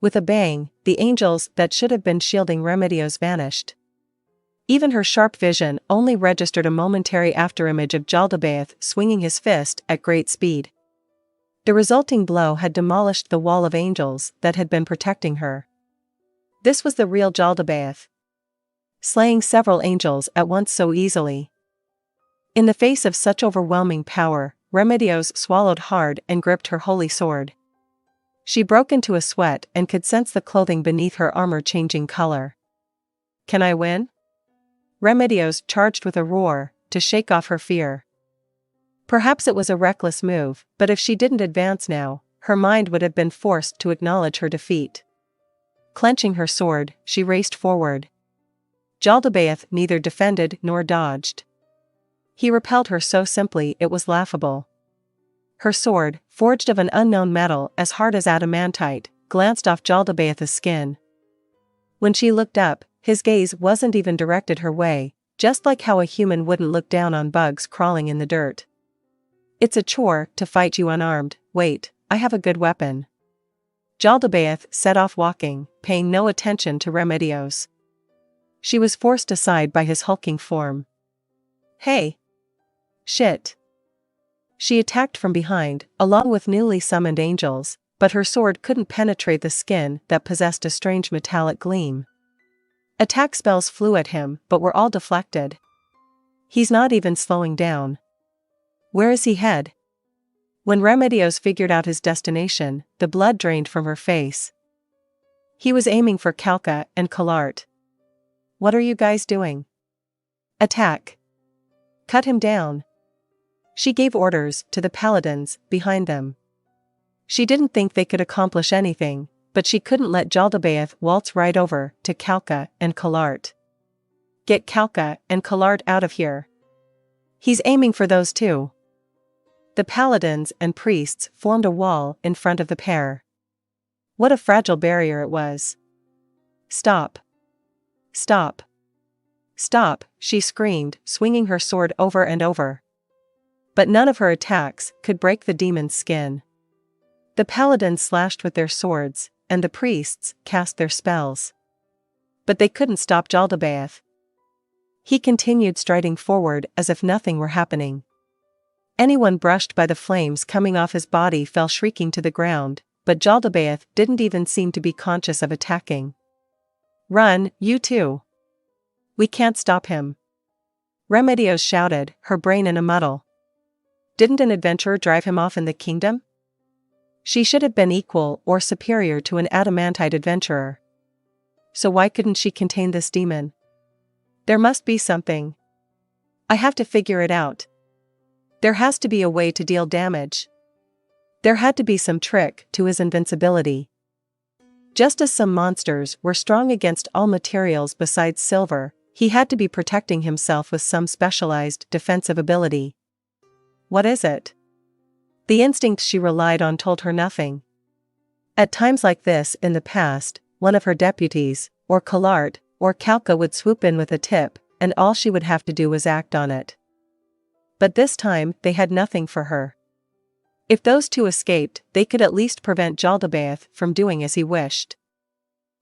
With a bang, the angels that should have been shielding Remedios vanished. Even her sharp vision only registered a momentary afterimage of Jaldabaoth swinging his fist at great speed. The resulting blow had demolished the wall of angels that had been protecting her. This was the real Jaldabaoth, slaying several angels at once so easily. In the face of such overwhelming power, Remedios swallowed hard and gripped her holy sword. She broke into a sweat and could sense the clothing beneath her armor changing color. Can I win? Remedios charged with a roar, to shake off her fear. Perhaps it was a reckless move, but if she didn't advance now, her mind would have been forced to acknowledge her defeat. Clenching her sword, she raced forward. Jaldabaoth neither defended nor dodged. He repelled her so simply it was laughable. Her sword, forged of an unknown metal as hard as adamantite, glanced off Jaldabaoth's skin. When she looked up, his gaze wasn't even directed her way, just like how a human wouldn't look down on bugs crawling in the dirt. It's a chore to fight you unarmed, wait, I have a good weapon. Jaldabaoth set off walking, paying no attention to Remedios. She was forced aside by his hulking form. Hey! Shit! She attacked from behind, along with newly summoned angels, but her sword couldn't penetrate the skin that possessed a strange metallic gleam. Attack spells flew at him, but were all deflected. He's not even slowing down. Where is he head? When Remedios figured out his destination, the blood drained from her face. He was aiming for Calca and Kalart. What are you guys doing? Attack! Cut him down! She gave orders to the paladins behind them. She didn't think they could accomplish anything, but she couldn't let Jaldabaoth waltz right over to Calca and Kalart. Get Calca and Kalart out of here. He's aiming for those two. The paladins and priests formed a wall in front of the pair. What a fragile barrier it was. Stop! Stop! Stop! She screamed, swinging her sword over and over. But none of her attacks could break the demon's skin. The paladins slashed with their swords, and the priests cast their spells. But they couldn't stop Jaldabaoth. He continued striding forward as if nothing were happening. Anyone brushed by the flames coming off his body fell shrieking to the ground, but Jaldabaoth didn't even seem to be conscious of attacking. Run, you two! We can't stop him! Remedios shouted, her brain in a muddle. Didn't an adventurer drive him off in the kingdom? She should have been equal or superior to an adamantite adventurer. So why couldn't she contain this demon? There must be something. I have to figure it out. There has to be a way to deal damage. There had to be some trick to his invincibility. Just as some monsters were strong against all materials besides silver, he had to be protecting himself with some specialized defensive ability. What is it? The instincts she relied on told her nothing. At times like this in the past, one of her deputies, or Kalart, or Calca would swoop in with a tip, and all she would have to do was act on it. But this time, they had nothing for her. If those two escaped, they could at least prevent Jaldabaoth from doing as he wished.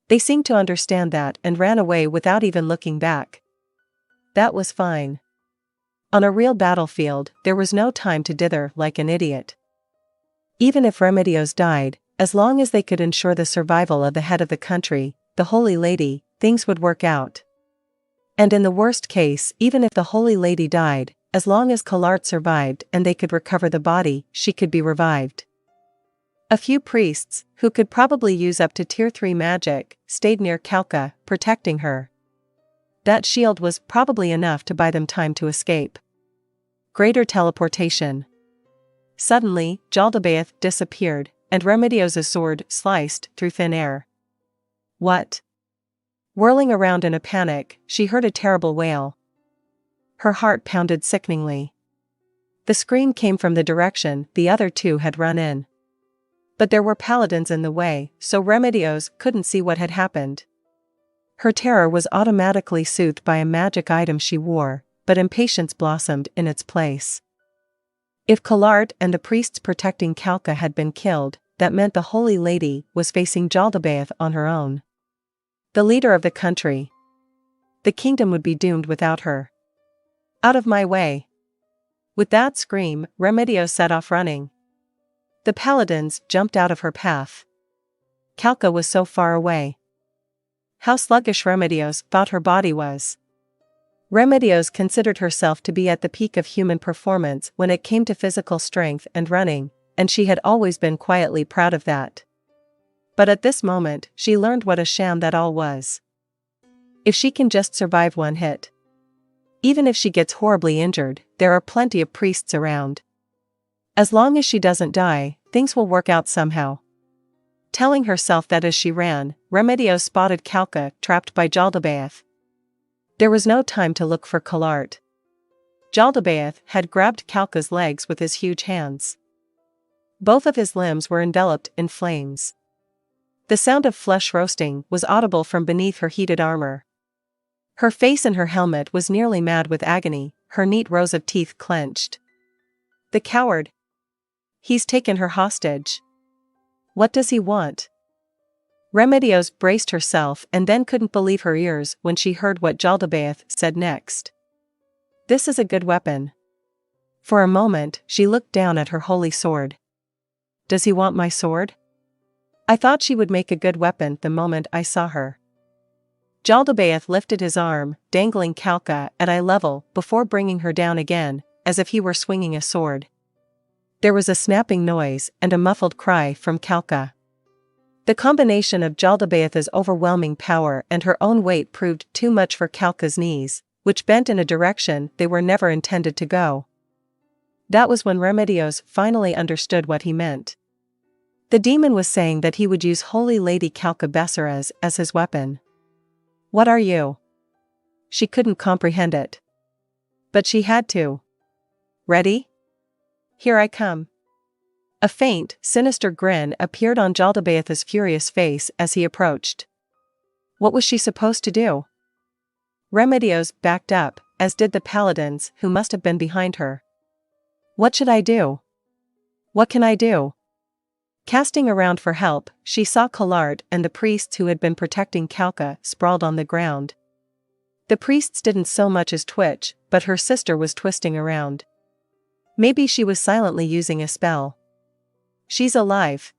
They seemed to understand that and ran away without even looking back. That was fine. On a real battlefield, there was no time to dither like an idiot. Even if Remedios died, as long as they could ensure the survival of the head of the country, the Holy Lady, things would work out. And in the worst case, even if the Holy Lady died, as long as Kalart survived and they could recover the body, she could be revived. A few priests, who could probably use up to Tier 3 magic, stayed near Kalka, protecting her. That shield was probably enough to buy them time to escape. Greater teleportation. Suddenly, Jaldabaoth disappeared, and Remedios' sword sliced through thin air. What? Whirling around in a panic, she heard a terrible wail. Her heart pounded sickeningly. The scream came from the direction the other two had run in. But there were paladins in the way, so Remedios couldn't see what had happened. Her terror was automatically soothed by a magic item she wore, but impatience blossomed in its place. If Kalart and the priests protecting Kalka had been killed, that meant the Holy Lady was facing Jaldabaoth on her own. The leader of the country. The kingdom would be doomed without her. Out of my way. With that scream, Remedios set off running. The paladins jumped out of her path. Kalka was so far away. How sluggish Remedios thought her body was. Remedios considered herself to be at the peak of human performance when it came to physical strength and running, and she had always been quietly proud of that. But at this moment, she learned what a sham that all was. If she can just survive one hit. Even if she gets horribly injured, there are plenty of priests around. As long as she doesn't die, things will work out somehow. Telling herself that as she ran, Remedios spotted Kalka trapped by Jaldabaoth. There was no time to look for Kalart. Jaldabaoth had grabbed Kalka's legs with his huge hands. Both of his limbs were enveloped in flames. The sound of flesh roasting was audible from beneath her heated armor. Her face in her helmet was nearly mad with agony, her neat rows of teeth clenched. The coward! He's taken her hostage. What does he want? Remedios braced herself and then couldn't believe her ears when she heard what Jaldabaoth said next. This is a good weapon. For a moment, she looked down at her holy sword. Does he want my sword? I thought she would make a good weapon the moment I saw her. Jaldabaoth lifted his arm, dangling Kalka at eye level before bringing her down again, as if he were swinging a sword. There was a snapping noise and a muffled cry from Kalka. The combination of Jaldabaoth's overwhelming power and her own weight proved too much for Kalka's knees, which bent in a direction they were never intended to go. That was when Remedios finally understood what he meant. The demon was saying that he would use Holy Lady Kalka Besseres as his weapon. What are you? She couldn't comprehend it. But she had to. Ready? Here I come. A faint, sinister grin appeared on Jaldabaoth's furious face as he approached. What was she supposed to do? Remedios backed up, as did the paladins who must have been behind her. What should I do? What can I do? Casting around for help, she saw Kalart and the priests who had been protecting Kalka sprawled on the ground. The priests didn't so much as twitch, but her sister was twisting around. Maybe she was silently using a spell. She's alive.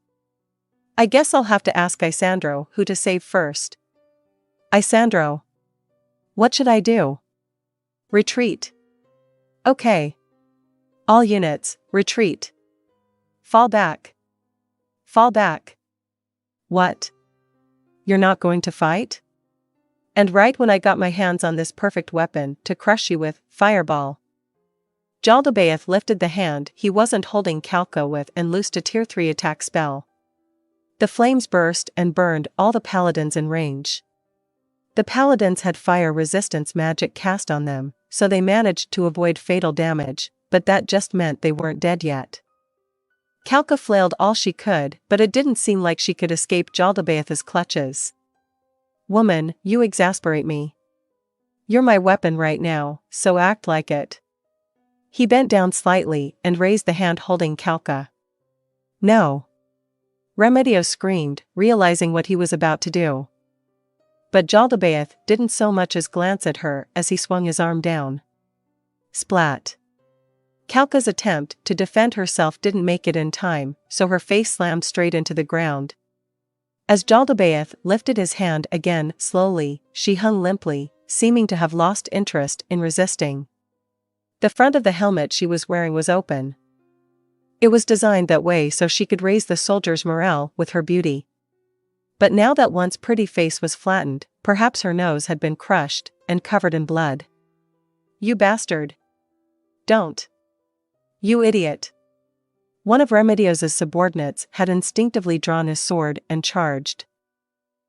I guess I'll have to ask Isandro who to save first. Isandro. What should I do? Retreat. Okay. All units, retreat. Fall back. Fall back. What? You're not going to fight? And right when I got my hands on this perfect weapon to crush you with, fireball. Jaldabaoth lifted the hand he wasn't holding Kalka with and loosed a Tier 3 attack spell. The flames burst and burned all the paladins in range. The paladins had fire resistance magic cast on them, so they managed to avoid fatal damage, but that just meant they weren't dead yet. Kalka flailed all she could, but it didn't seem like she could escape Jaldabaoth's clutches. Woman, you exasperate me. You're my weapon right now, so act like it. He bent down slightly and raised the hand holding Kalka. No! Remedios screamed, realizing what he was about to do. But Jaldabaoth didn't so much as glance at her as he swung his arm down. Splat! Kalka's attempt to defend herself didn't make it in time, so her face slammed straight into the ground. As Jaldabaoth lifted his hand again slowly, she hung limply, seeming to have lost interest in resisting. The front of the helmet she was wearing was open. It was designed that way so she could raise the soldier's morale with her beauty. But now that once pretty face was flattened, perhaps her nose had been crushed and covered in blood. You bastard! Don't! You idiot! One of Remedios' subordinates had instinctively drawn his sword and charged.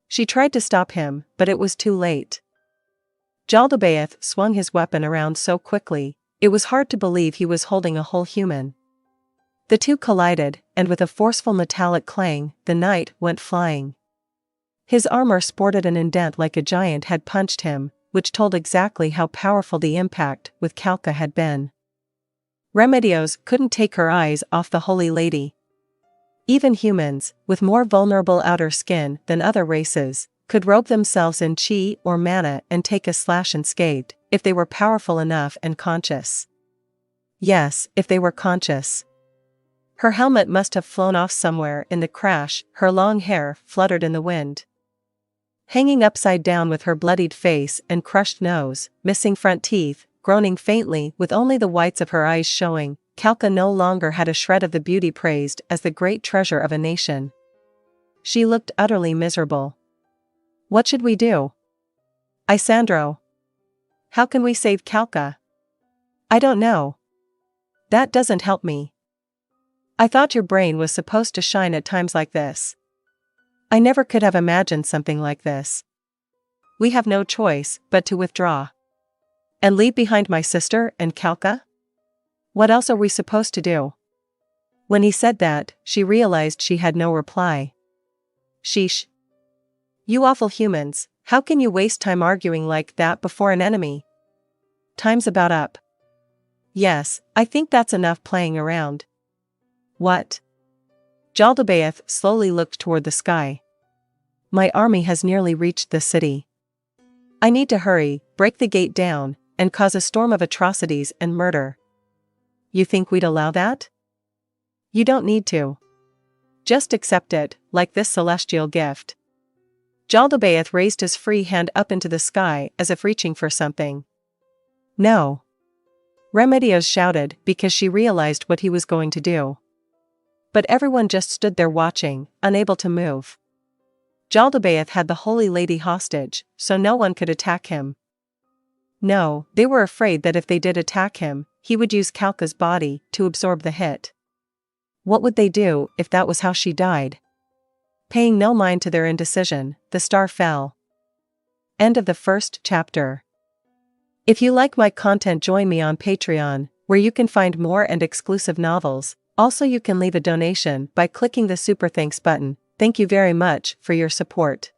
She tried to stop him, but it was too late. Jaldabaoth swung his weapon around so quickly, it was hard to believe he was holding a whole human. The two collided, and with a forceful metallic clang, the knight went flying. His armor sported an indent like a giant had punched him, which told exactly how powerful the impact with Kalka had been. Remedios couldn't take her eyes off the holy lady. Even humans, with more vulnerable outer skin than other races, could robe themselves in chi or mana and take a slash unscathed, if they were powerful enough and conscious. Yes, if they were conscious. Her helmet must have flown off somewhere in the crash, her long hair fluttered in the wind. Hanging upside down with her bloodied face and crushed nose, missing front teeth, groaning faintly with only the whites of her eyes showing, Kalka no longer had a shred of the beauty praised as the great treasure of a nation. She looked utterly miserable. What should we do? Isandro. How can we save Kalka? I don't know. That doesn't help me. I thought your brain was supposed to shine at times like this. I never could have imagined something like this. We have no choice but to withdraw. And leave behind my sister and Kalka? What else are we supposed to do? When he said that, she realized she had no reply. Sheesh. You awful humans, how can you waste time arguing like that before an enemy? Time's about up. Yes, I think that's enough playing around. What? Jaldabaoth slowly looked toward the sky. My army has nearly reached the city. I need to hurry, break the gate down, and cause a storm of atrocities and murder. You think we'd allow that? You don't need to. Just accept it, like this celestial gift. Jaldabaoth raised his free hand up into the sky as if reaching for something. No. Remedios shouted because she realized what he was going to do. But everyone just stood there watching, unable to move. Jaldabaoth had the holy lady hostage, so no one could attack him. No, they were afraid that if they did attack him, he would use Kalka's body to absorb the hit. What would they do if that was how she died? Paying no mind to their indecision, the star fell. End of the first chapter. If you like my content, join me on Patreon, where you can find more and exclusive novels. Also, you can leave a donation by clicking the Super Thanks button. Thank you very much for your support.